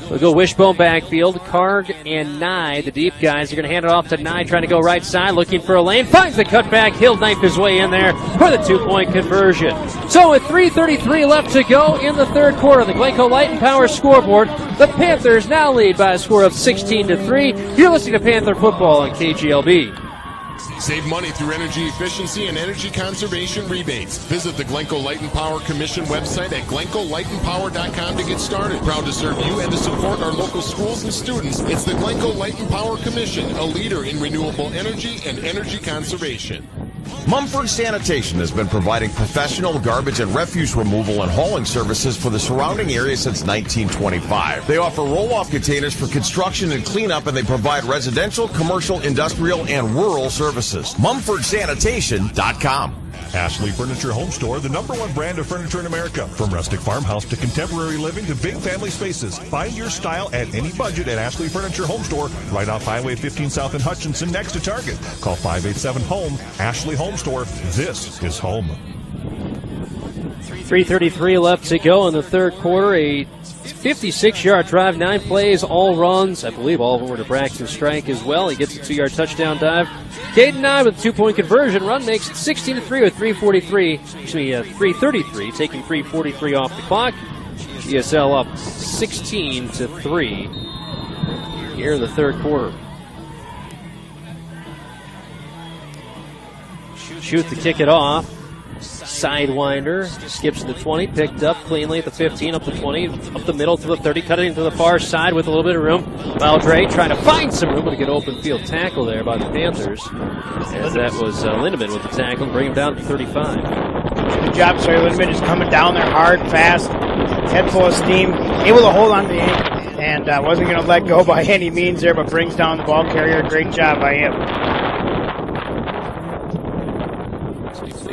S3: We'll go wishbone backfield. Karg and Nye, the deep guys, are going to hand it off to Nye, trying to go right side, looking for a lane. Finds the cutback. He'll knife his way in there for the 2-point conversion. So with 3:33 left to go in the third quarter, the Glencoe Light and Power scoreboard, the Panthers now lead by a score of 16-3. You're listening to Panther Football on KGLB.
S5: Save money through energy efficiency and energy conservation rebates. Visit the Glencoe Light and Power Commission website at glencoelightandpower.com to get started. Proud to serve you and to support our local schools and students. It's the Glencoe Light and Power Commission, a leader in renewable energy and energy conservation.
S16: Mumford Sanitation has been providing professional garbage and refuse removal and hauling services for the surrounding area since 1925. They offer roll-off containers for construction and cleanup, and they provide residential, commercial, industrial, and rural services. MumfordSanitation.com.
S7: Ashley Furniture Home Store, the #1 brand of furniture in America. From rustic farmhouse to contemporary living to big family spaces. Find your style at any budget at Ashley Furniture Home Store, right off Highway 15 South in Hutchinson, next to Target. Call 587-HOME. Ashley Home Store. This is home.
S3: 3:33 left to go in the third quarter. A 56-yard drive, 9 plays, all runs. I believe all of them were to Braxton Strike as well. He gets a 2-yard touchdown dive. Caden Nye with a 2-point conversion run makes it 16-3 with 3:33, taking 3:43 off the clock. GSL up 16-3 here in the third quarter. Shoot to kick it off. Sidewinder, skips to the 20, picked up cleanly at the 15, up the 20, up the middle to the 30, cutting into the far side with a little bit of room. Valdre trying to find some room to get open field tackle there by the Panthers. As that was Lindemann with the tackle, bring him down to 35.
S4: Good job, Sawyer Lindemann is coming down there hard, fast, head full of steam, able to hold on to the ankle, and wasn't going to let go by any means there, but brings down the ball carrier. Great job by him.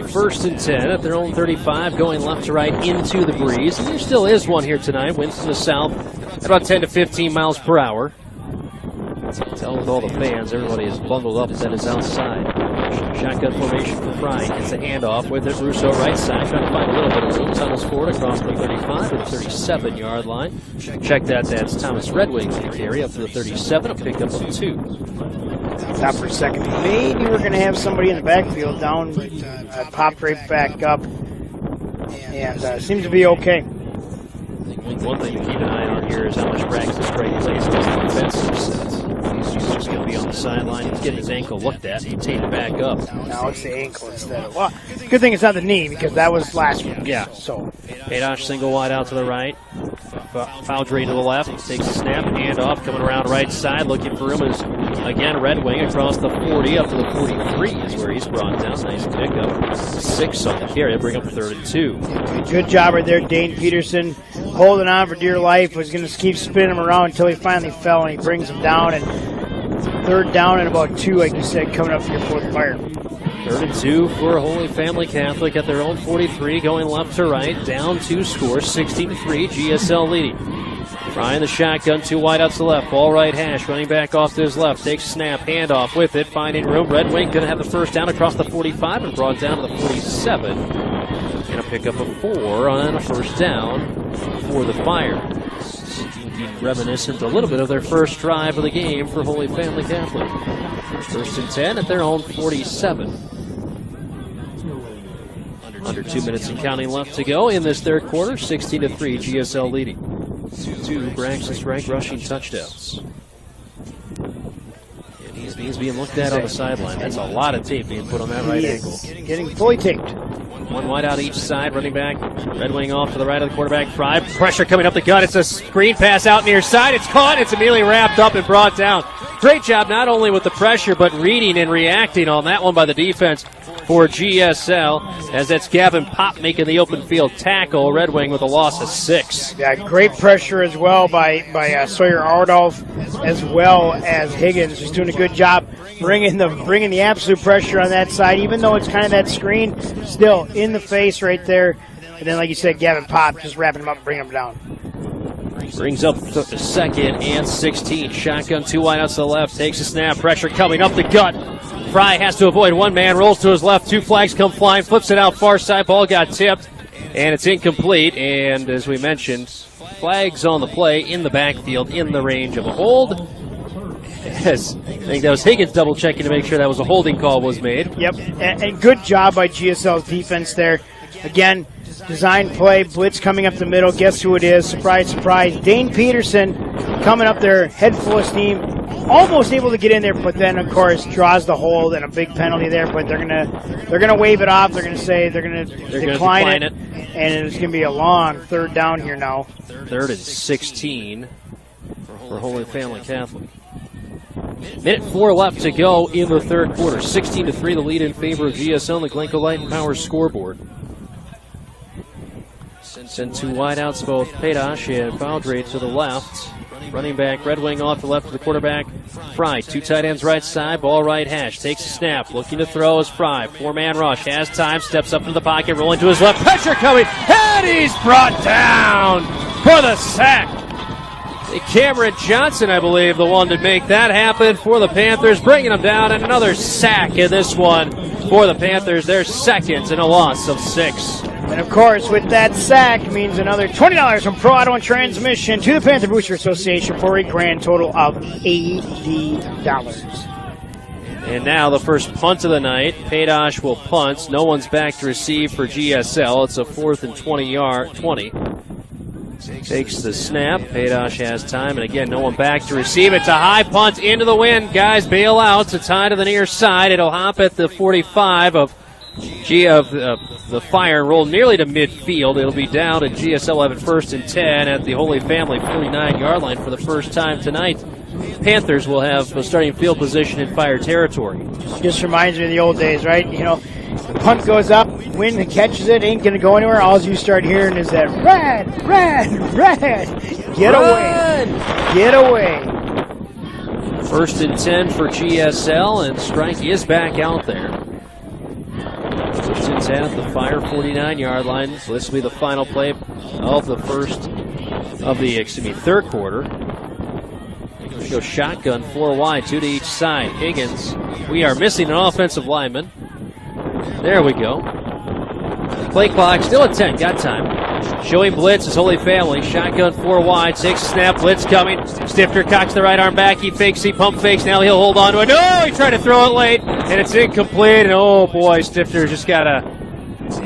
S3: First and 10 at their own 35, going left to right into the breeze. And there still is one here tonight. Winds to the south at about 10 to 15 miles per hour. Tell with all the fans, everybody is bundled up that is outside. Shotgun formation for Fry. Gets a handoff with it. Russo right side, trying to find a little bit of room. Tunnels forward across the 35 to the 37-yard line. Check that. That's Thomas Redwing to carry up to the 37. A pickup of 2.
S4: Stop for a second. Maybe we're going to have somebody in the backfield down. Popped right back up. And seems to be okay.
S3: One thing to keep an eye on here is how much Braxton Strike plays in this defensive set. He's just going to be on the sideline. He's getting his ankle looked at. He takes it back up.
S4: Now it's the ankle instead of... Well, good thing it's not the knee because that was last week.
S3: Yeah.
S4: So
S3: Padosh single wide out to the right. Valdre to the left. Takes a snap. Handoff coming around right side. Looking for him is, again, Red Wing across the 40 up to the 43 is where he's brought down. Nice pickup. 6 on the carry. Bring up 3rd and 2.
S4: Good job right there, Dane Peterson. Holding on for dear life. Was going to keep spinning him around until he finally fell, and he brings him down. And 3rd down and about 2, like you said, coming up for your 4th fire.
S3: 3rd and 2 for Holy Family Catholic at their own 43, going left to right, down 2 scores, 16-3, GSL leading. Ryan the shotgun, 2 wide out to the left, ball right hash, running back off to his left, takes a snap, handoff with it, finding room. Red Wing going to have the first down across the 45 and brought down to the 47. And a pickup of 4 on a first down for the Fire. Reminiscent a little bit of their first drive of the game for Holy Family Catholic. 1st and 10 at their own 47. Under 2 minutes and counting left to go in this third quarter. 16-3, GSL leading. 2 Braxton Strike rushing touchdowns. And he's being looked at on the sideline. That's a lot of tape being put on that right ankle.
S4: Getting fully taped.
S3: 1 wide out each side, running back. Red Wing off to the right of the quarterback. Fry, pressure coming up the gut. It's a screen pass out near side. It's caught. It's immediately wrapped up and brought down. Great job not only with the pressure, but reading and reacting on that one by the defense for GSL, as that's Gavin Pop making the open field tackle. Red Wing with a loss of 6.
S4: Yeah, great pressure as well by Sawyer Ardolph, as well as Higgins. Just doing a good job bringing the absolute pressure on that side, even though it's kind of that screen, still in the face right there. And then, like you said, Gavin Pop just wrapping him up and bringing him down.
S3: Brings up the 2nd and 16. Shotgun, 2 wide out to the left. Takes a snap. Pressure coming up the gut. Fry has to avoid 1 man. Rolls to his left. 2 flags come flying. Flips it out far side. Ball got tipped. And it's incomplete. And as we mentioned, Flags on the play in the backfield in the range of a hold. Yes, I think that was Higgins double checking to make sure that was a holding call was made.
S4: Yep, and good job by GSL's defense there. Again, design play, blitz coming up the middle. Guess who it is? Surprise, surprise. Dane Peterson coming up there, head full of steam. Almost able to get in there, but then of course draws the hold and a big penalty there. But they're gonna wave it off. They're gonna say they're gonna decline it, and it's gonna be a long third down here now.
S3: 3rd and 16 for Holy Family Catholic. Minute 4 left to go in the third quarter. 16-3 the lead in favor of GSL on the Glencoe Light and Power scoreboard. Send 2 wideouts, both Paydash and Baldry to the left. Running back, Red Wing off the left of the quarterback. Fry, 2 tight ends right side, ball right hash. Takes a snap, looking to throw is Fry. 4-man rush, has time, steps up into the pocket, rolling to his left. Pressure coming, and he's brought down for the sack. Cameron Johnson, I believe, the one to make that happen for the Panthers, bringing them down, and another sack in this one for the Panthers. Their second and a loss of 6.
S4: And of course, with that sack means another $20 from Pro Auto and Transmission to the Panther Booster Association for a grand total of $80.
S3: And now the first punt of the night. Paydash will punt. No one's back to receive for GSL. It's a 4th and 20. Takes the snap. Paydash has time, and again, no one back to receive. It's a high punt into the wind. Guys bail out. It's a tie to the near side. It'll hop at the 45 of the Fire and roll nearly to midfield. It'll be down, and GSL have it 1st and 10 at the Holy Family 49-yard line for the first time tonight. Panthers will have a starting field position in Fire territory.
S4: Just reminds me of the old days, right? You know, the punt goes up, wind catches it, ain't going to go anywhere. All you start hearing is that, red, red, red. Get away. Get away.
S3: 1st and 10 for GSL, and Strike is back out there. 1st and 10 at the Fire 49-yard line. So this will be the final play of the third quarter. Go shotgun, 4 wide, 2 to each side. Higgins, we are missing an offensive lineman. There we go. Play clock still at 10. Got time. Showing blitz is Holy Family. Shotgun 4 wide. 6 snap. Blitz coming. Stifter cocks the right arm back. He fakes. He pump fakes. Now he'll hold on to it. No! He tried to throw it late, and it's incomplete. And oh boy, Stifter just got to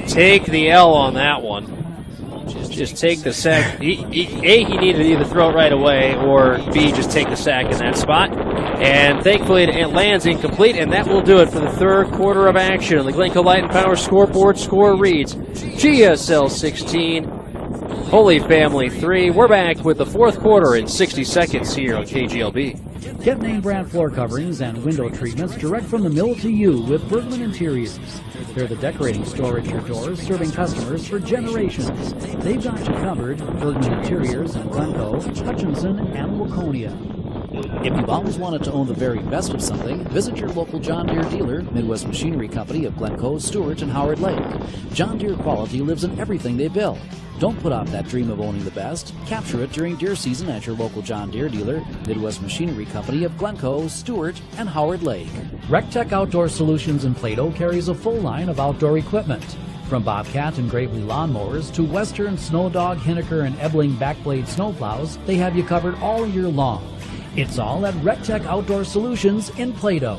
S3: take the L on that one. Just take the sack. He needed to either throw it right away or B, just take the sack in that spot. And thankfully it lands incomplete, and that will do it for the third quarter of action. The Glencoe Light and Power scoreboard score reads GSL 16, Holy Family 3. We're back with the fourth quarter in 60 seconds here on KGLB.
S6: Get name brand floor coverings and window treatments direct from the mill to you with Bergman Interiors. They're the decorating store at your doors, serving customers for generations. They've got you covered. Bergman Interiors in Glencoe, Hutchinson, and Waconia. If you've always wanted to own the very best of something, visit your local John Deere dealer, Midwest Machinery Company of Glencoe, Stewart, and Howard Lake. John Deere quality lives in everything they build. Don't put off that dream of owning the best. Capture it during deer season at your local John Deere dealer, Midwest Machinery Company of Glencoe, Stewart, and Howard Lake. RecTech Outdoor Solutions in Plato carries a full line of outdoor equipment. From Bobcat and Gravely lawnmowers to Western, Snow Dog, Hinneker, and Ebling backblade snowplows, they have you covered all year long. It's all at RecTech Outdoor Solutions in Plato.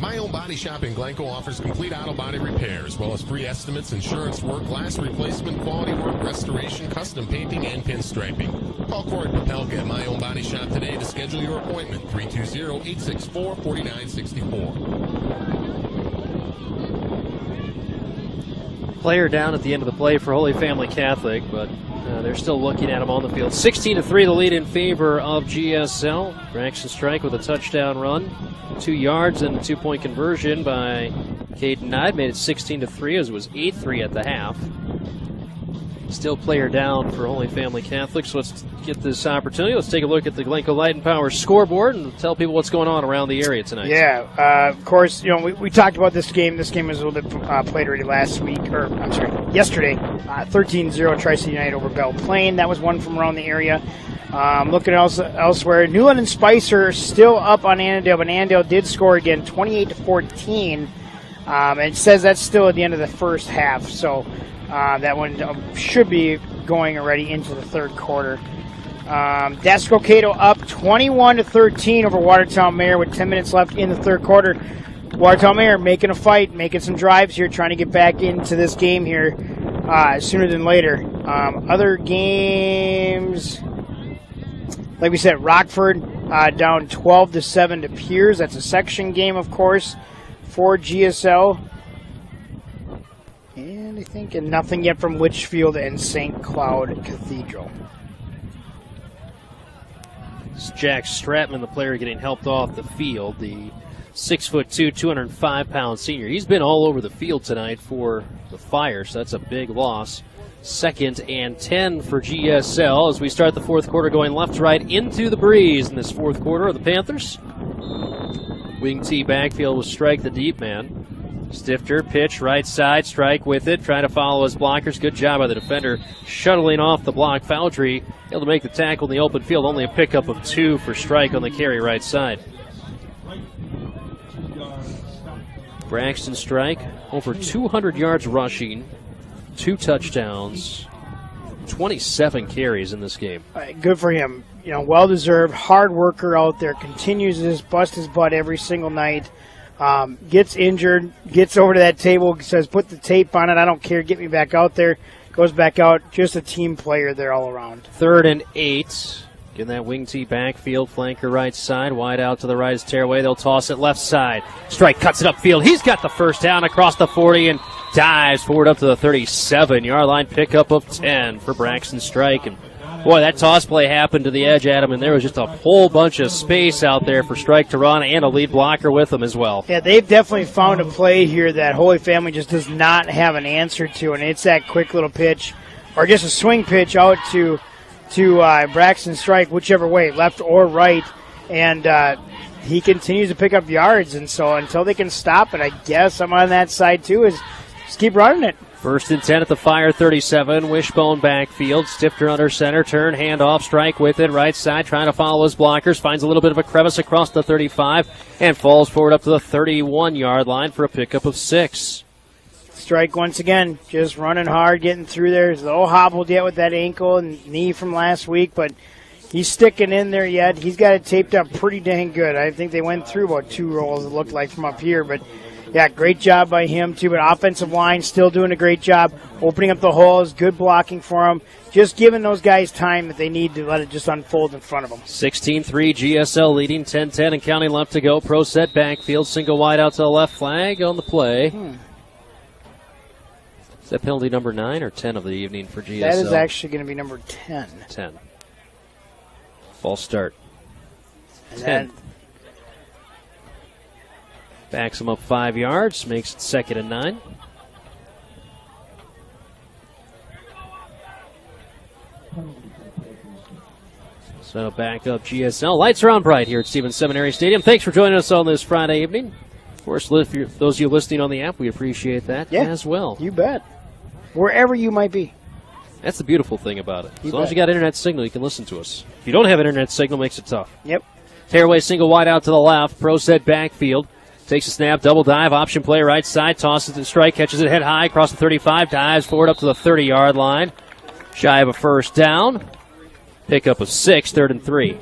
S5: My Own Body Shop in Glencoe offers complete auto body repair, as well as free estimates, insurance work, glass replacement, quality work, restoration, custom painting, and pinstriping. Call Corey Popelka at My Own Body Shop today to schedule your appointment, 320-864-4964.
S3: Player down at the end of the play for Holy Family Catholic, but they're still looking at him on the field. 16-3 the lead in favor of GSL. Braxton Strike with a touchdown run. 2 yards and a 2-point conversion by Caden Knight. Made it 16-3 as it was 8-3 at the half. Still player down for Holy Family Catholic, so let's get this opportunity. Let's take a look at the Glencoe Light and Power scoreboard and tell people what's going on around the area tonight.
S4: Yeah, of course, you know, we talked about this game. This game was a little bit played already yesterday. 13-0 Tri-City United over Belle Plaine. That was one from around the area. Looking elsewhere, Newland and Spicer are still up on Annandale, but Annandale did score again, 28-14. And it says that's still at the end of the first half, so that one should be going already into the third quarter. Descocato up 21-13 over Watertown Mayor with 10 minutes left in the third quarter. Watertown Mayor making a fight, making some drives here, trying to get back into this game here sooner than later. Other games, like we said, Rockford down 12-7 to Piers. That's a section game, of course, for GSL. And I think nothing yet from Litchfield and St. Cloud Cathedral.
S3: It's Jack Stratman, the player getting helped off the field, the 6'2", 205-pound senior. He's been all over the field tonight for the Fire, so that's a big loss. 2nd and 10 for GSL as we start the fourth quarter, going left to right into the breeze in this fourth quarter of the Panthers. Wing T backfield will strike the deep man. Stifter, pitch, right side, strike with it, trying to follow his blockers. Good job by the defender, shuttling off the block. Foundry able to make the tackle in the open field. Only a pickup of 2 for strike on the carry right side. Braxton Strike, over 200 yards rushing, 2 touchdowns, 27 carries in this game.
S4: Good for him. You know, well-deserved, hard worker out there, continues to just bust his butt every single night. Gets injured, gets over to that table, says, put the tape on it, I don't care, get me back out there. Goes back out, just a team player there all around.
S3: 3rd and 8. Getting that wing tee backfield, flanker right side, wide out to the right is Tearaway. They'll toss it left side. Strike cuts it upfield. He's got the first down across the 40 and dives forward up to the 37-yard line. Pickup of 10 for Braxton Strike. And boy, that toss play happened to the edge, Adam, and there was just a whole bunch of space out there for Strike to run and a lead blocker with him as well.
S4: Yeah, they've definitely found a play here that Holy Family just does not have an answer to, and it's that quick little pitch or just a swing pitch out to Braxton Strike, whichever way, left or right, and he continues to pick up yards, and so until they can stop it, I guess I'm on that side too, is just keep running it.
S3: 1st and 10 at the Fire 37. Wishbone backfield. Stifter under center. Turn, handoff. Strike with it. Right side trying to follow his blockers. Finds a little bit of a crevice across the 35 and falls forward up to the 31-yard line for a pickup of 6.
S4: Strike once again. Just running hard, getting through there. He's a little hobbled yet with that ankle and knee from last week, but he's sticking in there yet. He's got it taped up pretty dang good. I think they went through about 2 rolls, it looked like, from up here, but yeah, great job by him, too. But offensive line still doing a great job, opening up the holes, good blocking for him, just giving those guys time that they need to let it just unfold in front of them.
S3: 16-3, GSL leading, 10-10 and counting left to go. Pro set backfield, single wide out to the left, flag on the play. Is that penalty number 9 or 10 of the evening for GSL?
S4: That is actually going to be number 10.
S3: 10. False start.
S4: 10.
S3: Backs him up 5 yards, makes it 2nd and 9. So back up GSL. Lights are on bright here at Stevens Seminary Stadium. Thanks for joining us on this Friday evening. Of course, those of you listening on the app, we appreciate that as well.
S4: You bet. Wherever you might be.
S3: That's the beautiful thing about it. As long as you got internet signal, you can listen to us. If you don't have internet signal, it makes it tough.
S4: Yep.
S3: Tearaway single wide out to the left. Pro set backfield. Takes a snap, double dive, option play right side, tosses it strike, catches it head high across the 35, dives forward up to the 30-yard line. Shy of a first down. Pickup of 6, 3rd and 3.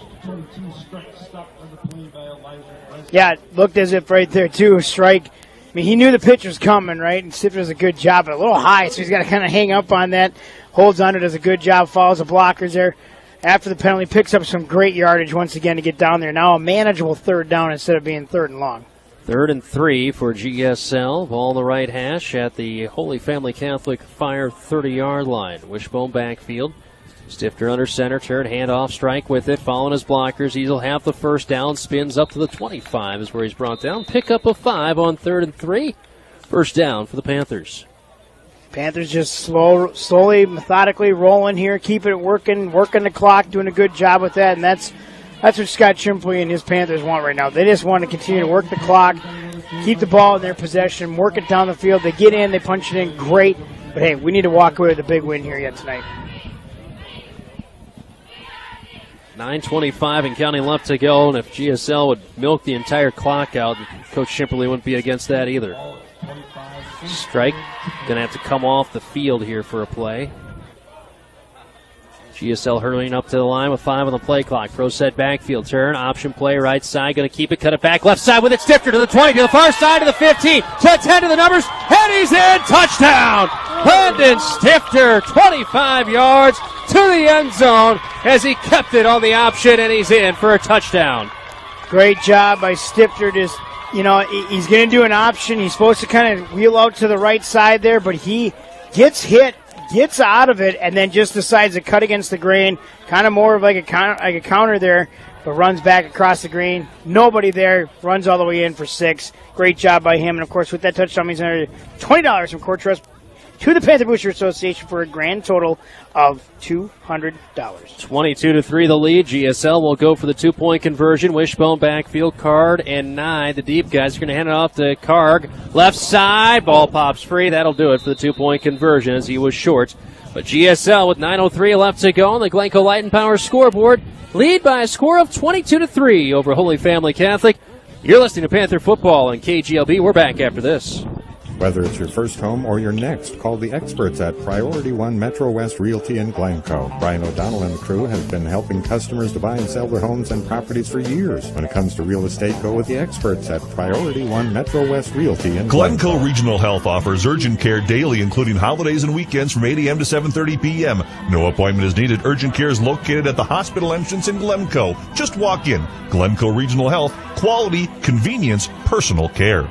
S4: Yeah, it looked as if right there, too, Strike. I mean, he knew the pitch was coming, right? And Stifter does a good job, but a little high, so he's got to kind of hang up on that. Holds on it, does a good job, follows the blockers there. After the penalty, picks up some great yardage once again to get down there. Now a manageable 3rd down instead of being 3rd and long.
S3: 3rd and 3 for GSL. Ball on the right hash at the Holy Family Catholic Fire 30-yard line. Wishbone backfield. Stifter under center, turn, handoff, strike with it, following his blockers. He'll have the first down, spins up to the 25 is where he's brought down. Pickup of 5 on 3rd and 3. First down for the Panthers.
S4: Panthers just slowly, methodically rolling here, keeping it working the clock, doing a good job with that, and that's what Scott Chimpley and his Panthers want right now. They just want to continue to work the clock, keep the ball in their possession, work it down the field. They get in, they punch it in, great. But, hey, we need to walk away with a big win here yet tonight.
S3: 9:25 and counting left to go, and if GSL would milk the entire clock out, Coach Chimperley wouldn't be against that either. Strike going to have to come off the field here for a play. GSL hurrying up to the line with 5 on the play clock. Pro set backfield turn, option play right side, going to keep it, cut it back left side with it. Stifter to the 20, to the far side, to the 15, to the 10, to the numbers, and he's in. Touchdown! Landon Stifter, 25 yards to the end zone as he kept it on the option, and he's in for a touchdown.
S4: Great job by Stifter. Just, he's going to do an option. He's supposed to kind of wheel out to the right side there, but he gets hit, gets out of it, and then just decides to cut against the grain, kind of more of like a counter there, but runs back across the green. Nobody there, runs all the way in for 6. Great job by him, and of course with that touchdown means $20 from Core Trust to the Panther Booster Association for a grand total of $200.
S3: 22-3 the lead. GSL will go for the 2-point conversion. Wishbone backfield, Card and 9. The deep guys are going to hand it off to Karg. Left side, ball pops free. That'll do it for the 2-point conversion as he was short. But GSL with 9:03 left to go on the Glencoe Light and Power scoreboard, lead by a score of 22-3 over Holy Family Catholic. You're listening to Panther Football on KGLB. We're back after this.
S8: Whether it's your first home or your next, call the experts at Priority One Metro West Realty in Glencoe. Brian O'Donnell and the crew have been helping customers to buy and sell their homes and properties for years. When it comes to real estate, go with the experts at Priority One Metro West Realty in
S7: Glencoe Regional Health offers urgent care daily, including holidays and weekends from 8 a.m. to 7:30 p.m. No appointment is needed. Urgent care is located at the hospital entrance in Glencoe. Just walk in. Glencoe Regional Health. Quality, convenience, personal care.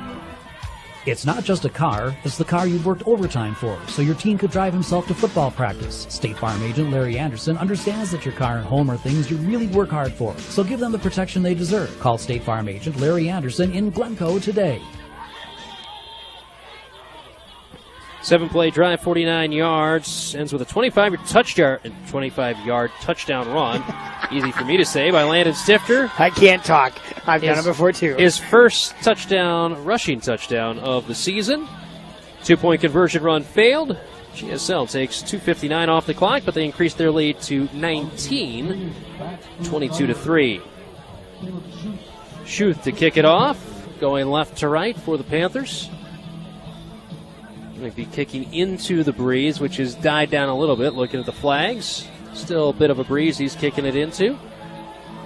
S6: It's not just a car, it's the car you've worked overtime for, so your team could drive himself to football practice. State Farm agent Larry Anderson understands that your car and home are things you really work hard for, so give them the protection they deserve. Call State Farm agent Larry Anderson in Glencoe today.
S3: 7-play drive, 49 yards, ends with a 25-yard touchdown run. Easy for me to say by Landon Stifter.
S4: I can't talk. I've done it before too.
S3: His first rushing touchdown of the season. 2-point conversion run failed. GSL takes 2:59 off the clock, but they increased their lead to 19, 22-3. Schuth to kick it off, going left to right for the Panthers. Going to be kicking into the breeze, which has died down a little bit, looking at the flags. Still a bit of a breeze he's kicking it into.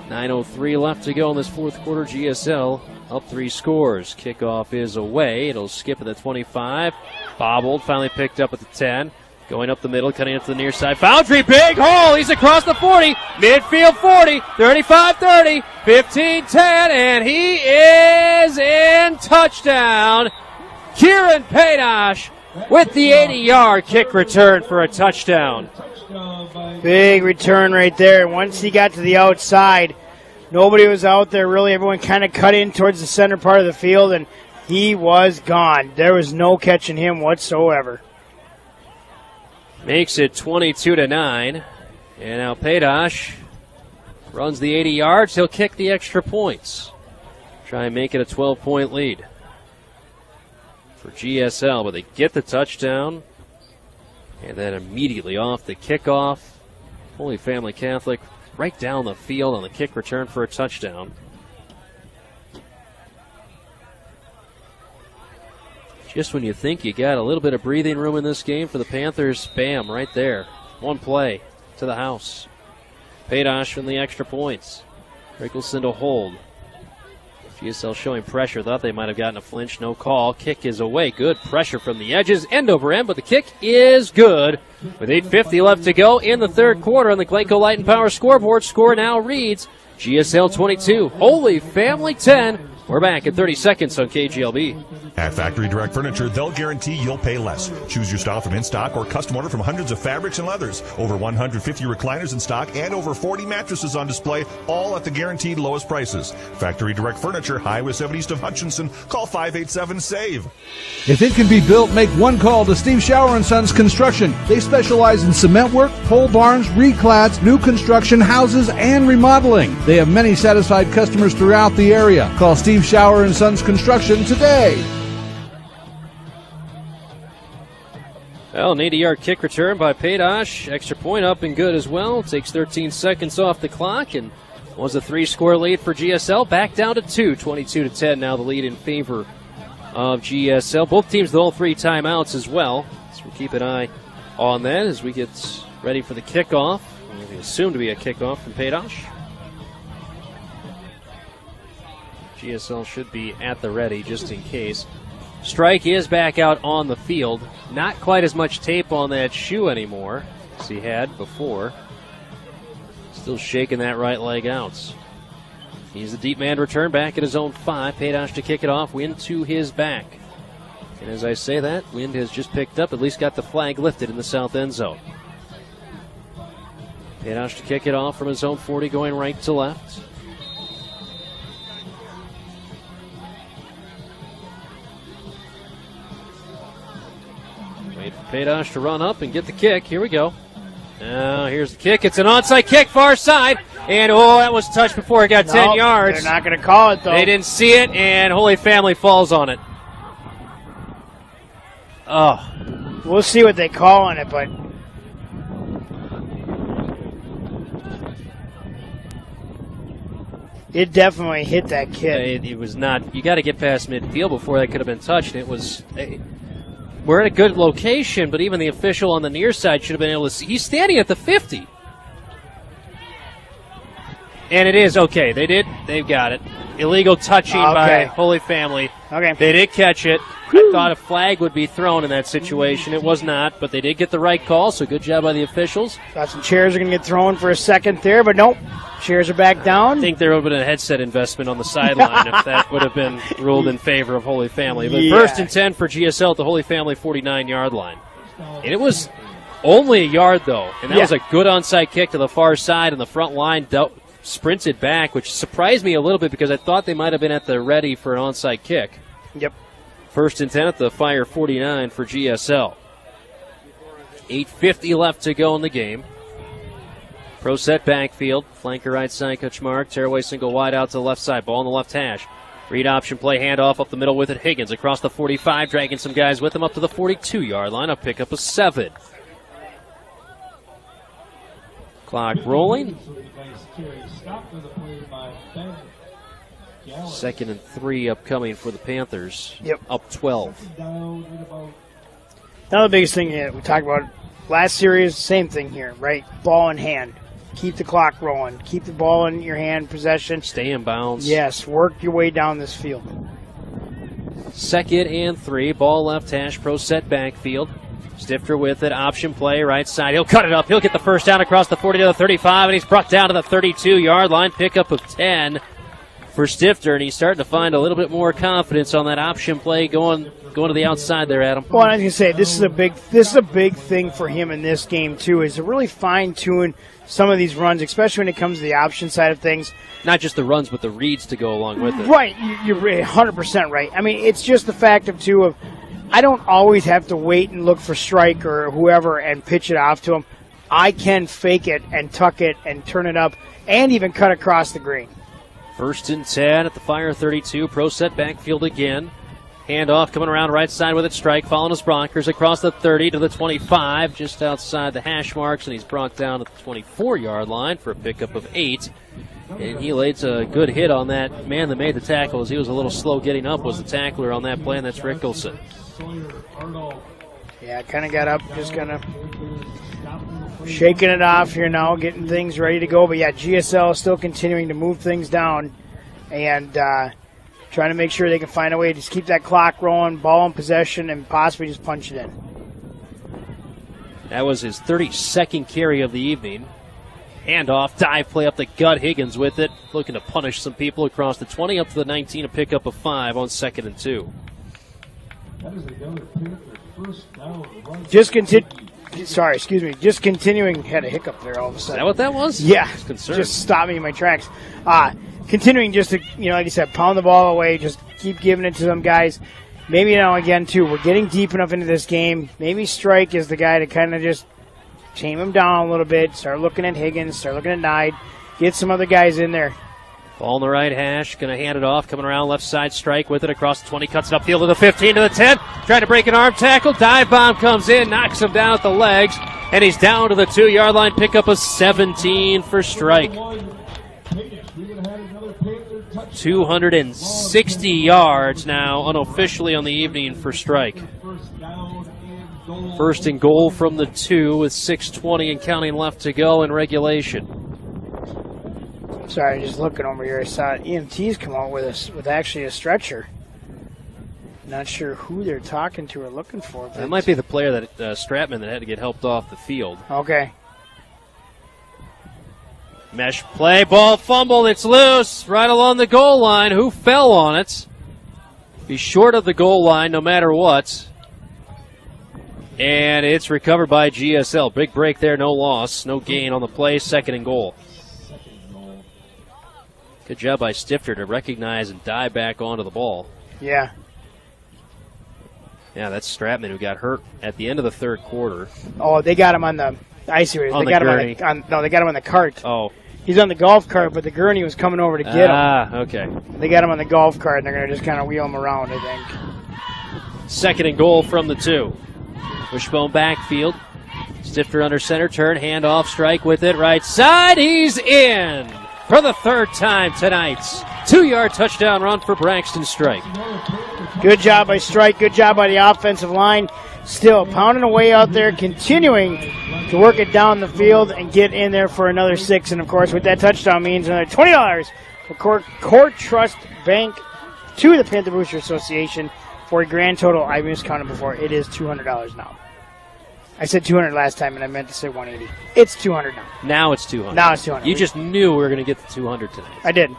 S3: 9:03 left to go in this fourth quarter. GSL up 3 scores. Kickoff is away. It'll skip at the 25. Bobbled, finally picked up at the 10. Going up the middle, cutting it to the near side. Boundary, big hole. He's across the 40. Midfield 40, 35-30, 15-10, and he is in. Touchdown. Kieran Paydosh with the 80-yard kick return for a touchdown.
S4: Big return right there. Once he got to the outside, nobody was out there really. Everyone kind of cut in towards the center part of the field, and he was gone. There was no catching him whatsoever.
S3: Makes it 22-9. And now Paydosh runs the 80 yards. He'll kick the extra points. Try and make it a 12-point lead for GSL, but they get the touchdown, and then immediately off the kickoff, Holy Family Catholic right down the field on the kick return for a touchdown. Just when you think you got a little bit of breathing room in this game for the Panthers, bam, right there. One play to the house. Paydosh from the extra points. Rickleson to hold. GSL showing pressure. Thought they might have gotten a flinch. No call. Kick is away. Good pressure from the edges. End over end, but the kick is good. With 8:50 left to go in the third quarter on the Glencoe Light and Power scoreboard, score now reads GSL 22, Holy Family 10. We're back at 30 seconds on KGLB.
S7: At Factory Direct Furniture, they'll guarantee you'll pay less. Choose your style from in-stock or custom order from hundreds of fabrics and leathers. Over 150 recliners in stock and over 40 mattresses on display, all at the guaranteed lowest prices. Factory Direct Furniture, Highway 7 east of Hutchinson. Call 587-SAVE.
S9: If it can be built, make one call to Steve Shower & Sons Construction. They specialize in cement work, pole barns, reclads, new construction, houses, and remodeling. They have many satisfied customers throughout the area. Call Steve Shower & Sons Construction today.
S3: Well, an 80-yard kick return by Paydosh. Extra point up and good as well. Takes 13 seconds off the clock and was a 3-score lead for GSL. Back down to 2, 22-10. Now the lead in favor of GSL. Both teams with all 3 timeouts as well. So we'll keep an eye on that as we get ready for the kickoff. We assumed to be a kickoff from Padosh. GSL should be at the ready just in case. Strike is back out on the field. Not quite as much tape on that shoe anymore as he had before. Still shaking that right leg out. He's the deep man return back at his own 5. Padosh to kick it off. Wind to his back. And as I say that, wind has just picked up, at least got the flag lifted in the south end zone. Padosh to kick it off from his own 40, going right to left. Wait for Padosh to run up and get the kick. Here we go. Now here's the kick. It's an onside kick, far side. And, that was touched before it got 10 yards.
S4: They're not going to call it, though.
S3: They didn't see it, and Holy Family falls on it. Oh.
S4: We'll see what they call on it, but it definitely hit that kid.
S3: It was not. You got to get past midfield before that could have been touched. It was. We're at a good location, but even the official on the near side should have been able to see. He's standing at the 50. And it is okay. They've got it. Illegal touching by Holy Family.
S4: Okay.
S3: They did catch it. I thought a flag would be thrown in that situation. It was not, but they did get the right call, so good job by the officials.
S4: Thought some chairs are going to get thrown for a second there, but nope. Chairs are back down.
S3: I think there would have been a headset investment on the sideline if that would have been ruled in favor of Holy Family. But first and 10 for GSL at the Holy Family 49-yard line. And it was only a yard, though, and that was a good onside kick to the far side, and the front line sprinted back, which surprised me a little bit because I thought they might have been at the ready for an onside kick.
S4: Yep.
S3: First and 10 at the Fire 49 for GSL. 8:50 left to go in the game. Pro set backfield. Flanker right side, Kuchmark. Tearaway single wide out to the left side. Ball on the left hash. Read option play, handoff up the middle with it. Higgins across the 45, dragging some guys with him up to the 42-yard line. A pickup of 7. Clock rolling. Second and 3 upcoming for the Panthers.
S4: Yep.
S3: Up 12.
S4: Now the biggest thing we talked about last series, same thing here, right? Ball in hand. Keep the clock rolling. Keep the ball in your hand, possession.
S3: Stay in bounds.
S4: Yes, work your way down this field.
S3: Second and 3, ball left hash, pro set backfield. Stifter with it, option play, right side. He'll cut it up. He'll get the first down across the 40 to the 35, and he's brought down to the 32-yard line. Pickup of 10 for Stifter, and he's starting to find a little bit more confidence on that option play going to the outside there, Adam.
S4: Well, I was going to say, this is a big thing for him in this game, too, is to really fine-tune some of these runs, especially when it comes to the option side of things.
S3: Not just the runs, but the reads to go along with it.
S4: Right. You're 100% right. I mean, it's just the fact of, too, of I don't always have to wait and look for strike or whoever and pitch it off to him. I can fake it and tuck it and turn it up and even cut across the green.
S3: First and 10 at the Fire 32. Pro set backfield again. Handoff coming around right side with it. Strike following his Broncos across the 30 to the 25, just outside the hash marks, and he's brought down at the 24-yard line for a pickup of 8. And he laid a good hit on that man that made the tackle as he was a little slow getting up, was the tackler on that play, and that's Rickelson.
S4: Yeah, kind of got up, just kind of shaking it off here now, getting things ready to go. But, yeah, GSL is still continuing to move things down and trying to make sure they can find a way to just keep that clock rolling, ball in possession, and possibly just punch it in.
S3: That was his 32nd carry of the evening. Handoff, dive play up the gut. Higgins with it, looking to punish some people across the 20 up to the 19, a pickup of 5 on 2nd and 2.
S4: Just continuing. Had a hiccup there all of a sudden.
S3: Is that what that was?
S4: Yeah,
S3: concerned.
S4: Just stopped me in my tracks. Continuing just to, like you said, pound the ball away, just keep giving it to them guys. Maybe now again, too, we're getting deep enough into this game. Maybe Strike is the guy to kind of just tame him down a little bit, start looking at Higgins, start looking at Nide, get some other guys in there.
S3: Ball on the right hash, going to hand it off, coming around left side, Strike with it across the 20, cuts it upfield to the 15 to the 10, trying to break an arm tackle, dive bomb comes in, knocks him down at the legs, and he's down to the 2-yard line, pickup of 17 for Strike. 260 yards now, unofficially on the evening for Strike. First and goal from the 2 with 6:20 and counting left to go in regulation.
S4: Sorry, just looking over here, I saw EMTs come out with actually a stretcher. Not sure who they're talking to or looking for.
S3: That might be the player that Stratman that had to get helped off the field.
S4: Okay.
S3: Mesh play, ball fumbled, it's loose, right along the goal line. Who fell on it? Be short of the goal line no matter what. And it's recovered by GSL. Big break there, no loss, no gain on the play, second and goal. Good job by Stifter to recognize and dive back onto the ball.
S4: Yeah.
S3: Yeah, that's Stratman who got hurt at the end of the third quarter.
S4: Oh, they got him on the ice here.
S3: On
S4: they
S3: the
S4: got
S3: gurney.
S4: they got him on the cart.
S3: Oh.
S4: He's on the golf cart, but the gurney was coming over to get him.
S3: Ah, okay.
S4: They got him on the golf cart, and they're going to just kind of wheel him around, I think.
S3: Second and goal from the 2. Wishbone backfield. Stifter under center, turn, handoff, strike with it, right side. He's in for the third time tonight. 2-yard touchdown run for Braxton Strike.
S4: Good job by Strike. Good job by the offensive line. Still pounding away out there, continuing to work it down the field and get in there for another 6. And, of course, what that touchdown means, another $20 for Court Trust Bank to the Panther Booster Association for a grand total, I miscounted before, it is $200 now. I said 200 last time, and I meant to say 180. It's 200 now.
S3: Now it's 200.
S4: Now it's 200.
S3: You just knew we were going to get the 200 tonight.
S4: I did.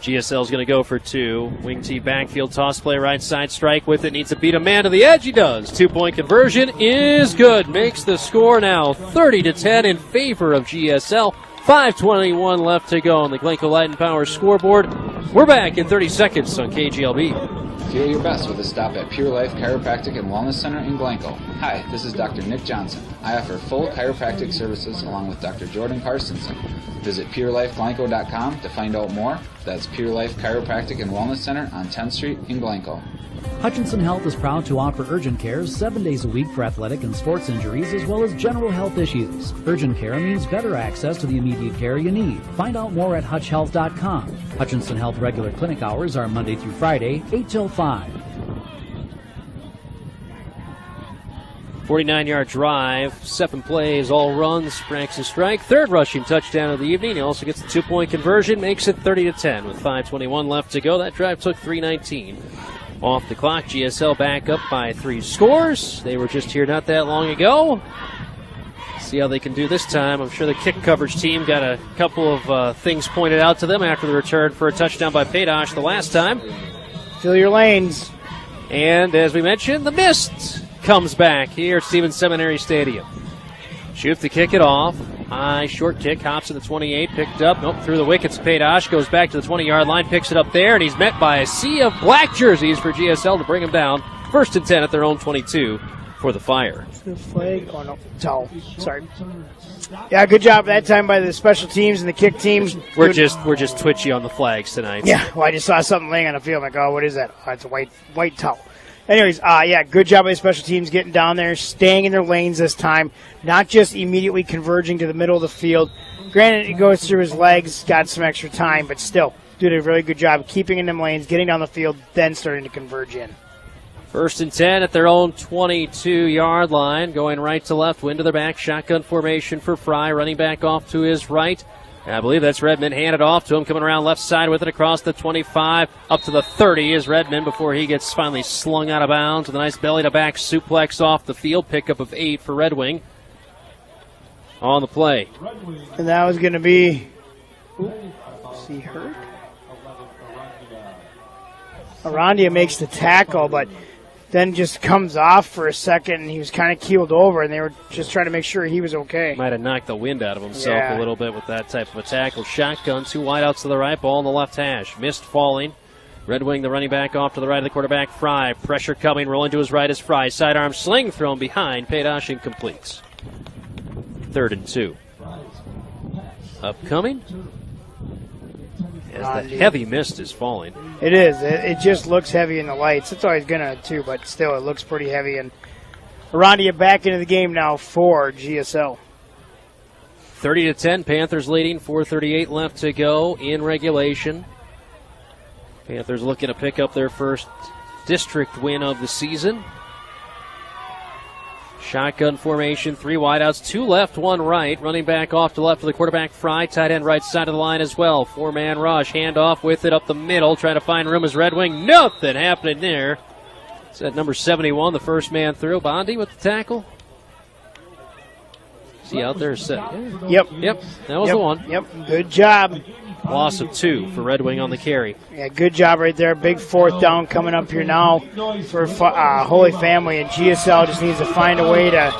S3: GSL's going to go for 2. Wing T backfield toss play, right side, strike with it. Needs to beat a man to the edge. He does. 2-point conversion is good. Makes the score now 30-10 in favor of GSL. 5:21 left to go on the Glencoe Light and Power scoreboard. We're back in 30 seconds on KGLB.
S10: Feel your best with a stop at Pure Life Chiropractic and Wellness Center in Glencoe. Hi, this is Dr. Nick Johnson. I offer full chiropractic services along with Dr. Jordan Carstensen. Visit PureLifeGlencoe.com to find out more. That's Pure Life Chiropractic and Wellness Center on 10th Street in Glencoe.
S6: Hutchinson Health is proud to offer urgent care 7 days a week for athletic and sports injuries as well as general health issues. Urgent care means better access to the immediate care you need. Find out more at HutchHealth.com. Hutchinson Health regular clinic hours are Monday through Friday, 8 till 5.
S3: 49-yard drive, 7 plays, all runs, Braxton Strike. Third rushing touchdown of the evening. He also gets the 2-point conversion, makes it 30-10 with 5:21 left to go. That drive took 3:19 off the clock. GSL back up by 3 scores. They were just here not that long ago. See how they can do this time. I'm sure the kick coverage team got a couple of things pointed out to them after the return for a touchdown by Paydosh the last time.
S4: Fill your lanes.
S3: And as we mentioned, the mist comes back here at Stevens Seminary Stadium. Shoot to kick it off. High short kick, hops to the 28, picked up. Nope, through the wickets. Paydosh goes back to the 20-yard line, picks it up there, and he's met by a sea of black jerseys for GSL to bring him down. 1st and 10 at their own 22 for the Fire.
S4: The flag. Oh, no. Towel. Sorry. Yeah, good job that time by the special teams and the kick teams.
S3: We're just twitchy on the flags tonight.
S4: Yeah, well, I just saw something laying on the field. I'm like, oh, what is that? Oh, it's a white towel. Anyways, yeah, good job by the special teams getting down there, staying in their lanes this time, not just immediately converging to the middle of the field. Granted, it goes through his legs, got some extra time, but still, did a really good job keeping in them lanes, getting down the field, then starting to converge in.
S3: 1st and 10 at their own 22-yard line, going right to left, wind to their back, shotgun formation for Fry, running back off to his right. I believe that's Redmond, handed off to him, coming around left side with it across the 25, up to the 30 is Redmond before he gets finally slung out of bounds with a nice belly-to-back suplex off the field, pickup of 8 for Red Wing on the play.
S4: And that was going to be, is he hurt? Arandia makes the tackle, but then just comes off for a second, and he was kind of keeled over, and they were just trying to make sure he was okay.
S3: Might have knocked the wind out of himself a little bit with that type of a tackle. Shotgun, 2 wideouts to the right, ball on the left hash. Missed falling. Red Wing, the running back, off to the right of the quarterback, Fry. Pressure coming, rolling to his right is Fry. Sidearm sling thrown behind. Paydosh incomplete. 3rd and 2. Upcoming. As the heavy mist is falling.
S4: It is. It just looks heavy in the lights. It's always going to, too, but still it looks pretty heavy. And Arandia back into the game now for GSL.
S3: 30-10, Panthers leading, 4:38 left to go in regulation. Panthers looking to pick up their first district win of the season. Shotgun formation, 3 wideouts, 2 left, 1 right. Running back off to left for the quarterback, Fry. Tight end right side of the line as well. 4-man rush, handoff with it up the middle. Trying to find room as Red Wing. Nothing happening there. It's at number 71, the first man through. Bondi with the tackle. Is he out there set?
S4: Yep.
S3: That was the one.
S4: Yep, good job.
S3: Loss of 2 for Red Wing on the carry.
S4: Yeah, good job right there. Big 4th down coming up here now for Holy Family, and GSL just needs to find a way to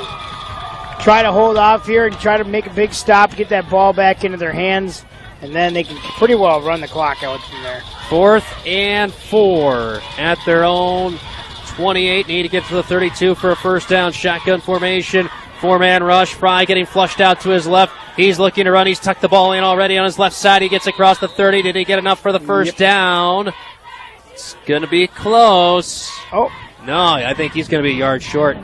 S4: try to hold off here and try to make a big stop, get that ball back into their hands, and then they can pretty well run the clock out from there.
S3: 4th and 4 at their own 28. Need to get to the 32 for a first down. Shotgun formation. 4-man rush. Fry getting flushed out to his left. He's looking to run. He's tucked the ball in already on his left side. He gets across the 30. Did he get enough for the first down? It's going to be close.
S4: Oh.
S3: No, I think he's going to be a yard short.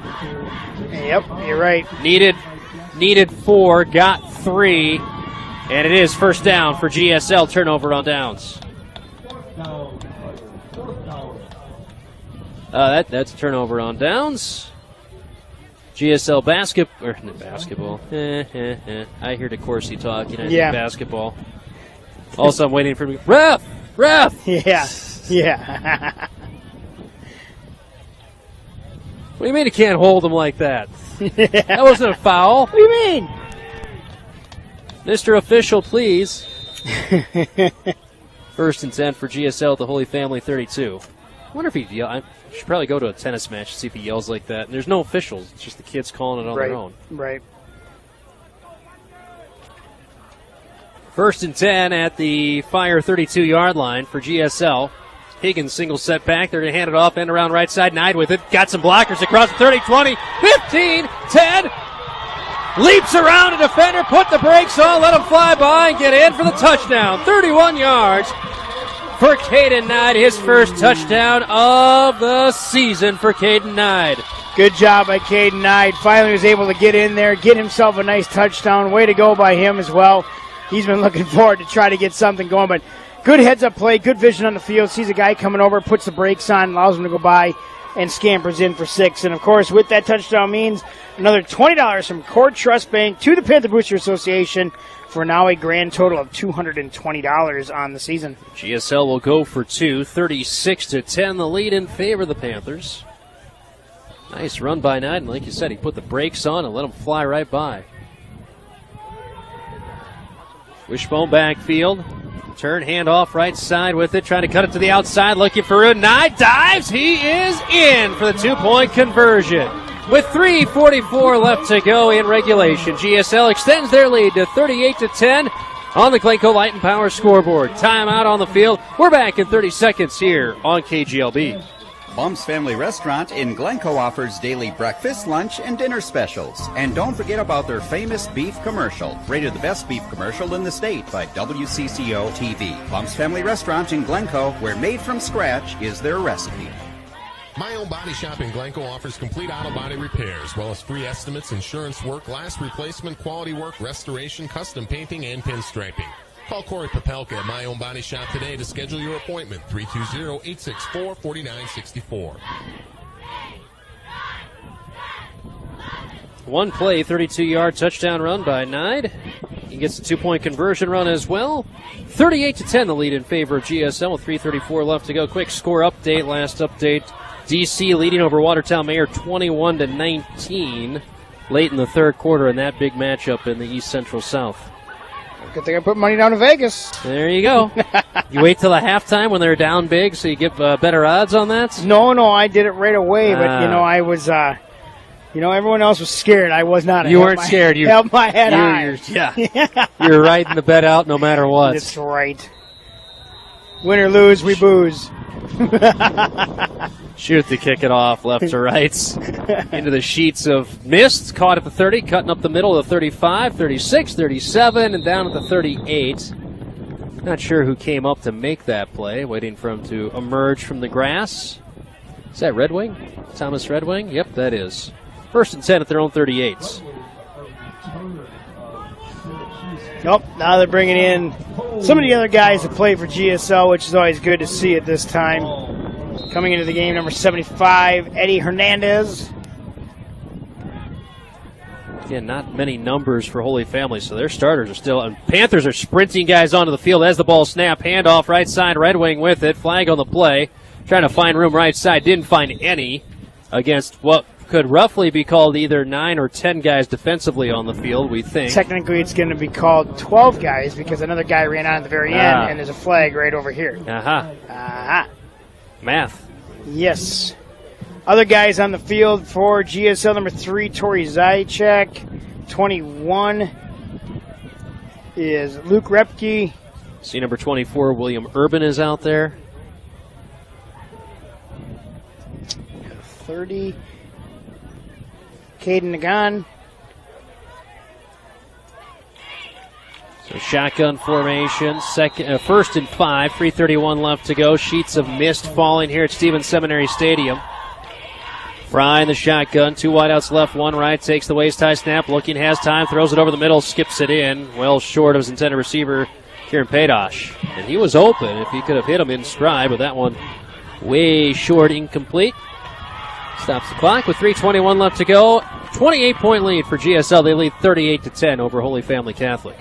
S4: Yep, you're right.
S3: Needed 4, got 3, and it is first down for GSL. Turnover on downs. That's a turnover on downs. GSL basketball. I hear DeCourcy talking. I think basketball. Also, I'm waiting for ref.
S4: Yeah.
S3: What do you mean you can't hold him like that? That wasn't a foul.
S4: What do you mean?
S3: Mr. Official, please. First and 10 for GSL at the Holy Family 32. I wonder if he yells. I should probably go to a tennis match to see if he yells like that. And there's no officials. It's just the kids calling it on their own.
S4: Right.
S3: First and 10 at the Fire 32-yard line for GSL. Higgins single set back. They're going to hand it off, end around right side. Knight with it. Got some blockers across the 30, 20, 15, 10. Leaps around a defender, put the brakes on, let him fly by and get in for the touchdown. 31 yards for Caden Knight. His first touchdown of the season for Caden Knight.
S4: Good job by Caden Knight. Finally was able to get in there, get himself a nice touchdown. Way to go by him as well. He's been looking forward to try to get something going, but good heads-up play, good vision on the field. Sees a guy coming over, puts the brakes on, allows him to go by, and scampers in for 6. And, of course, with that touchdown means another $20 from Core Trust Bank to the Panther Booster Association for now a grand total of $220 on the season.
S3: GSL will go for 2, 36-10, the lead in favor of the Panthers. Nice run by Knight, and like you said, he put the brakes on and let him fly right by. Wishbone backfield. Turn, handoff, right side with it. Trying to cut it to the outside, looking for Rune. Knight dives. He is in for the 2-point conversion. With 3:44 left to go in regulation, GSL extends their lead to 38-10 on the Glencoe Light and Power scoreboard. Timeout on the field. We're back in 30 seconds here on KGLB.
S11: Bum's Family Restaurant in Glencoe offers daily breakfast, lunch, and dinner specials. And don't forget about their famous beef commercial, rated the best beef commercial in the state by WCCO TV. Bum's Family Restaurant in Glencoe, where made from scratch is their recipe.
S5: My Own Body Shop in Glencoe offers complete auto body repair, as well as free estimates, insurance work, glass replacement, quality work, restoration, custom painting, and pinstriping. Call Corey Popelka at My Own Body Shop today to schedule your appointment, 320-864-4964.
S3: One play, 32-yard touchdown run by Knight. He gets a 2-point conversion run as well. 38-10, the lead in favor of GSL with 3:34 left to go. Quick score update, last update. DC leading over Watertown Mayor 21-19 late in the third quarter in that big matchup in the East Central South.
S4: Good thing I put money down to Vegas.
S3: There you go. You wait till the halftime when they're down big so you get better odds on that?
S4: No, I did it right away, but, I was, everyone else was scared. I was not.
S3: You weren't scared. You
S4: held my head high.
S3: You're riding the bet out no matter what.
S4: That's right. Win or lose, we booze.
S3: Shoot to kick it off left to right into the sheets of mist. Caught at the 30, cutting up the middle of the 35, 36, 37, and down at the 38. Not sure who came up to make that play. Waiting for him to emerge from the grass. Is that Red Wing? Thomas Red Wing? Yep, that is. First and 10 at their own 38s.
S4: Nope, now they're bringing in some of the other guys that play for GSL, which is always good to see at this time. Coming into the game, number 75, Eddie Hernandez.
S3: Again, not many numbers for Holy Family, so their starters are still. And Panthers are sprinting guys onto the field as the ball snap. Handoff right side, Red Wing with it. Flag on the play. Trying to find room right side. Didn't find any against what could roughly be called either 9 or 10 guys defensively on the field, we think.
S4: Technically, it's going to be called 12 guys because another guy ran out at the very end, and there's a flag right over here.
S3: Math.
S4: Yes. Other guys on the field for GSL, number 3, Tori Zajac. 21 is Luke Repke.
S3: See number 24, William Urban is out there.
S4: 30, Caden Nagan.
S3: So shotgun formation, first and 5, 3:31 left to go. Sheets of mist falling here at Stevens Seminary Stadium. Fry in the shotgun, 2 wideouts left, 1 right, takes the waist-high snap, looking, has time, throws it over the middle, skips it in, well short of his intended receiver, Kieran Padosh. And he was open if he could have hit him in stride, but that one way short, incomplete. Stops the clock with 3:21 left to go. 28-point lead for GSL. They lead 38-10 over Holy Family Catholic.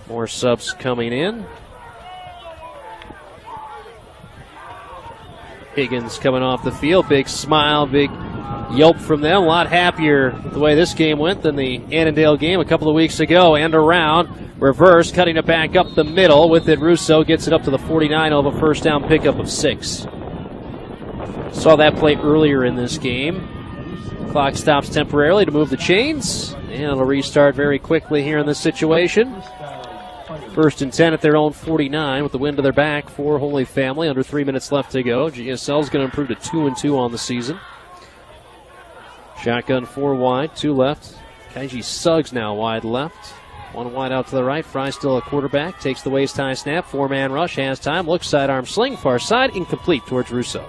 S3: More subs coming in. Higgins coming off the field. Big smile, big yelp from them. A lot happier the way this game went than the Annandale game a couple of weeks ago. And around, reverse, cutting it back up the middle. With it, Russo gets it up to the 49 of a first down pickup of 6. Saw that play earlier in this game. Clock stops temporarily to move the chains. And it'll restart very quickly here in this situation. First and 10 at their own 49 with the wind to their back for Holy Family. Under 3 minutes left to go. GSL is going to improve to 2-2 on the season. Shotgun 4 wide, 2 left. Kaiji Suggs now wide left. 1 wide out to the right. Fry still a quarterback. Takes the waist-high snap. 4-man rush. Has time. Looks sidearm sling. Far side. Incomplete towards Russo.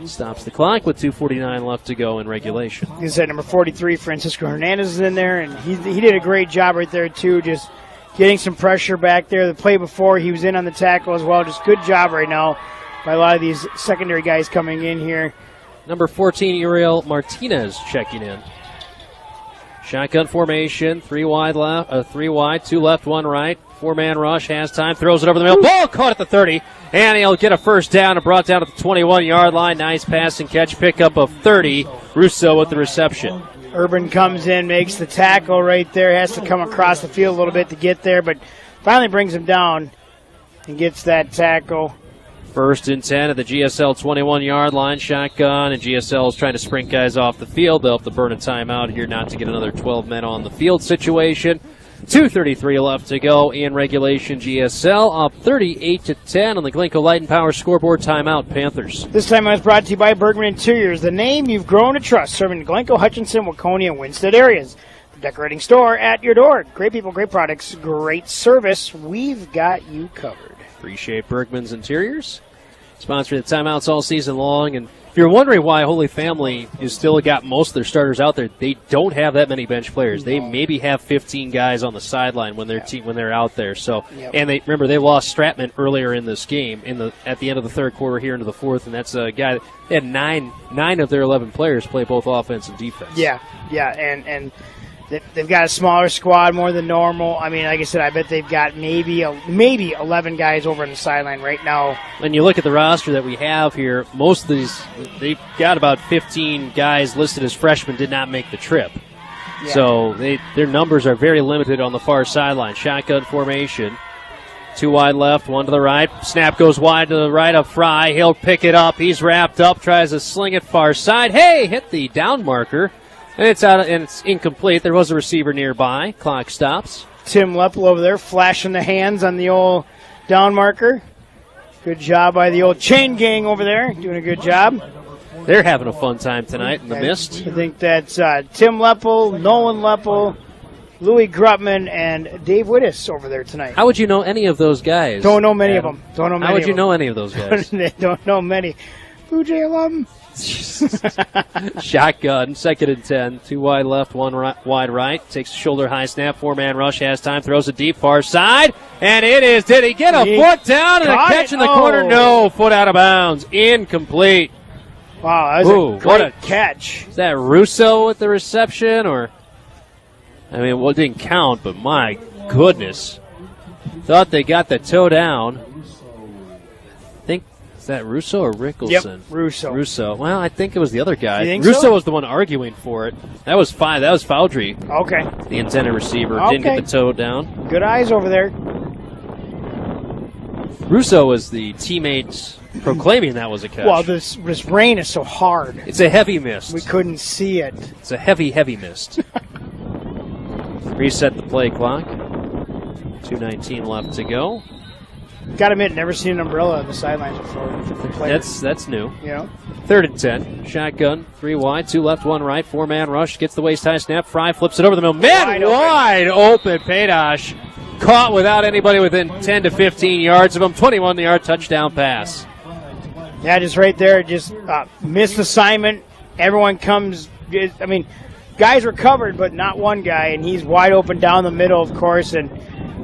S3: Stops the clock with 2:49 left to go in regulation.
S4: You said number 43, Francisco Hernandez, is in there, and he did a great job right there, too, just getting some pressure back there. The play before, he was in on the tackle as well. Just good job right now by a lot of these secondary guys coming in here.
S3: Number 14, Uriel Martinez checking in. Shotgun formation, 3 wide left, 3 wide, 2 left, 1 right. 4-man rush, has time, throws it over the middle. Ball caught at the 30, and he'll get a first down and brought down at the 21-yard line. Nice pass and catch, pickup of 30. Russo with the reception.
S4: Urban comes in, makes the tackle right there, has to come across the field a little bit to get there, but finally brings him down and gets that tackle.
S3: First and 10 at the GSL 21-yard line. Shotgun, and GSL is trying to sprint guys off the field. They'll have to burn a timeout here not to get another 12 men on the field situation. 2:33 left to go in regulation. GSL up 38-10 on the Glencoe Light and Power scoreboard. Timeout, Panthers.
S4: This time I was brought to you by Bergman Interiors, the name you've grown to trust, serving the Glencoe, Hutchinson, Waconia, and Winsted areas. The decorating store at your door. Great people, great products, great service. We've got you covered.
S3: Appreciate Bergman's Interiors. Sponsoring the timeouts all season long. And if you're wondering why Holy Family has still got most of their starters out there, they don't have that many bench players. They maybe have 15 guys on the sideline when they're out there. So, and they remember they lost Stratman earlier in this game at the end of the third quarter here into the fourth, and that's a guy that had nine of their 11 players play both offense and defense.
S4: Yeah, and they've got a smaller squad more than normal. I mean, like I said, I bet they've got maybe 11 guys over on the sideline right now.
S3: When you look at the roster that we have here, most of these, they've got about 15 guys listed as freshmen did not make the trip. Yeah. So their numbers are very limited on the far sideline. Shotgun formation. 2 wide left, 1 to the right. Snap goes wide to the right of Fry. He'll pick it up. He's wrapped up, tries to sling it far side. Hey, hit the down marker. And it's incomplete. There was a receiver nearby. Clock stops.
S4: Tim Leppel over there flashing the hands on the old down marker. Good job by the old chain gang over there. Doing a good job.
S3: They're having a fun time tonight in the mist.
S4: I think that's Tim Leppel, Nolan Leppel, Louis Grutman, and Dave Wittes over there tonight.
S3: How would you know any of those guys?
S4: Don't know many of them.
S3: How would you know any of those guys?
S4: Don't know many. Fuji alum.
S3: Shotgun, 2nd and 10. 2 wide left, 1 wide right. Takes a shoulder high snap. 4-man rush, has time. Throws it deep, far side. And it is. Did he get a foot down and a catch in the corner? No. Foot out of bounds. Incomplete.
S4: Wow, that was a great catch.
S3: Is that Russo with the reception? Or, I mean, well, it didn't count, but my goodness. Thought they got the toe down. I think, is that Russo or Rickelson?
S4: Yep, Russo.
S3: Well, I think it was the other guy.
S4: You think
S3: Russo
S4: so?
S3: was the one arguing for it. That was fine. That was Foudry.
S4: Okay.
S3: The intended receiver didn't get the toe down.
S4: Good eyes over there.
S3: Russo was the teammate proclaiming that was a catch.
S4: Well, this rain is so hard.
S3: It's a heavy mist.
S4: We couldn't see it.
S3: It's a heavy, heavy mist. Reset the play clock. 2:19 left to go.
S4: Got to admit, never seen an umbrella on the sidelines before.
S3: That's new.
S4: Yeah.
S3: 3rd and 10. Shotgun, 3 wide, 2 left, 1 right. 4-man rush. Gets the waist high snap. Fry flips it over the middle. Man, wide open. Paydosh caught without anybody within 10 to 15 yards of him. 21-yard touchdown pass.
S4: Yeah, just right there. Just missed assignment. Everyone comes. I mean, guys were covered, but not one guy, and he's wide open down the middle, of course, and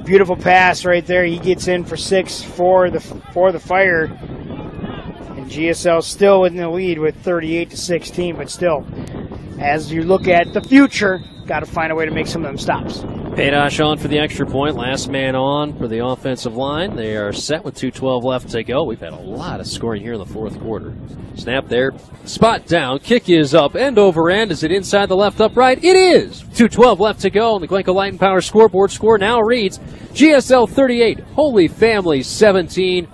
S4: beautiful pass right there. He gets in for 6 for the Fire, and GSL still in the lead with 38-16. But still, as you look at the future, got to find a way to make some of them stops.
S3: Paydosh on for the extra point. Last man on for the offensive line. They are set with 2:12 left to go. We've had a lot of scoring here in the fourth quarter. Snap there. Spot down. Kick is up. End over end. Is it inside the left upright? It is. 2:12 left to go. And the Glencoe Light and Power scoreboard score now reads GSL 38, Holy Family 17.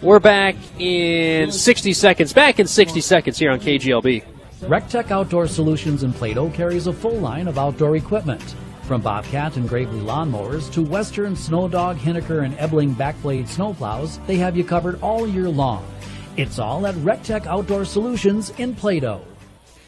S3: We're back in 60 seconds. Back in 60 seconds here on KGLB.
S6: RecTech Outdoor Solutions in Plato carries a full line of outdoor equipment. From Bobcat and Gravely lawnmowers to Western, Snow Dog, Hinneker, and Ebling backblade snowplows, they have you covered all year long. It's all at RecTech Outdoor Solutions in Plato.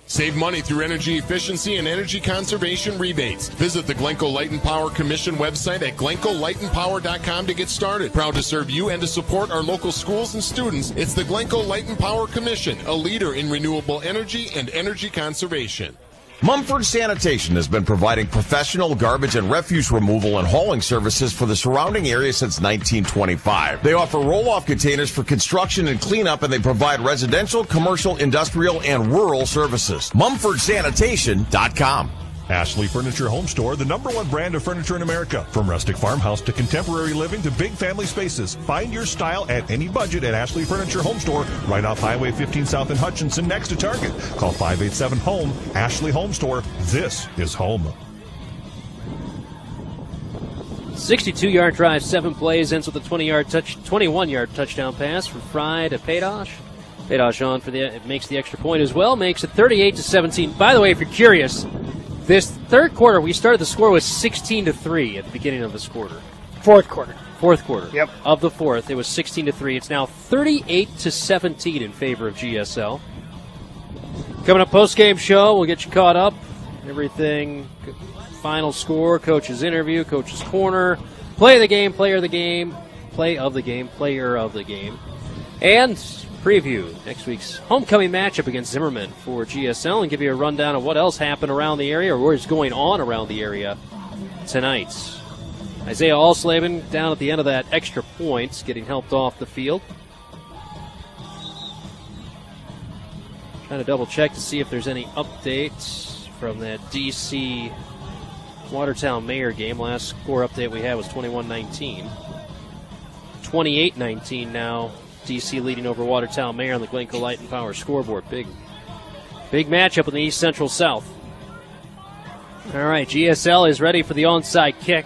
S5: Save money through energy efficiency and energy conservation rebates. Visit the Glencoe Light and Power Commission website at glencoelightandpower.com to get started. Proud to serve you and to support our local schools and students. It's the Glencoe Light and Power Commission, a leader in renewable energy and energy conservation.
S16: Mumford Sanitation has been providing professional garbage and refuse removal and hauling services for the surrounding area since 1925. They offer roll-off containers for construction and cleanup, and they provide residential, commercial, industrial, and rural services. MumfordSanitation.com.
S7: Ashley Furniture Home Store, the #1 brand of furniture in America. From rustic farmhouse to contemporary living to big family spaces. Find your style at any budget at Ashley Furniture Home Store, right off Highway 15 South in Hutchinson, next to Target. Call 587-HOME. Ashley Home Store. This is home.
S3: 62-yard drive, 7 plays, ends with a 21-yard touchdown pass from Fry to Paydosh. Paydosh on for it makes the extra point as well, makes it 38-17. By the way, if you're curious, this third quarter, we started the score was 16-3 at the beginning of this quarter.
S4: Fourth quarter.
S3: Yep. Of the fourth, it was 16-3. It's now 38-17 in favor of GSL. Coming up post-game show, we'll get you caught up. Everything, final score, coach's interview, coach's corner, play of the game, player of the game, play of the game, player of the game, and preview next week's homecoming matchup against Zimmerman for GSL and give you a rundown of what else happened around the area or what is going on around the area tonight. Isaiah Alslaven down at the end of that extra point, getting helped off the field. Trying to double check to see if there's any updates from that DC Watertown Mayor game. Last score update we had was 21-19. 28-19 now. DC leading over Watertown Mayor on the Glencoe Light and Power scoreboard. Big matchup in the East Central South. All right, GSL is ready for the onside kick.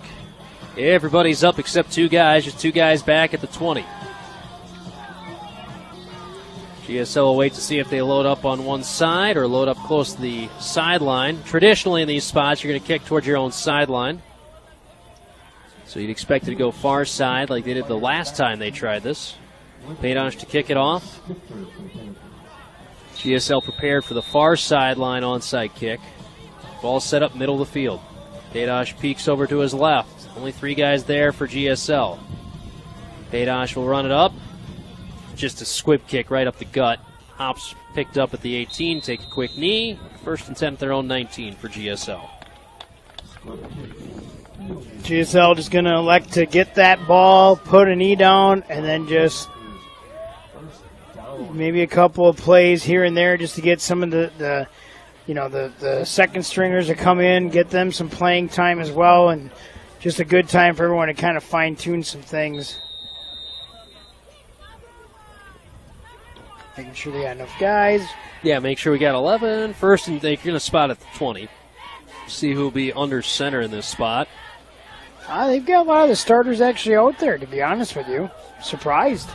S3: Everybody's up except 2 guys. Just 2 guys back at the 20. GSL will wait to see if they load up on one side or load up close to the sideline. Traditionally in these spots, you're going to kick towards your own sideline. So you'd expect it to go far side like they did the last time they tried this. Paydosh to kick it off. GSL prepared for the far sideline onside kick. Ball set up middle of the field. Paydosh peeks over to his left. Only 3 guys there for GSL. Paydosh will run it up. Just a squib kick right up the gut. Hops picked up at the 18, take a quick knee. 1st and 10 at their own 19 for GSL.
S4: GSL just going to elect to get that ball, put a knee down, and then just maybe a couple of plays here and there just to get some of the second stringers to come in, get them some playing time as well, and just a good time for everyone to kind of fine-tune some things. Making sure they got enough guys.
S3: Yeah, make sure we got 11. First, and they're going to spot at the 20. See who will be under center in this spot.
S4: They've got a lot of the starters actually out there, to be honest with you. Surprised.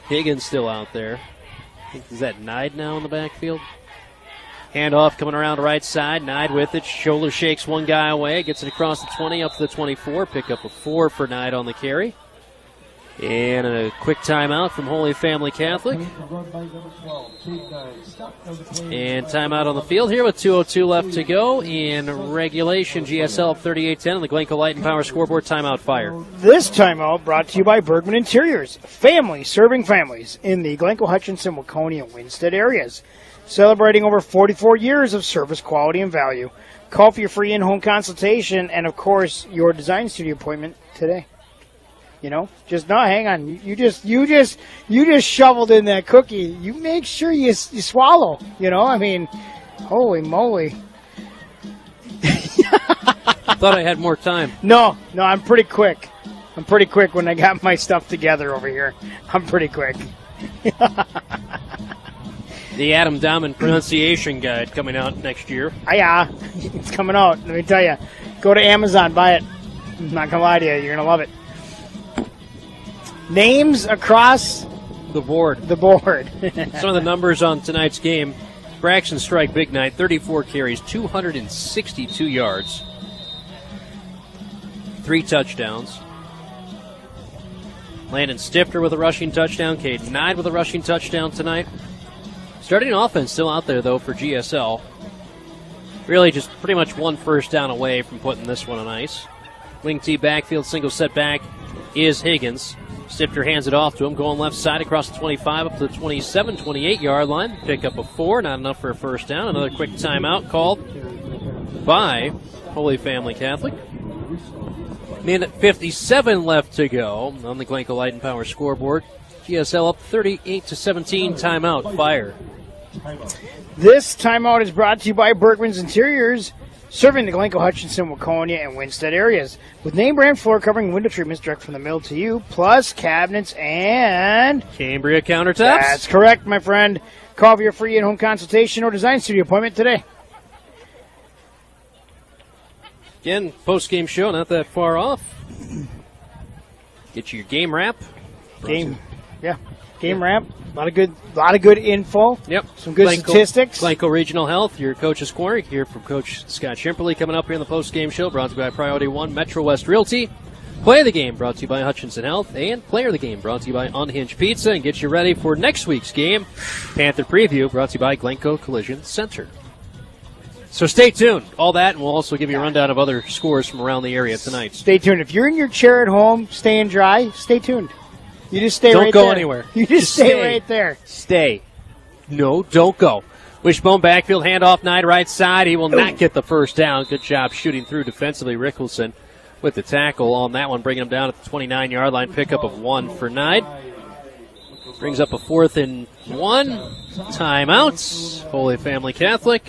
S3: Higgins still out there. I think, is that Nide now in the backfield? Handoff coming around the right side. Nide with it. Shoulder shakes one guy away. Gets it across the 20 up to the 24. Pick up a 4 for Nide on the carry. And a quick timeout from Holy Family Catholic. And timeout on the field here with 2:02 left to go in regulation. GSL up 38-10 on the Glencoe Light and Power scoreboard. Timeout fire.
S4: This timeout brought to you by Bergman Interiors. Family serving families in the Glencoe, Hutchinson, Waconia, and Winstead areas. Celebrating over 44 years of service, quality, and value. Call for your free in-home consultation and, of course, your design studio appointment today. Hang on. You just shoveled in that cookie. You make sure you swallow. Holy moly.
S3: Thought I had more time.
S4: No, I'm pretty quick. I'm pretty quick when I got my stuff together over here. I'm pretty quick.
S3: The Adam Dahman pronunciation guide coming out next year.
S4: Yeah, it's coming out. Let me tell you. Go to Amazon, buy it. I'm not going to lie to you. You're going to love it. Names across
S3: the board. Some of the numbers on tonight's game. Braxton Strike, big night, 34 carries, 262 yards, 3 touchdowns. Landon Stifter with a rushing touchdown. Caden Nide with a rushing touchdown tonight. Starting offense still out there, though, for GSL. Really just pretty much one first down away from putting this one on ice. Wing T backfield, single set back is Higgins. Stifter hands it off to him, going left side across the 25 up to the 27, 28-yard line. Pick up a 4, not enough for a first down. Another quick timeout called by Holy Family Catholic. Minute 57 left to go on the Glencoe Light and Power scoreboard. GSL up 38-17, timeout, fire.
S4: This timeout is brought to you by Bergman's Interiors, serving the Glencoe, Hutchinson, Waconia, and Winstead areas. With name brand floor covering window treatments direct from the mill to you, plus cabinets and
S3: Cambria countertops.
S4: That's correct, my friend. Call for your free in-home consultation or design studio appointment today.
S3: Again, post-game show, not that far off. Get you your game wrap.
S4: Game wrap. A lot of good info.
S3: Yep.
S4: Some good statistics.
S3: Glencoe Regional Health, your coach's corner. Here from Coach Scott Schimperly coming up here in the post-game show. Brought to you by Priority One Metro West Realty. Play the game brought to you by Hutchinson Health. And Player the Game brought to you by Unhinged Pizza. And get you ready for next week's game. Panther Preview brought to you by Glencoe Collision Center. So stay tuned. All that, and we'll also give you a rundown of other scores from around the area tonight.
S4: Stay tuned. If you're in your chair at home, staying dry, stay tuned. You just stay right there.
S3: Don't go anywhere.
S4: You just stay right there.
S3: Stay. No, don't go. Wishbone backfield, handoff, Nide right side. He will not get the first down. Good job shooting through defensively. Rickelson with the tackle on that one, bringing him down at the 29-yard line. Pickup of 1 for Nide. Brings up a 4th and 1. Timeouts. Holy Family Catholic.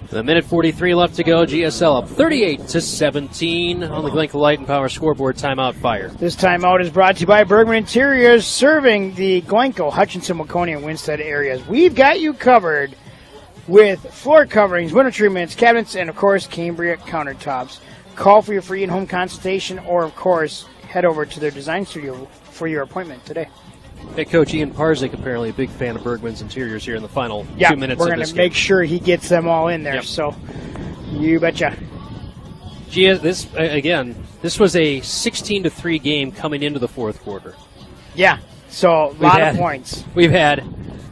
S3: The minute 43 left to go. GSL up 38-17 on the Glencoe Light and Power scoreboard. Timeout fire.
S4: This timeout is brought to you by Bergman Interiors, serving the Glencoe, Hutchinson, Waconia, and Winstead areas. We've got you covered with floor coverings, window treatments, cabinets, and, of course, Cambria countertops. Call for your free in-home consultation or, of course, head over to their design studio for your appointment today.
S3: Head coach Ian Parzik, apparently a big fan of Bergman's Interiors here in the final 2 minutes of this game.
S4: We're going to make sure he gets them all in there, so you betcha.
S3: This was a 16-3 game coming into the fourth quarter.
S4: Yeah, so a lot of points.
S3: We've had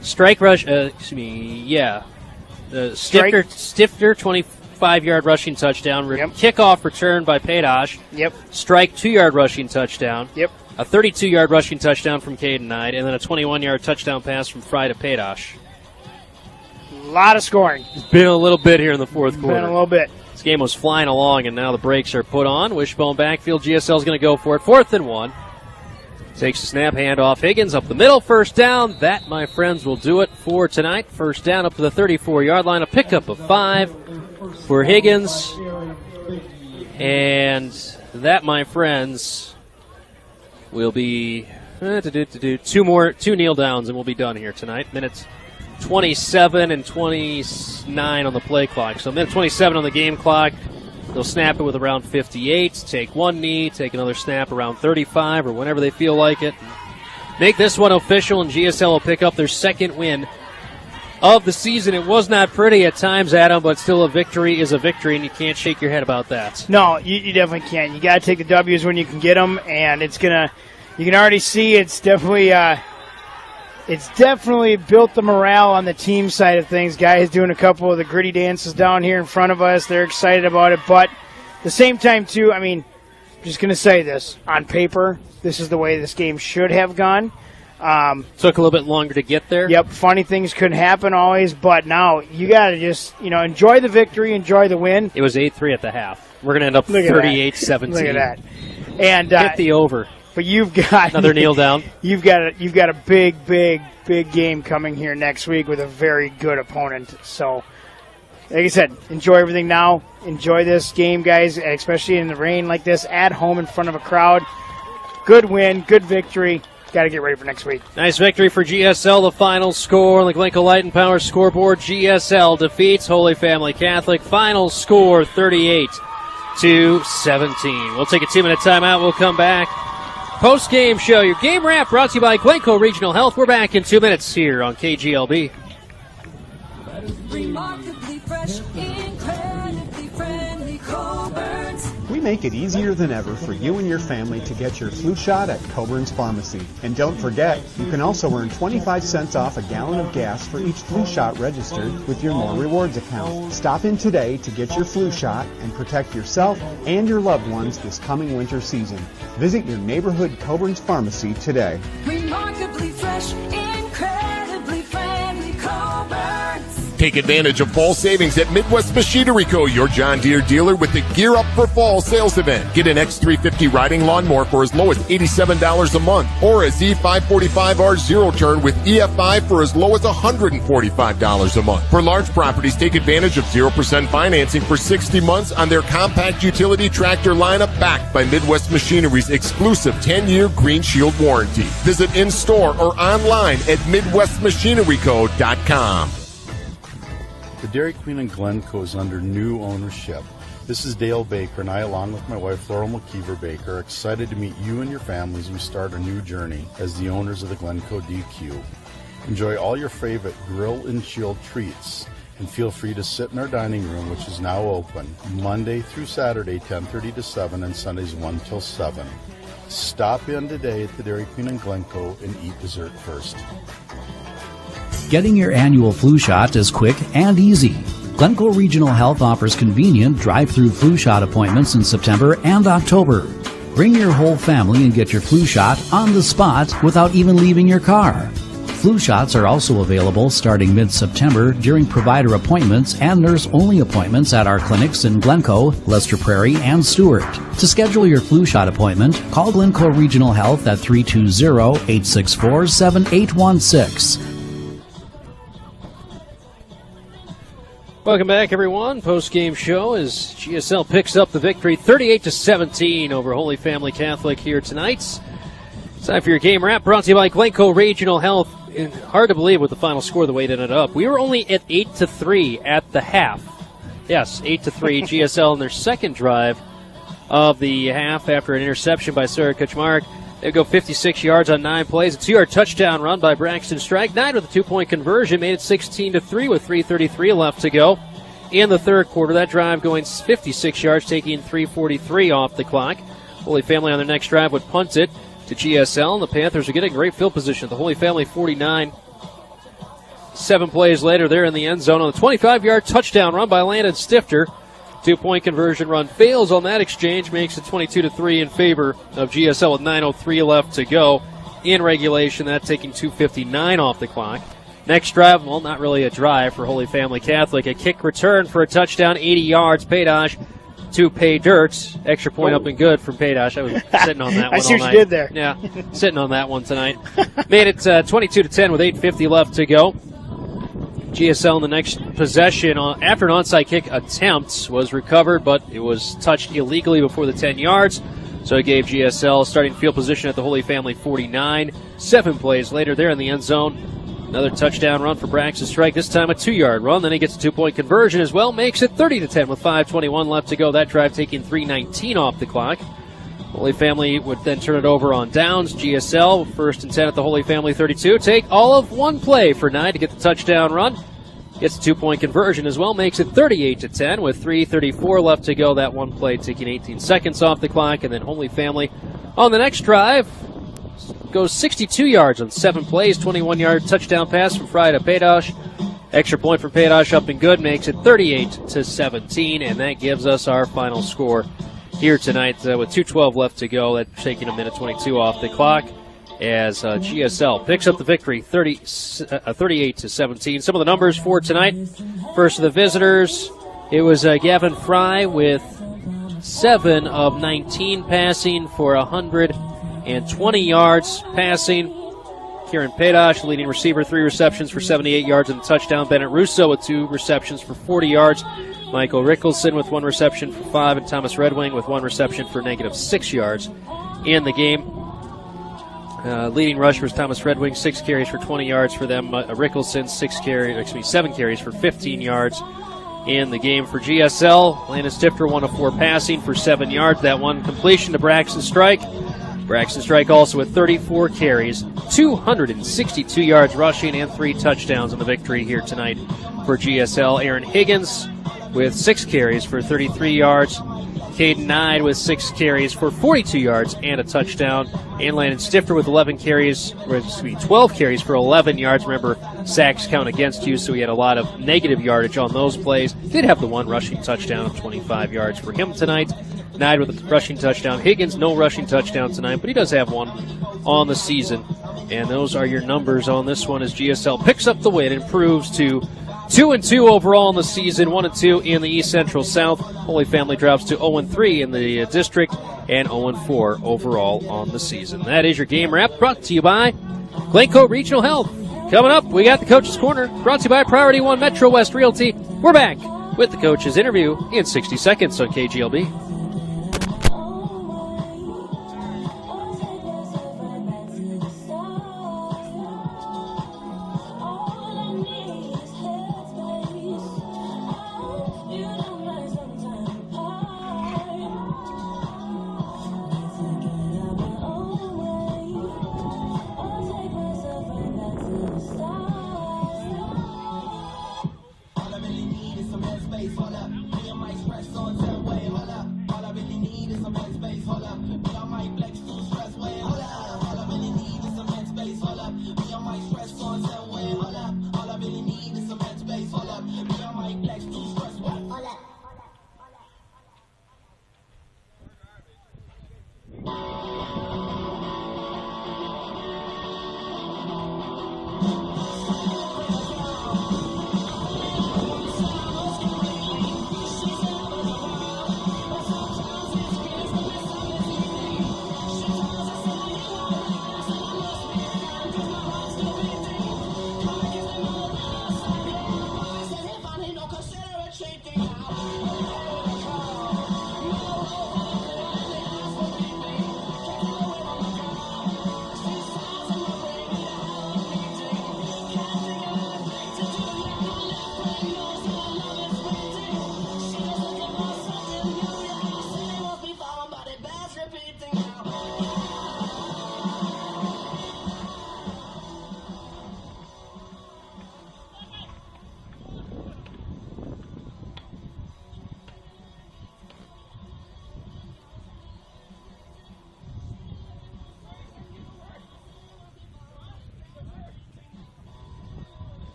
S3: strike rush, Stifter, 25-yard rushing touchdown. Kickoff return by Paydosh. Strike, 2-yard rushing touchdown. A 32-yard rushing touchdown from Caden Nide, and then a 21-yard touchdown pass from Fry to Paydosh.
S4: A lot of scoring.
S3: It's been a little bit here in the fourth quarter.
S4: Been a little bit.
S3: This game was flying along, and now the brakes are put on. Wishbone backfield. GSL is going to go for it. 4th and 1. Takes the snap, hand off Higgins up the middle, first down. That, my friends, will do it for tonight. First down up to the 34-yard line, a pickup of 5 for Higgins. And that, my friends, will be 2 kneel downs, and we'll be done here tonight. Minutes 27 and 29 on the play clock. So minute 27 on the game clock. They'll snap it with around 58, take 1 knee, take another snap around 35 or whenever they feel like it. Make this one official, and GSL will pick up their second win of the season. It was not pretty at times, Adam, but still a victory is a victory, and you can't shake your head about that.
S4: No, you definitely can't. You got to take the W's when you can get them, and you can already see it's definitely built the morale on the team side of things. Guys doing a couple of the gritty dances down here in front of us. They're excited about it. But at the same time, too, I'm just going to say this. On paper, this is the way this game should have gone.
S3: Took a little bit longer to get there.
S4: Yep, funny things could happen always. But now you got to just, enjoy the victory, enjoy the win.
S3: It was 8-3 at the half. We're going to end up 38-17.
S4: Look at that. And
S3: hit the over.
S4: But you've got
S3: another kneel down.
S4: You've got a big game coming here next week with a very good opponent. So, like I said, enjoy everything now. Enjoy this game, guys, especially in the rain like this, at home in front of a crowd. Good win, good victory. Got to get ready for next week.
S3: Nice victory for GSL. The final score on the Glencoe Light and Power scoreboard: GSL defeats Holy Family Catholic. Final score 38-17. We'll take a 2-minute timeout. We'll come back. Post-game show, your game wrap brought to you by Glencoe Regional Health. We're back in 2 minutes here on KGLB.
S1: Remarkably fresh, incredibly friendly Coburn's.
S2: We make it easier than ever for you and your family to get your flu shot at Coburn's Pharmacy. And don't forget, you can also earn 25 cents off a gallon of gas for each flu shot registered with your More Rewards account. Stop in today to get your flu shot and protect yourself and your loved ones this coming winter season. Visit your neighborhood Coburn's Pharmacy today.
S1: Remarkably fresh, incredibly friendly Coburn's.
S5: Take advantage of fall savings at Midwest Machinery Co., your John Deere dealer with the Gear Up for Fall sales event. Get an X350 riding lawnmower for as low as $87 a month, or a Z545R zero-turn with EFI for as low as $145 a month. For large properties, take advantage of 0% financing for 60 months on their compact utility tractor lineup, backed by Midwest Machinery's exclusive 10-year Green Shield warranty. Visit in-store or online at MidwestMachineryCo.com.
S15: The Dairy Queen in Glencoe is under new ownership. This is Dale Baker, and I, along with my wife Laurel McKeever Baker, are excited to meet you and your families as we start a new journey as the owners of the Glencoe DQ. Enjoy all your favorite grill and chilled treats, and feel free to sit in our dining room, which is now open Monday through Saturday, 10:30 to 7, and Sundays 1 till 7. Stop in today at the Dairy Queen in Glencoe and eat dessert first.
S6: Getting your annual flu shot is quick and easy. Glencoe Regional Health offers convenient drive-through flu shot appointments in September and October. Bring your whole family and get your flu shot on the spot without even leaving your car. Flu shots are also available starting mid-September during provider appointments and nurse-only appointments at our clinics in Glencoe, Lester Prairie, and Stewart. To schedule your flu shot appointment, call Glencoe Regional Health at 320-864-7816.
S3: Welcome back, everyone. Post-game show as GSL picks up the victory 38-17 over Holy Family Catholic here tonight. Time for your game wrap, brought to you by Glencoe Regional Health. Hard to believe with the final score the way it ended up. We were only at 8-3 at the half. Yes, 8-3. GSL in their second drive of the half after an interception by Sarah Kuchmarek. They go 56 yards on 9 plays. A 2-yard touchdown run by Braxton Strike. 9 with a 2-point conversion. Made it 16-3 with 3:33 left to go in the third quarter. That drive going 56 yards, taking 3:43 off the clock. Holy Family on their next drive would punt it to GSL, and the Panthers are getting great field position. The Holy Family 49. 7 plays later, they're in the end zone on the 25-yard touchdown run by Landon Stifter. 2-point conversion run fails on that exchange, makes it 22-3 in favor of GSL with 9:03 left to go in regulation. That taking 2:59 off the clock. Next drive, well, not really a drive for Holy Family Catholic. A kick return for a touchdown, 80 yards. Paydosh to pay dirt. Extra point up and good from Paydosh. I was sitting on that one
S4: I see
S3: all
S4: what
S3: night.
S4: you did there.
S3: Yeah, sitting on that one tonight. Made it 22-10 with 8:50 left to go. GSL in the next possession after an onside kick attempt was recovered, but it was touched illegally before the 10 yards. So it gave GSL starting field position at the Holy Family 49. 7 plays later, they're in the end zone. Another touchdown run for Braxton Strike, this time a 2-yard run. Then he gets a 2-point conversion as well, makes it 30-10 with 5:21 left to go. That drive taking 3:19 off the clock. Holy Family would then turn it over on downs. GSL, 1st and 10 at the Holy Family 32. Take all of 1 play for 9 to get the touchdown run. Gets a 2-point conversion as well, makes it 38-10 with 3:34 left to go. That 1 play taking 18 seconds off the clock. And then Holy Family on the next drive goes 62 yards on 7 plays, 21-yard touchdown pass from Fry to Paydosh. Extra point from Paydosh up and good, makes it 38-17, and that gives us our final score here tonight with 2:12 left to go. That's taking a minute 22 off the clock as GSL picks up the victory 38-17. Some of the numbers for tonight. First of the visitors, it was Gavin Fry with 7 of 19 passing for 120 yards passing. Kieran Paydosh, leading receiver, 3 receptions for 78 yards and a touchdown. Bennett Russo with 2 receptions for 40 yards. Michael Rickelson with 1 reception for 5, and Thomas Redwing with 1 reception for -6 yards in the game. Leading rushers, Thomas Redwing, 6 carries for 20 yards for them. Rickelson, 7 carries for 15 yards in the game for GSL. Landon Stifter, 1 of 4 passing for 7 yards. That one completion to Braxton Strike. Braxton Strike also with 34 carries, 262 yards rushing, and 3 touchdowns in the victory here tonight for GSL. Aaron Higgins with 6 carries for 33 yards. Caden Nye with 6 carries for 42 yards and a touchdown. And Landon Stifter with 12 carries for 11 yards. Remember, sacks count against you, so he had a lot of negative yardage on those plays. Did have the 1 rushing touchdown of 25 yards for him tonight. Nye with a rushing touchdown. Higgins, no rushing touchdown tonight, but he does have 1 on the season. And those are your numbers on this one as GSL picks up the win and improves to 2-2 overall in the season, 1-2 in the East Central South. Holy Family drops to 0-3 in the district and 0-4 overall on the season. That is your game wrap, brought to you by Glencoe Regional Health. Coming up, we got the Coach's Corner, brought to you by Priority 1 Metro West Realty. We're back with the Coach's Interview in 60 seconds on KGLB.